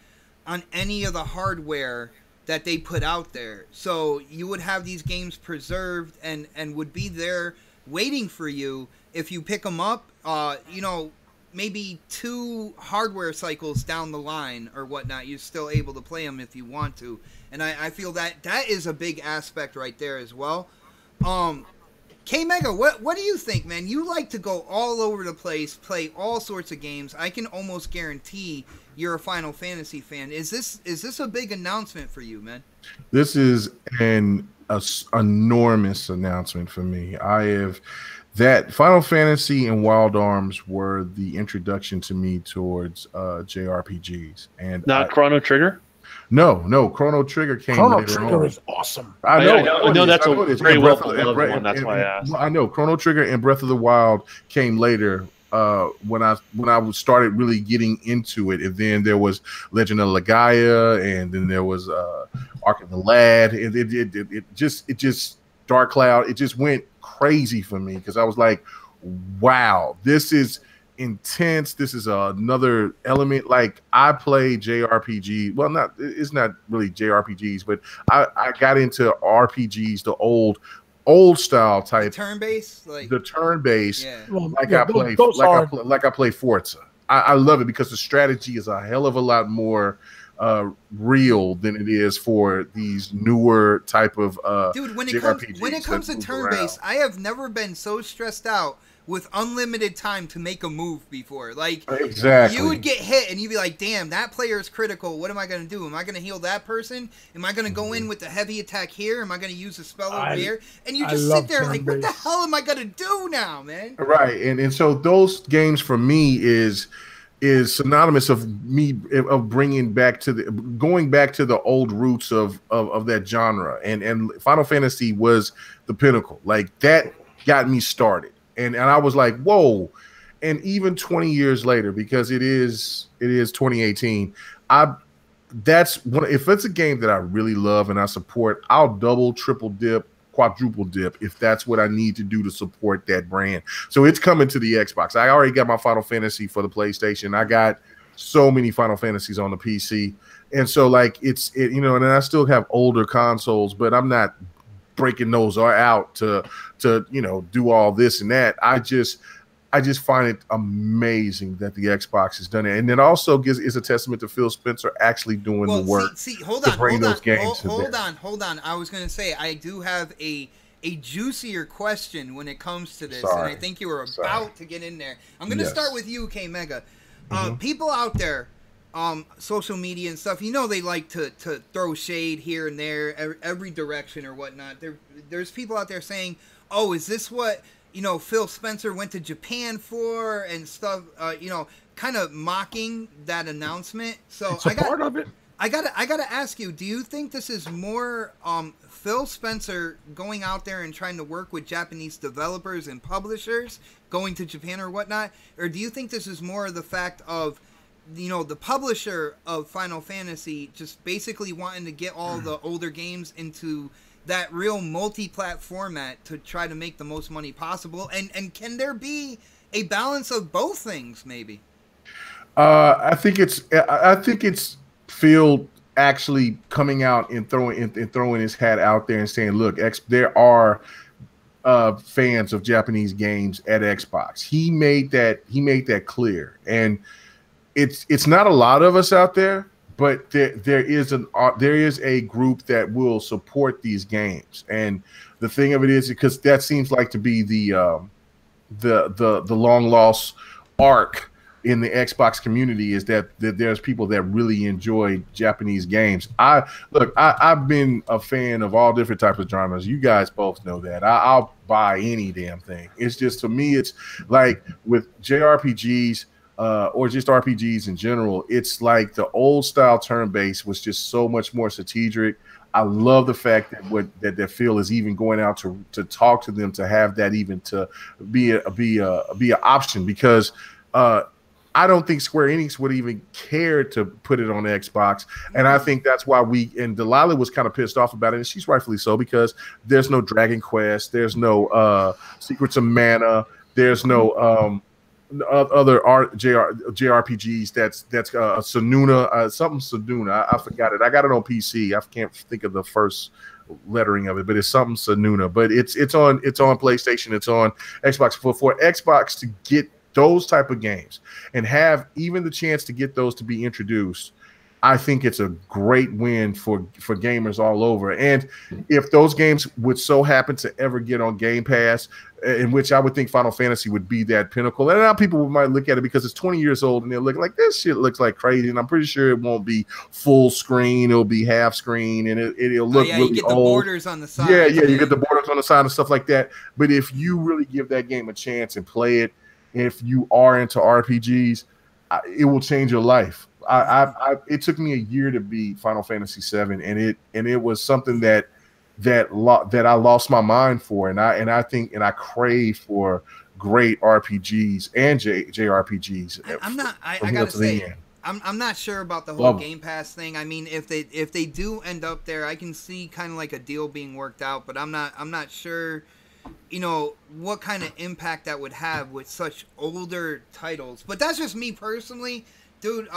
on any of the hardware that they put out there. So you would have these games preserved and would be there waiting for you if you pick them up, maybe 2 hardware cycles down the line or whatnot. You're still able to play them if you want to. And I feel that is a big aspect right there as well. K-Mega, what do you think, man? You like to go all over the place, play all sorts of games. I can almost guarantee you're a Final Fantasy fan. Is this a big announcement for you, man? This is an enormous announcement for me. That Final Fantasy and Wild Arms were the introduction to me towards JRPGs. And not Chrono Trigger? No, Chrono Trigger came later on. Chrono Trigger is awesome. I know that's a very well beloved one. That's why I asked. I know Chrono Trigger and Breath of the Wild came later. When I started really getting into it, and then there was Legend of Legaia, and then there was Ark of the Lad, and it just Dark Cloud. It just went crazy for me, because I was like, wow, this is intense. This is another element. Like, I play JRPG. Well, it's not really JRPGs, but I got into RPGs, the old style type, turn-based, the turn-based, I play Forza. I love it because the strategy is a hell of a lot more real than it is for these newer type of dude. When it comes to turn-based, I have never been so stressed out with unlimited time to make a move before. Like, exactly, you would get hit and you'd be like, damn, that player is critical. What am I going to do? Am I going to heal that person? Am I going to go in with the heavy attack here? Am I going to use a spell over here? And you just sit there like, what the hell am I going to do now, man? Right. And so those games for me is synonymous of going back to the old roots of that genre. And Final Fantasy was the pinnacle. Like, that got me started. And I was like, whoa. And even 20 years later, because it is 2018, if it's a game that I really love and I support, I'll double, triple dip, quadruple dip if that's what I need to do to support that brand. So it's coming to the Xbox. I already got my Final Fantasy for the PlayStation. I got so many Final Fantasies on the PC. And so, like, and I still have older consoles, but I'm not breaking those out to do all this and that. I just find it amazing that the Xbox has done it, and it also is a testament to Phil Spencer actually doing the work. Hold on. I was going to say, I do have a juicier question when it comes to this, and I think you were about to get in there. I'm going to start with you, K Mega. People out there, social media and stuff, they like to throw shade here and there, every direction or whatnot. There's people out there saying, oh, is this what Phil Spencer went to Japan for and stuff, kind of mocking that announcement. So part of it. I gotta ask you, do you think this is more Phil Spencer going out there and trying to work with Japanese developers and publishers, going to Japan or whatnot, or do you think this is more of the fact of the publisher of Final Fantasy just basically wanting to get all the older games into that real multi-plat format to try to make the most money possible? And can there be a balance of both things, maybe? I think it's Phil actually coming out and throwing his hat out there and saying, look, there are fans of Japanese games at Xbox. He made that clear. And it's not a lot of us out there, but there is a group that will support these games, and the thing of it is, because that seems like to be the long lost arc in the Xbox community, is that there's people that really enjoy Japanese games. I've been a fan of all different types of genres. You guys both know that. I'll buy any damn thing. It's just, to me, it's like with JRPGs or just RPGs in general, it's like the old style turn-based was just so much more strategic. I love the fact that Phil is even going out to talk to them, to have that even to be an option, because I don't think Square Enix would even care to put it on the Xbox. And I think that's why and Delilah was kind of pissed off about it, and she's rightfully so, because there's no Dragon Quest, there's no Secrets of Mana, there's no other JRPGs that's Sununa, something Sununa. I forgot it. I got it on PC. I can't think of the first lettering of it, but it's something Sununa. But it's on PlayStation, it's on Xbox. For Xbox to get those type of games and have even the chance to get those to be introduced, I think it's a great win for gamers all over. And if those games would so happen to ever get on Game Pass, in which I would think Final Fantasy would be that pinnacle. And now people might look at it because it's 20 years old and they'll look like, this shit looks like crazy. And I'm pretty sure it won't be full screen. It'll be half screen, and it'll look really old. You get the borders on the side. Yeah, you get the borders on the side and stuff like that. But if you really give that game a chance and play it, if you are into RPGs, it will change your life. It took me a year to beat Final Fantasy VII, and it was something that I lost my mind for, and I crave for great RPGs and JRPGs. I gotta say, I'm not sure about the whole Game Pass thing. I mean, if they do end up there, I can see kind of like a deal being worked out, but I'm not sure, what kind of impact that would have with such older titles. But that's just me personally, dude.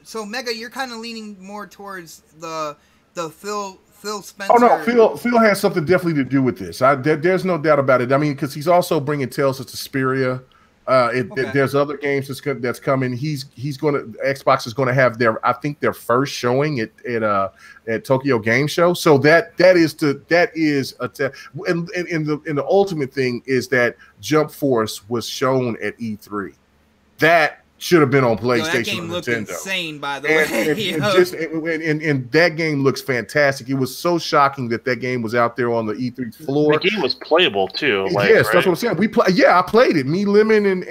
So Mega, you're kind of leaning more towards the Phil Spencer. Oh no, Phil has something definitely to do with this. There's no doubt about it. I mean, because he's also bringing Tales of Vesperia. There's other games that's coming. Xbox is going to have their first showing at Tokyo Game Show. So and the ultimate thing is that Jump Force was shown at E3. That should have been on PlayStation. That game looked insane, by the way. And that game looks fantastic. It was so shocking that game was out there on the E3 floor. The game was playable too. Yes, that's what I'm saying. I played it. Me, Lemon, and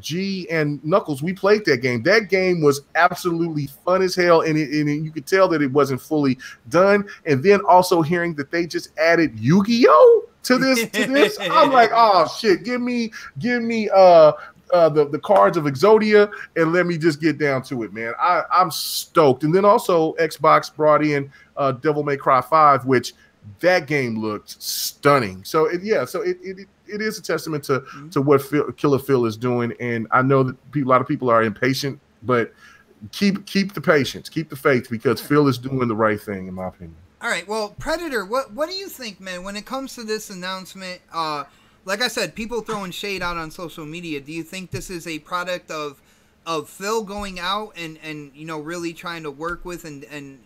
G and Knuckles. We played that game. That game was absolutely fun as hell, and you could tell that it wasn't fully done. And then also hearing that they just added Yu-Gi-Oh! To this, I'm like, oh shit! Give me the cards of Exodia, and let me just get down to it, man. I'm stoked. And then also Xbox brought in Devil May Cry 5, which that game looked stunning. So it is a testament to what Killer Phil is doing. And I know that a lot of people are impatient, but keep the patience, keep the faith, because Phil is doing the right thing, in my opinion. All right, well, Predator, what do you think, man, when it comes to this announcement? Like I said, people throwing shade out on social media. Do you think this is a product of Phil going out and really trying to work with and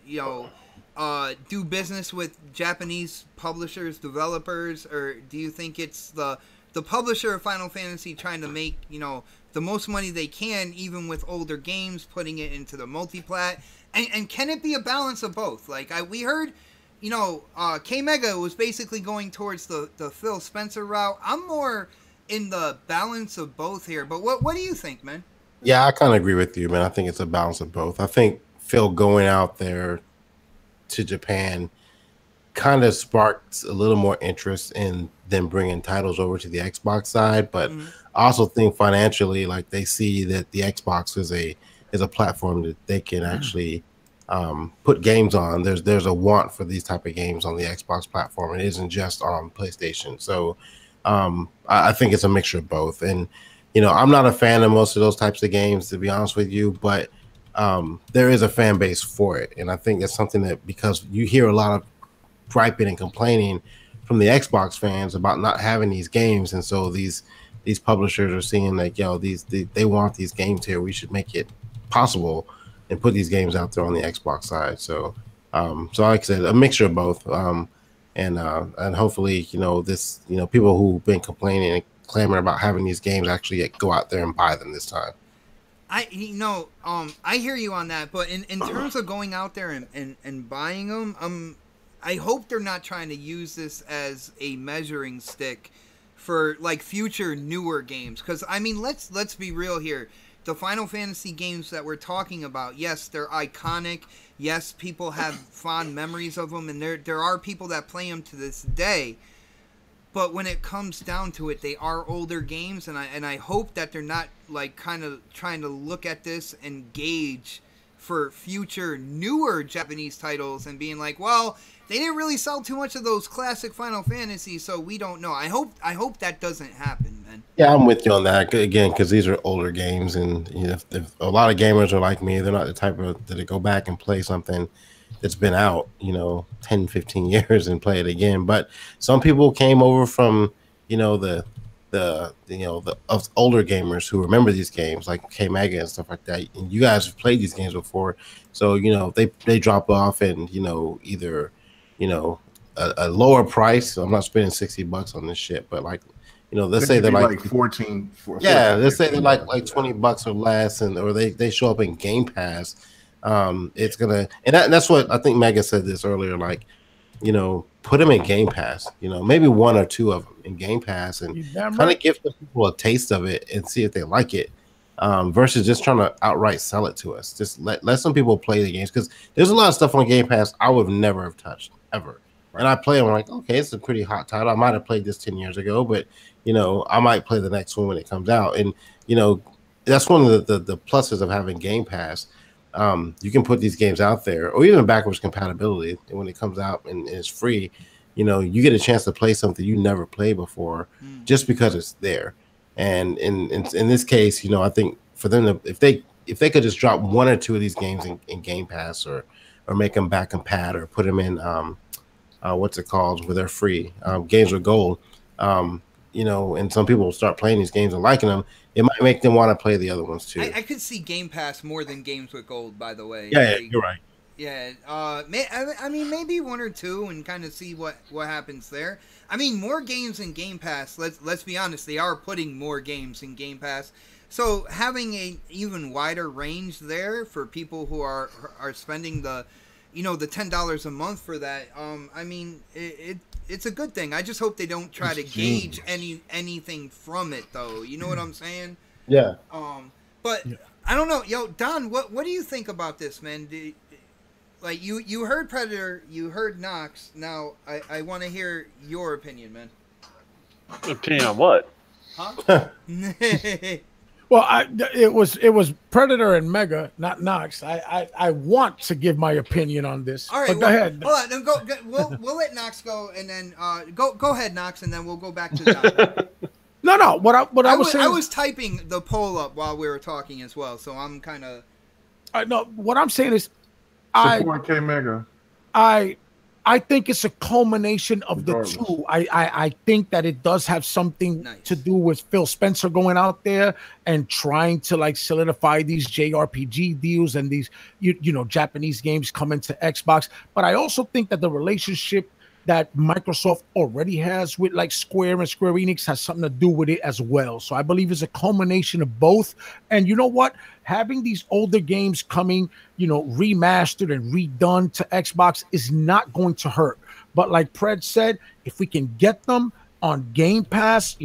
do business with Japanese publishers, developers, or do you think it's the publisher of Final Fantasy trying to make the most money they can, even with older games, putting it into the multiplat? And can it be a balance of both? Like we heard, K-Mega was basically going towards the Phil Spencer route. I'm more in the balance of both here. But what do you think, man? Yeah, I kind of agree with you, man. I think it's a balance of both. I think Phil going out there to Japan kind of sparked a little more interest in them bringing titles over to the Xbox side. But I also think financially, like, they see that the Xbox is a platform that they can actually put games on. There's a want for these type of games on the Xbox platform. It isn't just on PlayStation. So I think it's a mixture of both. And I'm not a fan of most of those types of games, to be honest with you, but there is a fan base for it. And I think it's something that, because you hear a lot of griping and complaining from the Xbox fans about not having these games, and so these publishers are seeing like, they want these games here. We should make it possible and put these games out there on the Xbox side. So like I said, a mixture of both. And hopefully, this, people who've been complaining and clamoring about having these games actually go out there and buy them this time. I hear you on that, but in terms of going out there and buying them, I hope they're not trying to use this as a measuring stick for like future newer games. Because I mean, let's be real here. The Final Fantasy games that we're talking about, yes, they're iconic. Yes, people have fond memories of them, and there are people that play them to this day. But when it comes down to it, they are older games, and I hope that they're not like kind of trying to look at this and gauge for future newer Japanese titles and being like, well, they didn't really sell too much of those classic Final Fantasies, so we don't know. I hope that doesn't happen, man. Yeah, I'm with you on that again, because these are older games, and if a lot of gamers are like me, they're not the type of that go back and play something that's been out 10, 15 years and play it again. But some people came over from the older gamers who remember these games, like K-Mega and stuff like that, and you guys have played these games before, so they drop off and either a lower price. So I'm not spending $60 on this shit, but like let's say they're like 14. Let's say they're like $20 or less, or they show up in Game Pass. It's gonna, and that's what I think Mega said this earlier, like put them in Game Pass, maybe one or two of them in Game Pass, and kind of give the people a taste of it and see if they like it, versus just trying to outright sell it to us. Just let some people play the games, because there's a lot of stuff on Game Pass I would never have touched ever, and I play them like, okay, it's a pretty hot title. I might have played this 10 years ago, but I might play the next one when it comes out, and that's one of the pluses of having Game Pass. You can put these games out there, or even backwards compatibility, and when it comes out and it's free, you get a chance to play something you never played before, just because it's there. And in this case, I think for them to, if they could just drop one or two of these games in Game Pass, or make them back compat, or put them in what's it called, where they're free, games with gold, and some people will start playing these games and liking them, it might make them want to play the other ones too. I could see Game Pass more than games with gold, by the way. Yeah, you're right. Yeah, I mean, maybe one or two, and kind of see what happens there. I mean, more games in Game Pass. Let's be honest, they are putting more games in Game Pass. So having a even wider range there for people who are spending the $10 a month for that. I mean, it's a good thing. I just hope they don't try to gauge anything from it, though. You know what I'm saying? Yeah. But yeah. I don't know, yo, Don. What do you think about this, man? Like you heard Predator, you heard Nox. Now I want to hear your opinion, man. Opinion on what? Huh? Well, it was Predator and Mega, not Nox. I want to give my opinion on this. All right, go ahead. Hold on, then go. We'll let Nox go, and then go ahead, Nox, and then we'll go back to Don. No. What I was saying, I was typing the poll up while we were talking as well, so I'm kind of. No, what I'm saying is, support K-Mega. I think it's a culmination of the two. I think that it does have something to do with Phil Spencer going out there and trying to like solidify these JRPG deals and these Japanese games coming to Xbox. But I also think that the relationship that Microsoft already has with like Square and Square Enix has something to do with it as well. So I believe it's a culmination of both. And you know what? Having these older games coming, remastered and redone to Xbox is not going to hurt. But like Pred said, if we can get them on Game Pass,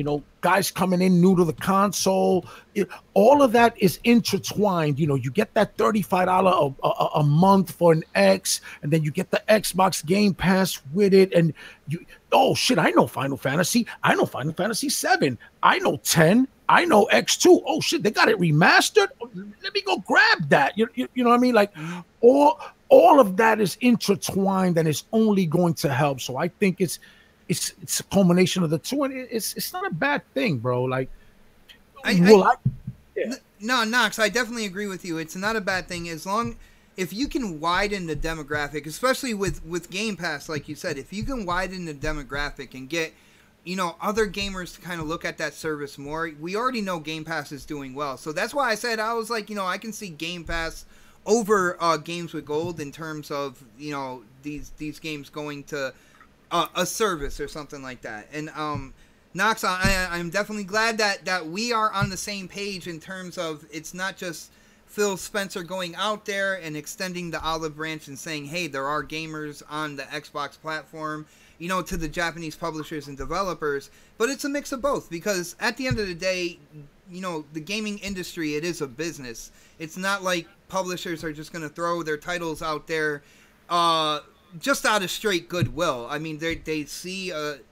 guys coming in new to the console, all of that is intertwined. You get that $35 a month for an X, and then you get the Xbox Game Pass with it, and oh shit, I know Final Fantasy, I know Final Fantasy 7, I know 10, I know X2. Oh shit, they got it remastered. Let me go grab that. You know what I mean? Like all of that is intertwined, and it's only going to help. So I think it's a culmination of the two, and it's not a bad thing, bro. Like, no, Nox, I definitely agree with you. It's not a bad thing if you can widen the demographic, especially with Game Pass, like you said. If you can widen the demographic and get other gamers to kind of look at that service more. We already know Game Pass is doing well. So that's why I said, I was like, I can see Game Pass over games with gold in terms of, these games going to a service or something like that. And Knox, I'm definitely glad that we are on the same page in terms of it's not just Phil Spencer going out there and extending the olive branch and saying, hey, there are gamers on the Xbox platform, to the Japanese publishers and developers, but it's a mix of both, because at the end of the day, the gaming industry, it is a business. It's not like publishers are just going to throw their titles out there just out of straight goodwill. I mean, they see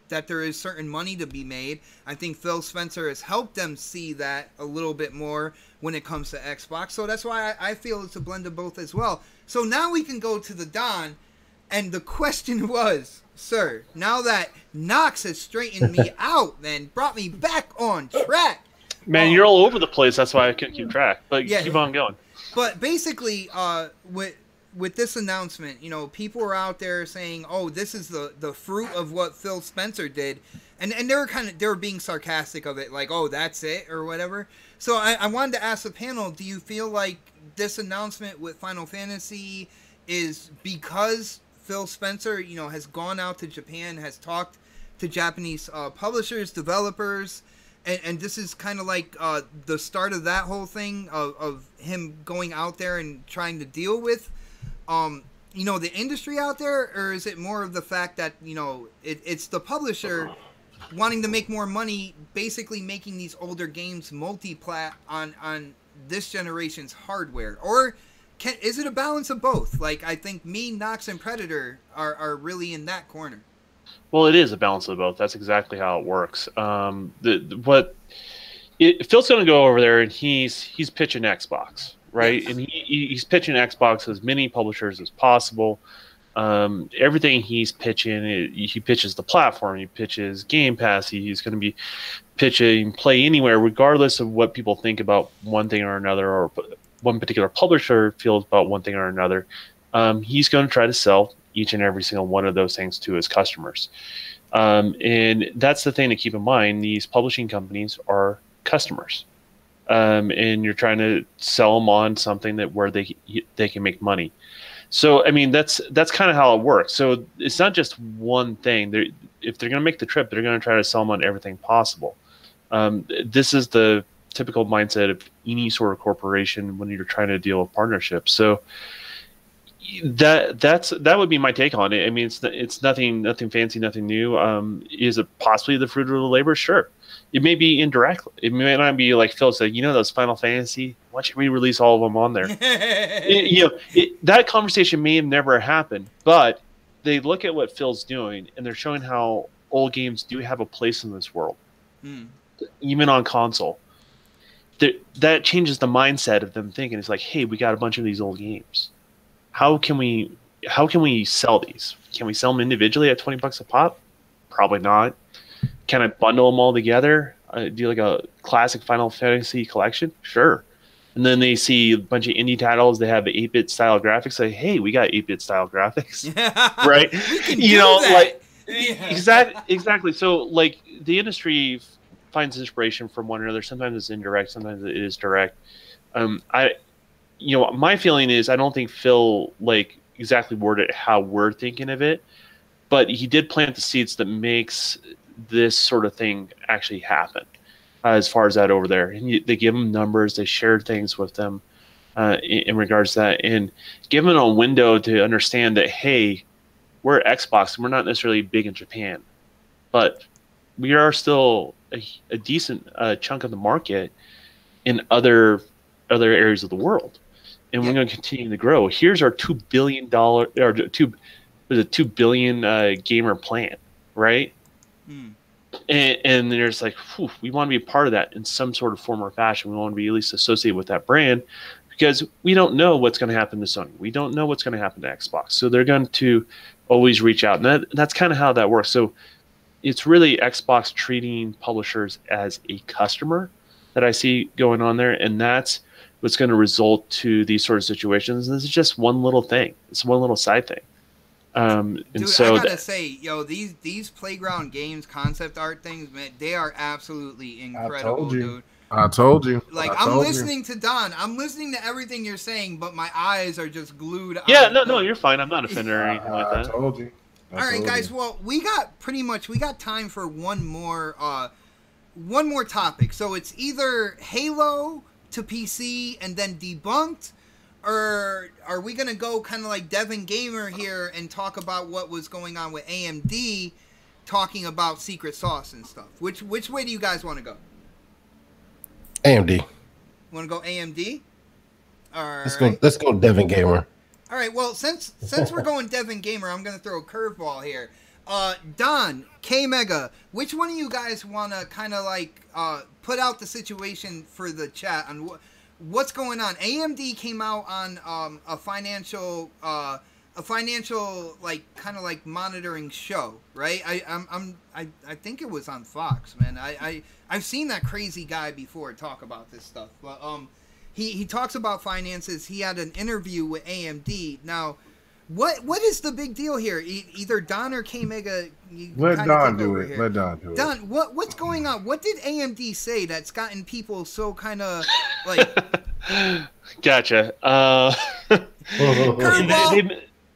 that there is certain money to be made. I think Phil Spencer has helped them see that a little bit more when it comes to Xbox. So that's why I feel it's a blend of both as well. So now we can go to the Don, and the question was, sir, now that Knox has straightened me out and brought me back on track. Man, you're all over the place. That's why I couldn't keep track. But yeah, keep on going. But basically, with this announcement, people were out there saying, "Oh, this is the fruit of what Phil Spencer did," and they were being sarcastic of it, like, "Oh, that's it," or whatever. So I wanted to ask the panel: do you feel like this announcement with Final Fantasy is because Phil Spencer, has gone out to Japan, has talked to Japanese publishers, developers, and this is kind of like the start of that whole thing of him going out there and trying to deal with the industry out there? Or is it more of the fact that it's the publisher wanting to make more money, basically making these older games multi-plat on this generation's hardware? Or is it a balance of both? Like, I think me, Nox, and Predator are really in that corner. Well, it is a balance of both. That's exactly how it works. Phil's going to go over there and he's pitching Xbox, right? Yes. And he's pitching Xbox to as many publishers as possible. Everything he's pitching, he pitches the platform, he pitches Game Pass, he's going to be pitching Play Anywhere, regardless of what people think about one thing or another, or one particular publisher feels about one thing or another. He's going to try to sell each and every single one of those things to his customers. And that's the thing to keep in mind. These publishing companies are customers. And you're trying to sell them on something where they can make money. So, I mean, that's kind of how it works. So it's not just one thing. If they're going to make the trip, they're going to try to sell them on everything possible. This is the typical mindset of any sort of corporation when you're trying to deal with partnerships. So that would be my take on it. I mean, it's nothing fancy, nothing new. Is it possibly the fruit of the labor? Sure. It may be indirectly. It may not be like Phil said, those Final Fantasy, why don't you re-release all of them on there? That conversation may have never happened, but they look at what Phil's doing, and they're showing how old games do have a place in this world, even on console. That changes the mindset of them thinking. It's like, hey, we got a bunch of these old games. How can we sell these? Can we sell them individually at $20 a pop? Probably not. Can I bundle them all together? Do like a classic Final Fantasy collection? Sure. And then they see a bunch of indie titles. They have 8-bit style graphics. Say, hey, we got 8-bit style graphics, right? We can do that. Exactly. So, like, the industry finds inspiration from one another. Sometimes it's indirect. Sometimes it is direct. My feeling is I don't think Phil exactly worded how we're thinking of it, but he did plant the seeds that makes this sort of thing actually happen. As far as that over there, and they give them numbers, they share things with them in regards to that, and give them a window to understand that, hey, we're Xbox and we're not necessarily big in Japan, but we are still a decent chunk of the market in other areas of the world, and we're going to continue to grow. Here's our $2 billion $2 billion gamer plan, right? And there's like, we want to be a part of that in some sort of form or fashion. We want to be at least associated with that brand, because we don't know what's going to happen to Sony. We don't know what's going to happen to Xbox. So they're going to always reach out. And that's kind of how that works. So it's really Xbox treating publishers as a customer that I see going on there. And that's what's going to result to these sort of situations. And this is just one little thing. It's one little side thing. And dude, so I gotta say, yo, these playground games, concept art things, man, they are absolutely incredible, dude. I told you. Like, I'm listening to Don. I'm listening to everything you're saying, but my eyes are just glued. Yeah, no, you're fine. I'm not offended or anything like that. I told you. All right, guys. Well, we got time for one more topic. So it's either Halo to PC and then debunked, or are we gonna go kind of like Devin Gamer here and talk about what was going on with AMD, talking about secret sauce and stuff? Which way do you guys want to go? AMD. Want to go AMD? All right. Let's go Devin Gamer. All right. Well, since we're going Devin Gamer, I'm gonna throw a curveball here. Don, K Mega, which one of you guys want to kind of like put out the situation for the chat on what's going on? AMD came out on a financial like kind of like monitoring show, right? I think it was on Fox, man. I've seen that crazy guy before talk about this stuff, but he talks about finances. He had an interview with AMD. Now, what is the big deal here? Either Don or K Mega. Let Don do it. Let Don do it. Don, what's going on? What did AMD say that's gotten people so kind of like? Gotcha.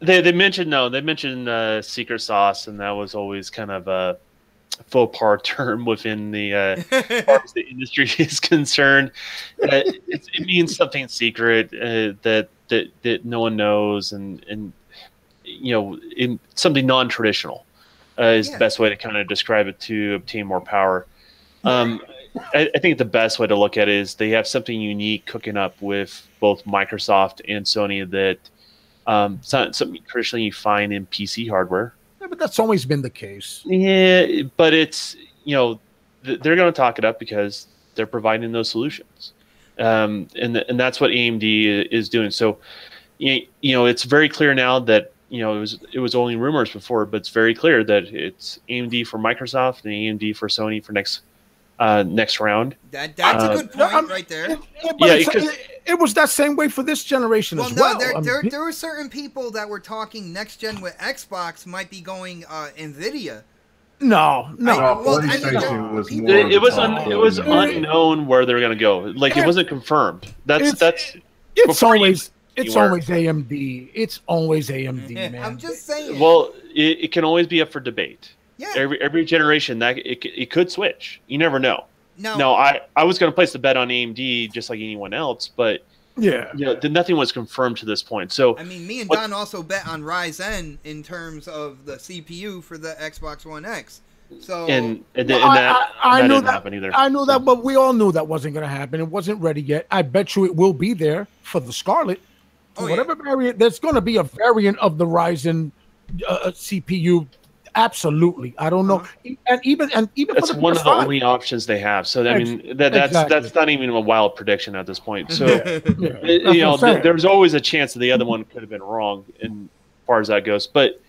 They mentioned secret sauce, and that was always kind of a faux pas term within the as far as the industry is concerned. It means something secret that no one knows, and you know, in something non-traditional is the best way to kind of describe it to obtain more power. I think the best way to look at it is they have something unique cooking up with both Microsoft and Sony that it's not something traditionally you find in PC hardware. Yeah, but that's always been the case. Yeah, but it's, you know, they're going to talk it up because they're providing those solutions. And that's what AMD is doing. So, you know, it's very clear now that, you know, it was only rumors before, but it's very clear that it's AMD for Microsoft and AMD for Sony for next round. That's a good point right there. It was that same way for this generation as well. There were certain people that were talking next gen with Xbox might be going Nvidia. No. It was unknown where they were going to go. Like, it wasn't confirmed. It's always AMD. It's always AMD, man. I'm just saying. Well, it can always be up for debate. Yeah. Every generation that it could switch. You never know. No, I was going to place the bet on AMD just like anyone else, but yeah, you know, nothing was confirmed to this point. So I mean, me and Don also bet on Ryzen in terms of the CPU for the Xbox One X. So that didn't happen either. I know that, but we all knew that wasn't going to happen. It wasn't ready yet. I bet you it will be there for the Scarlet. Whatever variant, there's going to be a variant of the Ryzen CPU. Absolutely, I don't know, and even that's one of the only options they have. So I mean, that's not even a wild prediction at this point. So you know, there's always a chance that the other one could have been wrong, as far as that goes. But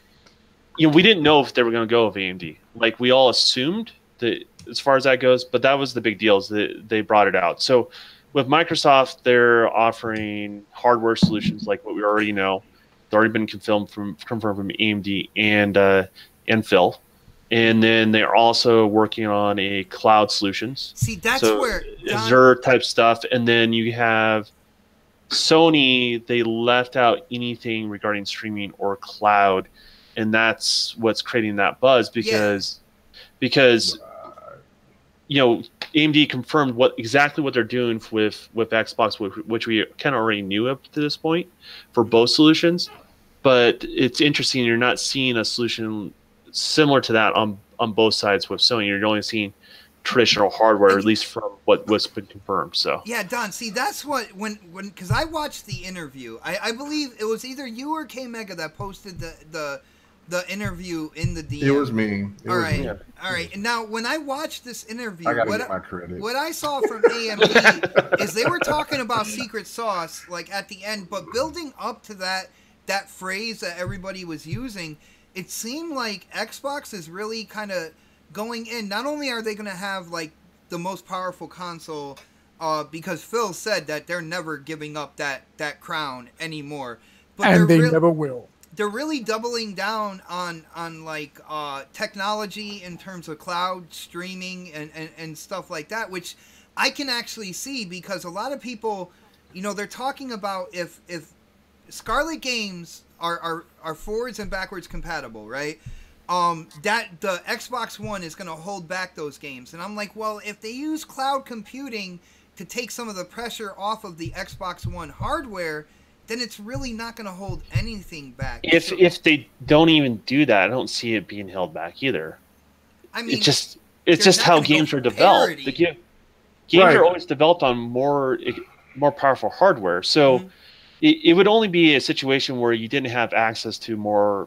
you know, we didn't know if they were going to go with AMD. Like, we all assumed that as far as that goes, but that was the big deal, is that they brought it out. So with Microsoft, they're offering hardware solutions like what we already know. It's already been confirmed from AMD and Phil, and then they're also working on a cloud solutions. See, that's where Azure type stuff, and then you have Sony. They left out anything regarding streaming or cloud, and that's what's creating that buzz because you know, AMD confirmed exactly what they're doing with Xbox, which we kind of already knew up to this point for both solutions. But it's interesting, you're not seeing a solution similar to that on both sides with Sony. You're only seeing traditional hardware, at least from what was been confirmed. So yeah, Don, see, that's what when because I watched the interview. I believe it was either you or K Mega that posted the interview in the DM. It was me. All right. And now when I watched this interview, I gotta get my credit. What I saw from AMD is they were talking about secret sauce like at the end, but building up to that phrase that everybody was using, it seemed like Xbox is really kind of going in. Not only are they going to have like the most powerful console, because Phil said that they're never giving up that crown anymore, but they never will. they're really doubling down on like technology in terms of cloud streaming and stuff like that, which I can actually see, because a lot of people, you know, they're talking about if Scarlet games are forwards and backwards compatible, right? That the Xbox One is going to hold back those games. And I'm like, well, if they use cloud computing to take some of the pressure off of the Xbox One hardware, then it's really not going to hold anything back. If they don't even do that, I don't see it being held back either. I mean, it's just how games are developed. The games are always developed on more powerful hardware. So it would only be a situation where you didn't have access to more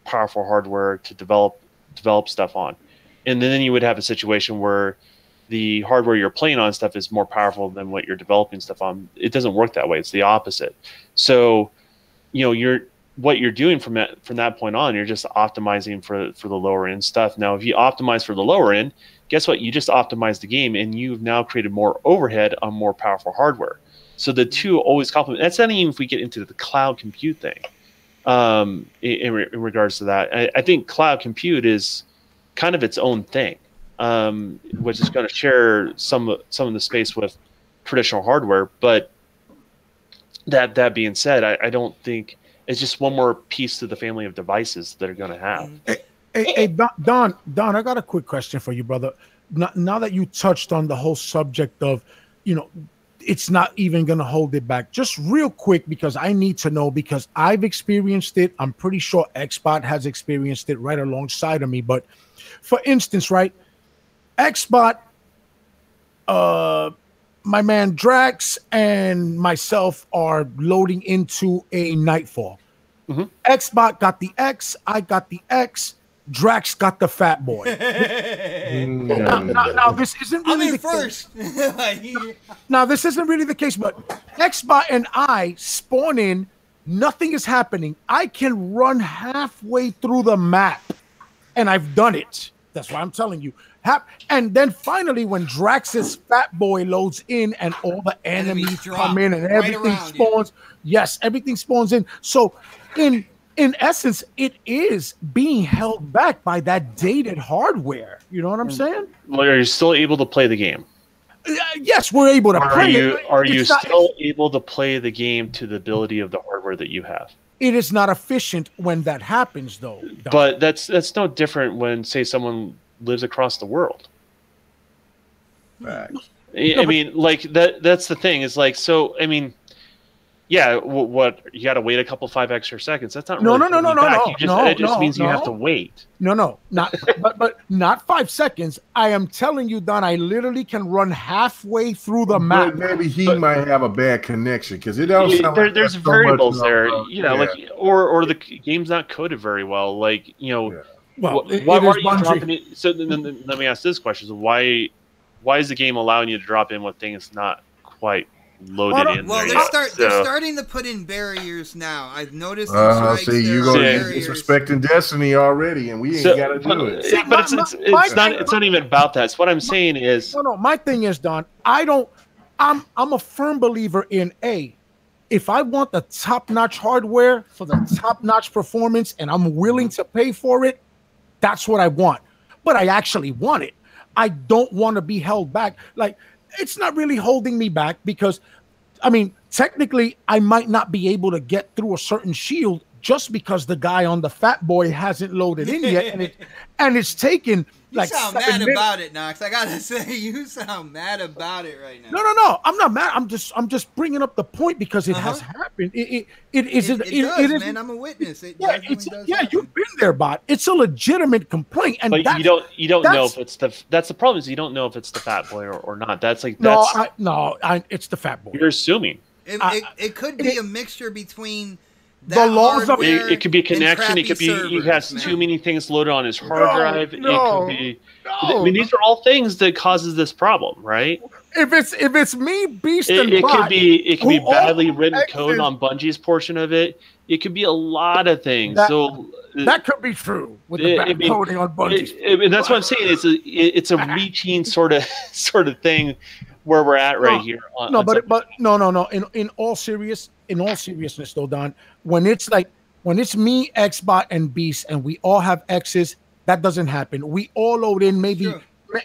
powerful hardware to develop stuff on, and then you would have a situation where the hardware you're playing on stuff is more powerful than what you're developing stuff on. It doesn't work that way. It's the opposite. So, you know, what you're doing from that point on, you're just optimizing for the lower end stuff. Now, if you optimize for the lower end, guess what? You just optimized the game, and you've now created more overhead on more powerful hardware. So the two always complement. That's not even if we get into the cloud compute thing. In regards to that, I think cloud compute is kind of its own thing, which is going to share some of the space with traditional hardware. But that being said, I don't think it's just one more piece to the family of devices that are going to have. Hey, Don, I got a quick question for you, brother. Now that you touched on the whole subject of, you know, it's not even going to hold it back. Just real quick, because I need to know, because I've experienced it. I'm pretty sure Xbot has experienced it right alongside of me. But for instance, right, Xbot, my man Drax and myself are loading into a Nightfall. Xbot got the X, I got the X, Drax got the Fat Boy. Now this isn't really the case. Now this isn't really the case, but Xbot and I spawn in, nothing is happening. I can run halfway through the map, and I've done it. That's why I'm telling you. And then finally, when Drax's Fat Boy loads in and all the enemies come in and everything spawns, yes, everything spawns in. So in essence, it is being held back by that dated hardware. You know what I'm saying? Well, are you still able to play the game? Yes, we're able to play it. Are you still able to play the game to the ability of the hardware that you have? It is not efficient when that happens, though. But that's no different when, say, someone lives across the world. Right. I mean, like that's the thing. Is like, so I mean, yeah, what you got to wait a couple 5 extra seconds. That's not really no. It just means you have to wait. No, not but not 5 seconds. I am telling you, Don, I literally can run halfway through the map. Maybe he might have a bad connection, because it don't sound there's variables there, you know, like or the game's not coded very well. Like, you know, well, why are you dropping it? So then let me ask this question: so why is the game allowing you to drop in with things not quite loaded in? Well, they're starting to put in barriers now. I've noticed. See, you're going disrespecting Destiny already, and we ain't got to do it. But it's not even about that. It's what I'm saying is. No. My thing is, Don, I'm a firm believer in if I want the top-notch hardware for the top-notch performance, and I'm willing to pay for it, that's what I want. But I actually want it. I don't want to be held back. Like, it's not really holding me back, because, I mean, technically, I might not be able to get through a certain shield just because the guy on the Fat Boy hasn't loaded in yet, and it's taken like. You sound mad about it, Knox. I gotta say, you sound mad about it right now. No. I'm not mad. I'm just bringing up the point because it has happened. It does, man. I'm a witness. You've been there, Bot. It's a legitimate complaint, and but you don't know if it's that's the problem, is you don't know if it's the Fat Boy or not. That's like it's the Fat Boy. You're assuming it could be a mixture between. The laws of it could be a connection. It could be he has too many things loaded on his hard drive. It could be. I mean, these are all things that causes this problem, right? If it's me, Beast, and it Bot, could be badly written code on Bungie's portion of it. It could be a lot of things. That could be true with the bad coding on Bungie's. That's what I'm saying. It's a reaching sort of thing where we're at right here. No. In all seriousness, though, Don, when it's like When it's me, Xbot, and Beast, and we all have X's, that doesn't happen. We all load in maybe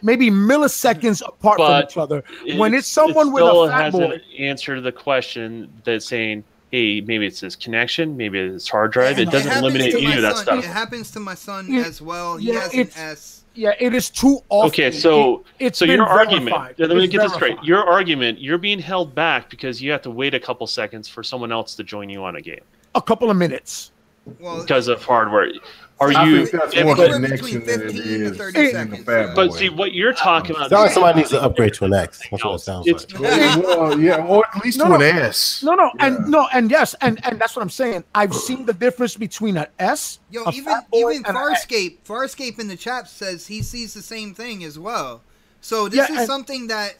milliseconds apart from each other. When it's someone with a fat boy, hasn't answered the question that's saying, hey, maybe it's his connection, maybe it's his hard drive. It doesn't eliminate any of that stuff. It happens to my son as well. He has an S. Yeah, it is too often. Okay, so your argument, let me get this straight. Your argument, you're being held back because you have to wait a couple seconds for someone else to join you on a game. A couple of minutes. Well, because of hardware. Are I you think that's more between connection 15 than it to is 30 seconds. But see, what you're talking about. Sounds like somebody needs to upgrade to an X. That's what it sounds like. Well, yeah, or at least to an S. And yes, and that's what I'm saying. I've seen the difference between an S. Yo, even Farscape in the chat says he sees the same thing as well. So this is something that,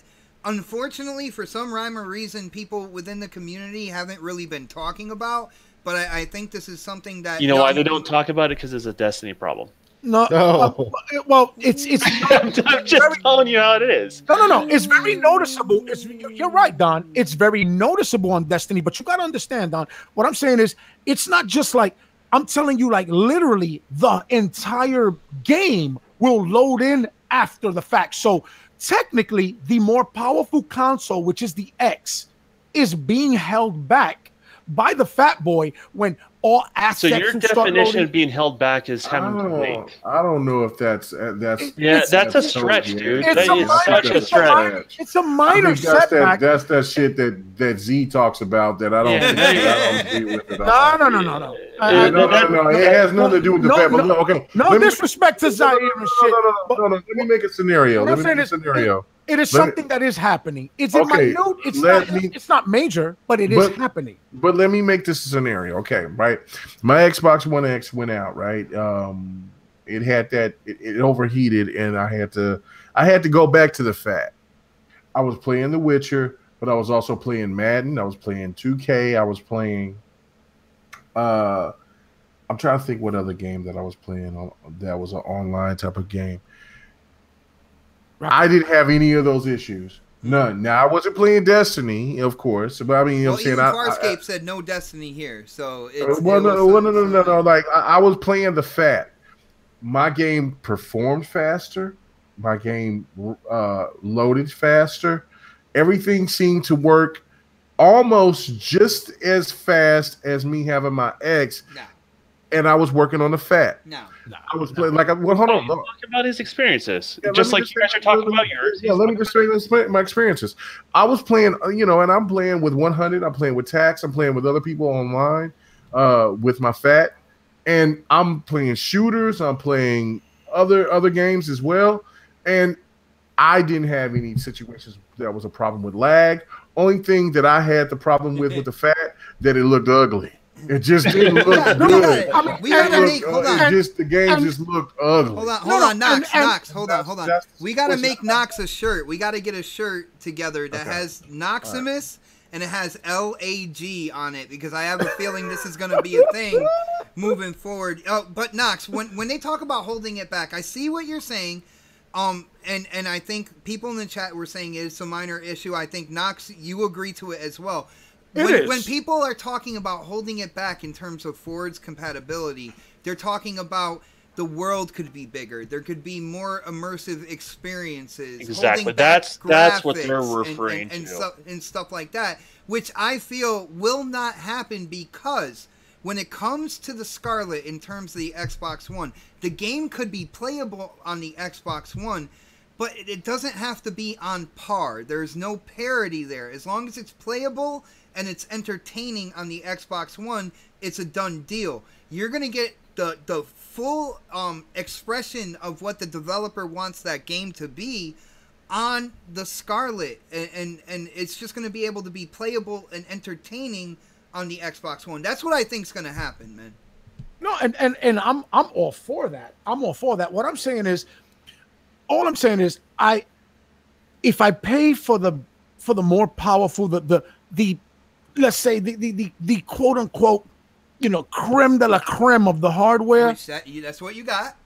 unfortunately, for some rhyme or reason, people within the community haven't really been talking about. But I think this is something that why they don't talk about it, because it's a Destiny problem. No. Well, it's. I'm just telling you how it is. No. It's very noticeable. You're right, Don. It's very noticeable on Destiny. But you got to understand, Don. What I'm saying is, it's not just like I'm telling you. Like literally, the entire game will load in after the fact. So technically, the more powerful console, which is the X, is being held back by the fat boy when all assets. So your definition of being held back is having to wait. I don't know if that's that's a stretch, dude. It's That is such a stretch. It's a minor setback. That's that shit that Z talks about that I don't agree with it. No. It has nothing to do with the fact. Okay. No disrespect to Zaire and shit. No. Let me make a scenario. It is something that is happening. It's minute. It's not major, but it is happening. But let me make this a scenario, okay? Right, my Xbox One X went out. Right, it had it overheated, and I had to go back to the fat. I was playing The Witcher, but I was also playing Madden. I was playing 2K. I was playing. I'm trying to think what other game that I was playing that was an online type of game. I didn't have any of those issues. None. Now, I wasn't playing Destiny, of course, but I mean, you know what I'm saying? Farscape said no Destiny here, so it's... No. Like, I was playing the fat. My game performed faster. My game loaded faster. Everything seemed to work almost just as fast as me having my X. Nah. And I was working on the fat. No. I was playing hold on. Talk about his experiences, just like you guys are talking about yours. Yeah, let me just say my experiences. I was playing, and I'm playing with 100. I'm playing with Tax. I'm playing with other people online, with my fat, and I'm playing shooters. I'm playing other games as well, and I didn't have any situations that was a problem with lag. Only thing that I had the problem with the fat, that it looked ugly. It just didn't look good. The game just looked ugly. Hold on, Knox. Hold on. We gotta make Knox a shirt. We gotta get a shirt together that has Noximus and it has LAG on it, because I have a feeling this is gonna be a thing moving forward. But Knox, when they talk about holding it back, I see what you're saying. And I think people in the chat were saying it's a minor issue. I think Knox, you agree to it as well. When people are talking about holding it back in terms of forwards compatibility, they're talking about the world could be bigger. There could be more immersive experiences. Exactly. That's what they're referring to. And stuff like that, which I feel will not happen, because when it comes to the Scarlet in terms of the Xbox One, the game could be playable on the Xbox One, but it doesn't have to be on par. There's no parity there. As long as it's playable and it's entertaining on the Xbox One, it's a done deal. You're going to get the full expression of what the developer wants that game to be on the Scarlet, and it's just going to be able to be playable and entertaining on the Xbox One. That's what I think is going to happen, man. No, and I'm all for that. I'm all for that. What I'm saying is, if I pay for the more powerful, the let's say the quote unquote, creme de la creme of the hardware. That's what you got.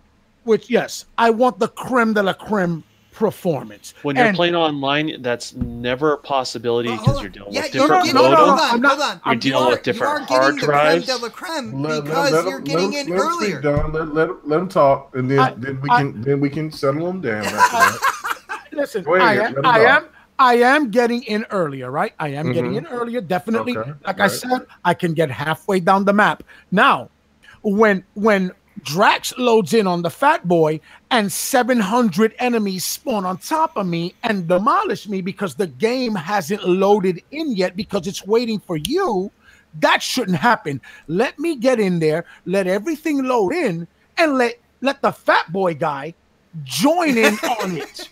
Which, yes, I want the creme de la creme performance. When you're playing online, that's never a possibility because you're dealing with different modems. Hold on. You're dealing with different hard drives. You are getting the creme de la creme because you're getting in earlier. Let them talk, and then we can settle them down. Listen, I am getting in earlier, right? I am getting in earlier, definitely. Okay, like I said, I can get halfway down the map. Now, when Drax loads in on the Fat Boy and 700 enemies spawn on top of me and demolish me because the game hasn't loaded in yet because it's waiting for you, that shouldn't happen. Let me get in there, let everything load in, and let the Fat Boy guy join in on it.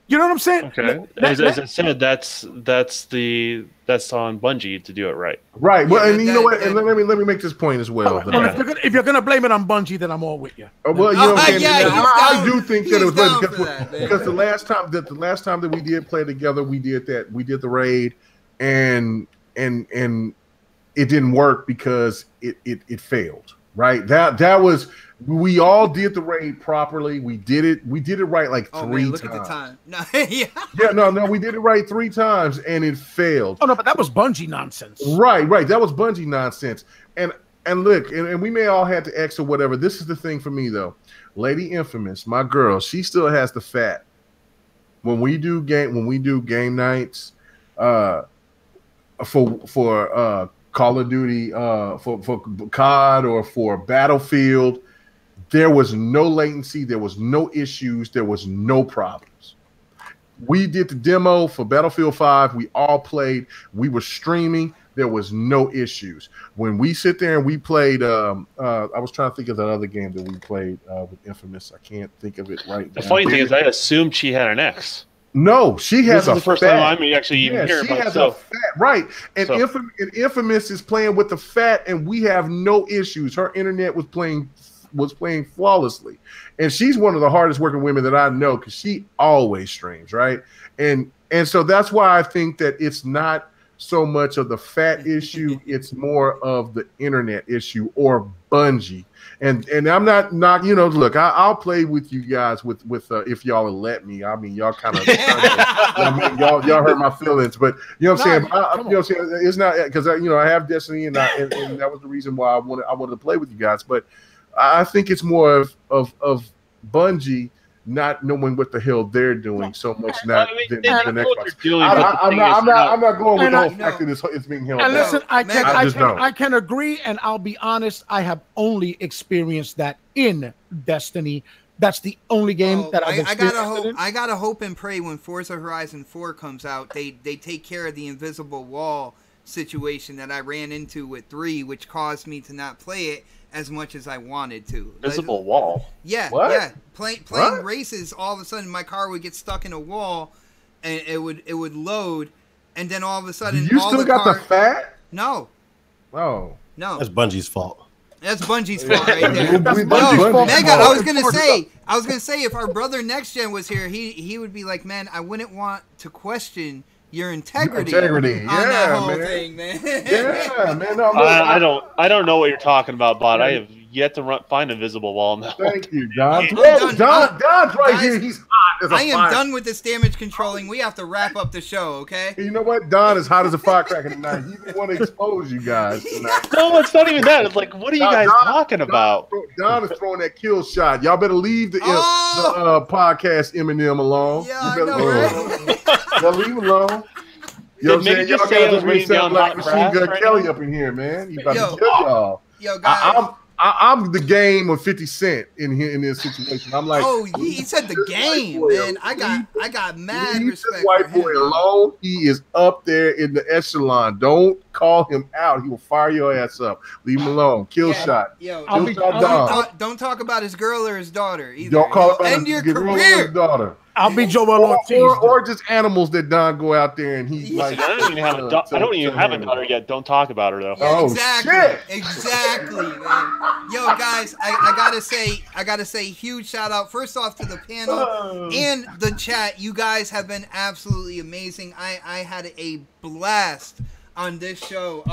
You know what I'm saying? Okay. As I said, that's on Bungie to do it right. Right. Well, and you know what? And let me make this point as well. If you're gonna blame it on Bungie, then I'm all with you. Well, you know, I do think that it was because the last time that we did play together, we did the raid, and it didn't work because it failed. Right. That was. We all did the raid properly. We did it right like 3 times. Look at the time. No, we did it right 3 times and it failed. Oh no, but that was Bungie nonsense. Right. That was Bungie nonsense. And look, and we may all have to X or whatever. This is the thing for me though. Lady Infamous, my girl, she still has the fat. When we do game nights, for Call of Duty, for COD or for Battlefield. There was no latency. There was no issues. There was no problems. We did the demo for Battlefield 5. We all played. We were streaming. There was no issues. When we sit there and we played, I was trying to think of that other game that we played with Infamous. I can't think of it right now. The funny thing is I assumed she had an X. No, she has the first time I'm actually even hearing about myself. Right. And Infamous is playing with the fat, and we have no issues. Her internet was playing flawlessly, and she's one of the hardest working women that I know because she always streams, right? And so that's why I think that it's not so much of the fat issue, it's more of the internet issue or Bungie. And I'm not look, I'll play with you guys with if y'all will let me. I mean, y'all kind of y'all hurt my feelings, but you know what I'm saying. It's not because I have Destiny, and that was the reason why I wanted to play with you guys, but. I think it's more of Bungie not knowing what the hell they're doing so much now than Xbox. I'm not going with the whole fact that it's being held. And listen, I can agree, and I'll be honest. I have only experienced that in Destiny. That's the only game that I've experienced. I gotta hope and pray when Forza Horizon 4 comes out, they take care of the invisible wall situation that I ran into with 3, which caused me to not play it as much as I wanted to. Visible wall? Yeah, what? Yeah. Playing races, all of a sudden my car would get stuck in a wall, and it would load, and then all of a sudden you still got the fat? No. Oh. No. That's Bungie's fault. That's Bungie's fault right there. Mega, I was gonna say if our brother Next Gen was here, he would be like, man, I wouldn't want to question your integrity on that whole thing, man. Yeah, man. No, I don't know what you're talking about, Bot. I have yet to find a visible wall now. Thank you, Don. Don's right here. He's hot as a fire. I am done with this damage controlling. We have to wrap up the show, okay? You know what? Don is hot as a firecracker tonight. He didn't want to expose you guys tonight. No, it's not even that. It's like, what are you guys talking about? Don is throwing that kill shot. Y'all better leave the podcast Eminem alone. Yeah, I know, right? Y'all leave alone. You know what I'm saying? Y'all gotta just sound like Machine Gun Kelly up in here, man. He about to kill y'all. Yo, guys. I'm the game of 50 Cent in this situation. I'm like, he said the game, man. I got mad respect this white for him. boy alone. He is up there in the echelon. Don't call him out. He will fire your ass up. Leave him alone. Kill shot. Yo, don't talk about his girl or his daughter either. Don't call him end your career. Or his daughter. I'll be Joel Ortiz. Or just animals that Don go out there and he like. I don't even have a daughter yet. Don't talk about her though. Yeah, shit. Exactly, man. Yo, guys, I gotta say, huge shout out first off to the panel and the chat. You guys have been absolutely amazing. I had a blast on this show.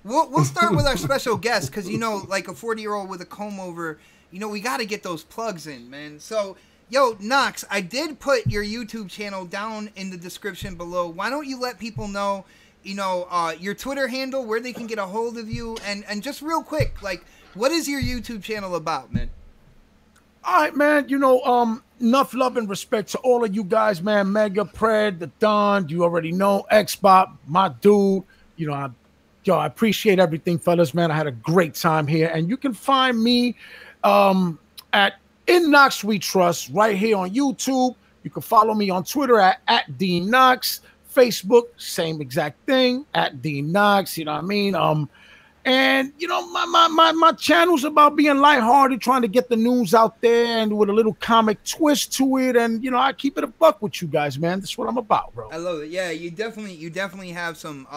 We'll start with our special guest because like a 40-year-old with a comb over. We got to get those plugs in, man. So. Yo, Knox, I did put your YouTube channel down in the description below. Why don't you let people know, your Twitter handle, where they can get a hold of you, and just real quick, like, what is your YouTube channel about, man? All right, man. Enough love and respect to all of you guys, man. Mega, Pred, the Don, you already know, Xbox, my dude. I appreciate everything, fellas, man. I had a great time here, and you can find me at In Knox We Trust right here on YouTube. You can follow me on Twitter at @DKnox. Facebook, same exact thing, @DKnox. You know what I mean? And my channel's about being lighthearted, trying to get the news out there, and with a little comic twist to it. And I keep it a buck with you guys, man. That's what I'm about, bro. I love it. Yeah, you definitely have some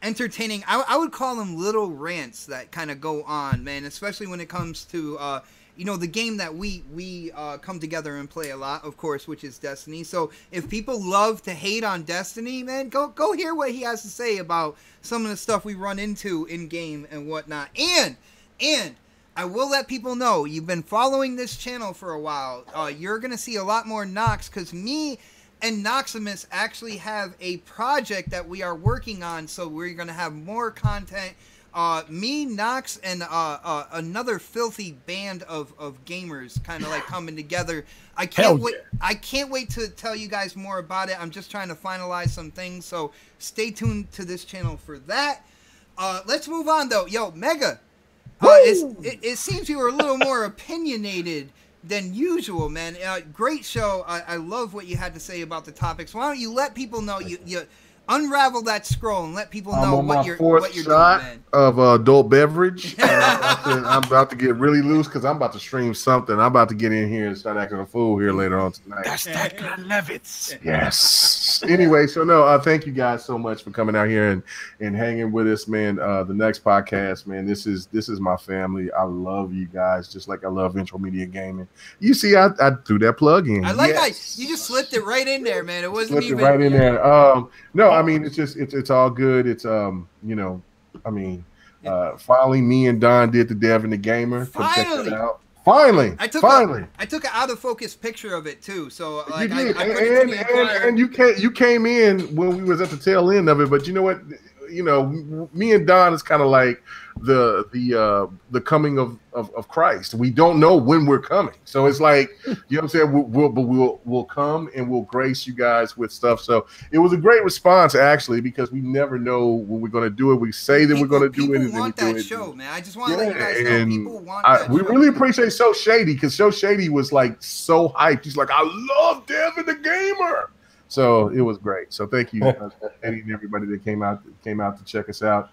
entertaining. I would call them little rants that kind of go on, man. Especially when it comes to the game that we come together and play a lot, of course, which is Destiny. So if people love to hate on Destiny, man, go hear what he has to say about some of the stuff we run into in game and whatnot. And I will let people know, you've been following this channel for a while. You're gonna see a lot more Knox, because me and Noximus actually have a project that we are working on. So we're gonna have more content. Me, Knox, and another filthy band of gamers kind of like coming together. I can't wait to tell you guys more about it. I'm just trying to finalize some things, so stay tuned to this channel for that. Let's move on though. Yo, Mega, it seems you were a little more opinionated than usual, man. Great show. I love what you had to say about the topics. Why don't you let people know you unravel that scroll and let people know what you're doing, man. Of adult beverage. I'm about to get really loose because I'm about to stream something. I'm about to get in here and start acting a fool here later on tonight. That's that Glenlevitz. Yes. Anyway, so no, thank you guys so much for coming out here and hanging with us, man. The next podcast, man, this is my family. I love you guys just like I love Intro Media Gaming. You see, I threw that plug in. I like how you just slipped it right in there, man. It wasn't slipped it right in there. No, I mean, it's all good. It's finally me and Don did the Dev and the Gamer. Come check that out. Finally, I took an out of focus picture of it too. So like, you did, and you came in when we was at the tail end of it. But you know what? Me and Don is kind of like the coming of Christ. We don't know when we're coming, so it's like, you know what I'm saying. We'll come and we'll grace you guys with stuff. So it was a great response actually, because we never know when we're going to do it. We say that we're going to do it. People want that show, man. I just want to let you guys know people want that. We really appreciate So Shady, because So Shady was like so hyped. He's like, I love Devin the Gamer. So it was great. So thank you, Eddie, and everybody that came out to check us out.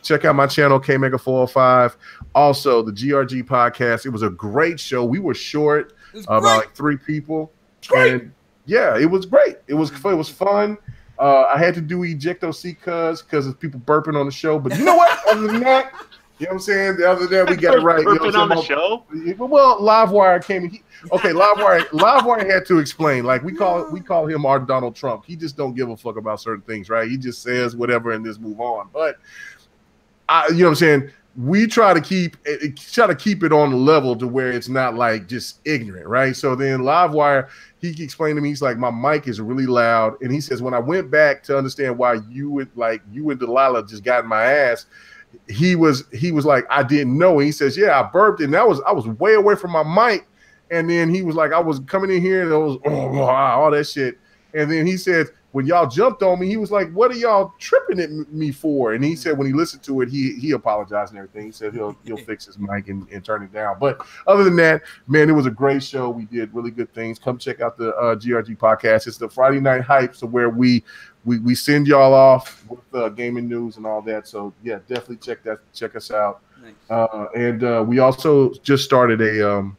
Check out my channel, KMega405. Also, the GRG podcast. It was a great show. We were short, about like 3 people. And yeah, it was great. It was fun. I had to do ejecto seat because of people burping on the show. But you know what? Other than that, you know what I'm saying? The other day we got it right. Burping on the show? Well, Livewire came in. Livewire had to explain. Like we call him our Donald Trump. He just don't give a fuck about certain things, right? He just says whatever and just move on. But you know what I'm saying? We try to keep it on the level to where it's not like just ignorant, right? So then Livewire, he explained to me, he's like, my mic is really loud, and he says when I went back to understand why you and Delilah just got in my ass, he was like, I didn't know. And he says, yeah, I burped, and I was way away from my mic. And then he was like, I was coming in here and it was all that shit. And then he said, when y'all jumped on me, he was like, what are y'all tripping at me for? And he said when he listened to it, he apologized and everything. He said he'll fix his mic and turn it down. But other than that, man, it was a great show. We did really good things. Come check out the GRG podcast. It's the Friday Night Hype, so where we send y'all off with gaming news and all that. So yeah, definitely check us out. Nice. And we also just started a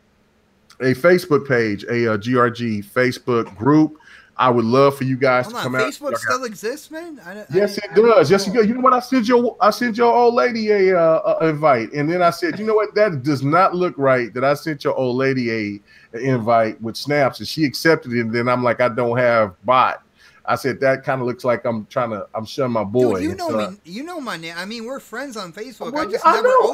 Facebook page, a GRG Facebook group. I would love for you guys to come out. Facebook still exists, man? Yes, it does. Yes, you know what? I sent your old lady a invite, and then I said, you know what? That does not look right. That I sent your old lady a invite with snaps, and she accepted it. And then I'm like, I don't have bot. I said that kind of looks like I'm showing my boy. Dude, you know my name. I mean, we're friends on Facebook. Well,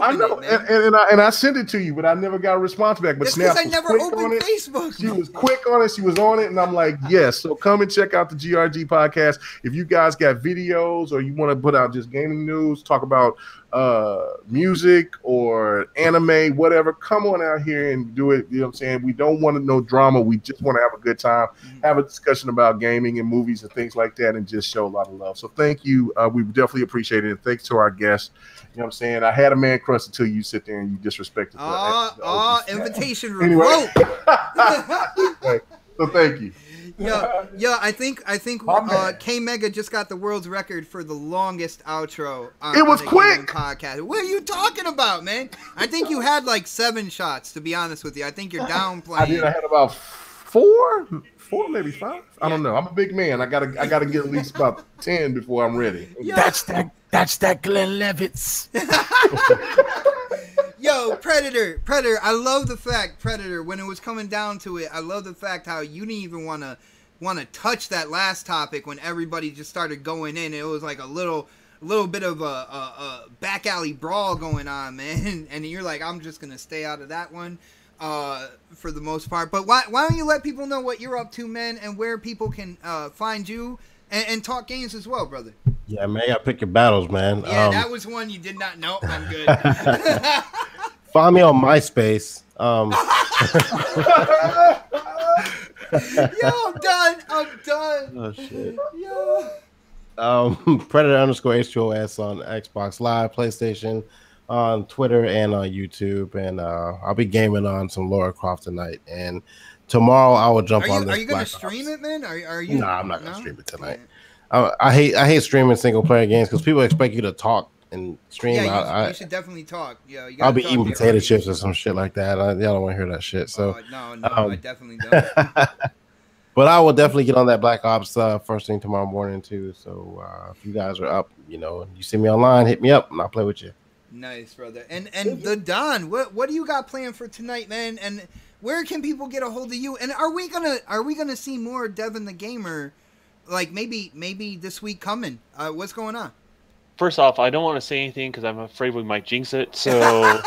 I know. And I sent it to you, but I never got a response back. But that's because I never opened Facebook. She was quick on it. She was on it, and I'm like, yes. So come and check out the GRG podcast. If you guys got videos or you want to put out just gaming news, talk about music or anime, whatever, come on out here and do it. You know what I'm saying? We don't want no drama. We just want to have a good time, have a discussion about gaming and movies and things like that, and just show a lot of love. So thank you. We definitely appreciate it. And thanks to our guests. You know what I'm saying? I had a man crush until you sit there and you disrespected the invitation anyway. revoked. So thank you. Yo, I think K Mega just got the world's record for the longest outro on it was quick podcast. What are you talking about, man? I think you had like 7 shots, to be honest with you. I think you're downplaying. I had about 4, maybe 5. I don't know. I'm a big man. I gotta get at least about 10 before I'm ready. Yo. That's that Glenn Levitz. Yo, Predator, I love the fact, Predator, when it was coming down to it, I love the fact how you didn't even want to touch that last topic when everybody just started going in. It was like a little bit of a back alley brawl going on, man. And you're like, I'm just going to stay out of that one for the most part. But why don't you let people know what you're up to, man, and where people can find you and talk games as well, brother? Yeah, man, you got to pick your battles, man. Yeah, that was one you did not know. I'm good. Find me on MySpace. Yo, I'm done. Oh, shit. Yo. Predator _H2OS on Xbox Live, PlayStation, on Twitter, and on YouTube. And I'll be gaming on some Lara Croft tonight. And tomorrow I will jump on this. Are you going to stream it, man? Are you? No, I'm not going to stream it tonight. I hate streaming single player games because people expect you to talk and stream. Yeah, you should definitely talk. Yeah, I'll be eating potato chips or some shit like that. Y'all don't want to hear that shit. So no, I definitely don't. But I will definitely get on that Black Ops first thing tomorrow morning too. So if you guys are up, you see me online, hit me up and I'll play with you. Nice, brother. And the Don, what do you got planned for tonight, man? And where can people get a hold of you? And are we gonna see more Devin the Gamer? Like maybe this week coming. What's going on? First off, I don't want to say anything because I'm afraid we might jinx it. So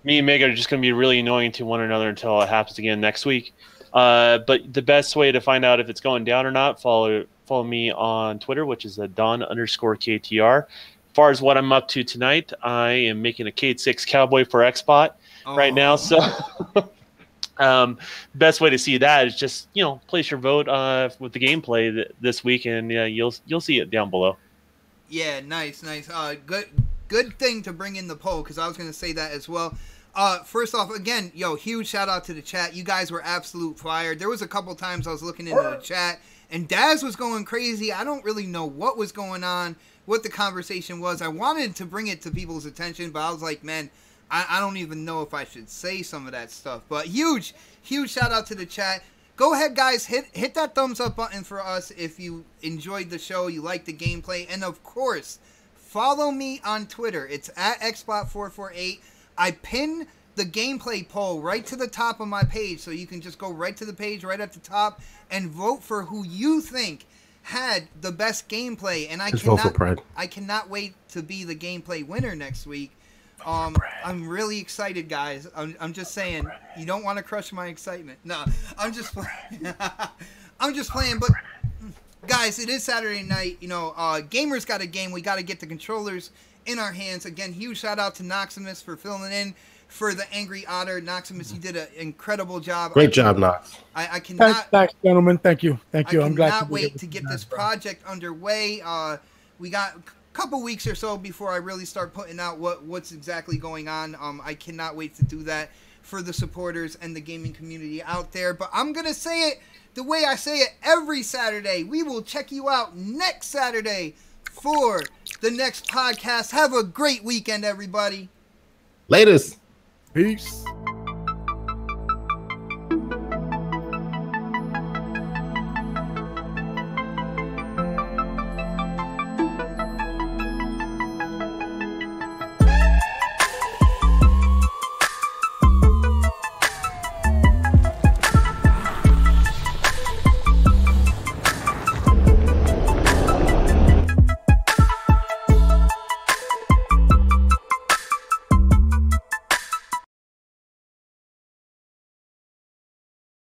me and Meg are just going to be really annoying to one another until it happens again next week. But the best way to find out if it's going down or not, follow me on Twitter, which is Don_KTR. As far as what I'm up to tonight, I am making a Cade 6 Cowboy for Xbot right now. So best way to see that is just place your vote with the gameplay this week, and you'll see it down below. Yeah, nice. Good thing to bring in the poll because I was going to say that as well. First off, again, huge shout out to the chat. You guys were absolute fire. There was a couple times I was looking into the chat and Daz was going crazy. I don't really know what was going on, what the conversation was. I wanted to bring it to people's attention, but I was like, man, I don't even know if I should say some of that stuff. But huge shout out to the chat. Go ahead, guys, hit that thumbs up button for us if you enjoyed the show, you like the gameplay, and of course, follow me on Twitter. It's at xbot448. I pin the gameplay poll right to the top of my page, so you can just go right to the page right at the top and vote for who you think had the best gameplay. And I cannot wait to be the gameplay winner next week. I'm really excited, guys. I'm just saying, you don't want to crush my excitement. No, I'm just playing. I'm just playing, but guys, it is Saturday night. Gamers got a game. We got to get the controllers in our hands. Again, huge shout out to Noximus for filling in for the Angry Otter. Noximus, you did an incredible job. Great job, Nox. I cannot. Thanks, gentlemen. Thank you. I'm glad. I cannot wait to get this project underway. We got couple weeks or so before I really start putting out what's exactly going on. I cannot wait to do that for the supporters and the gaming community out there. But I'm going to say it the way I say it every Saturday. We will check you out next Saturday for the next podcast. Have a great weekend, everybody. Latest. Peace.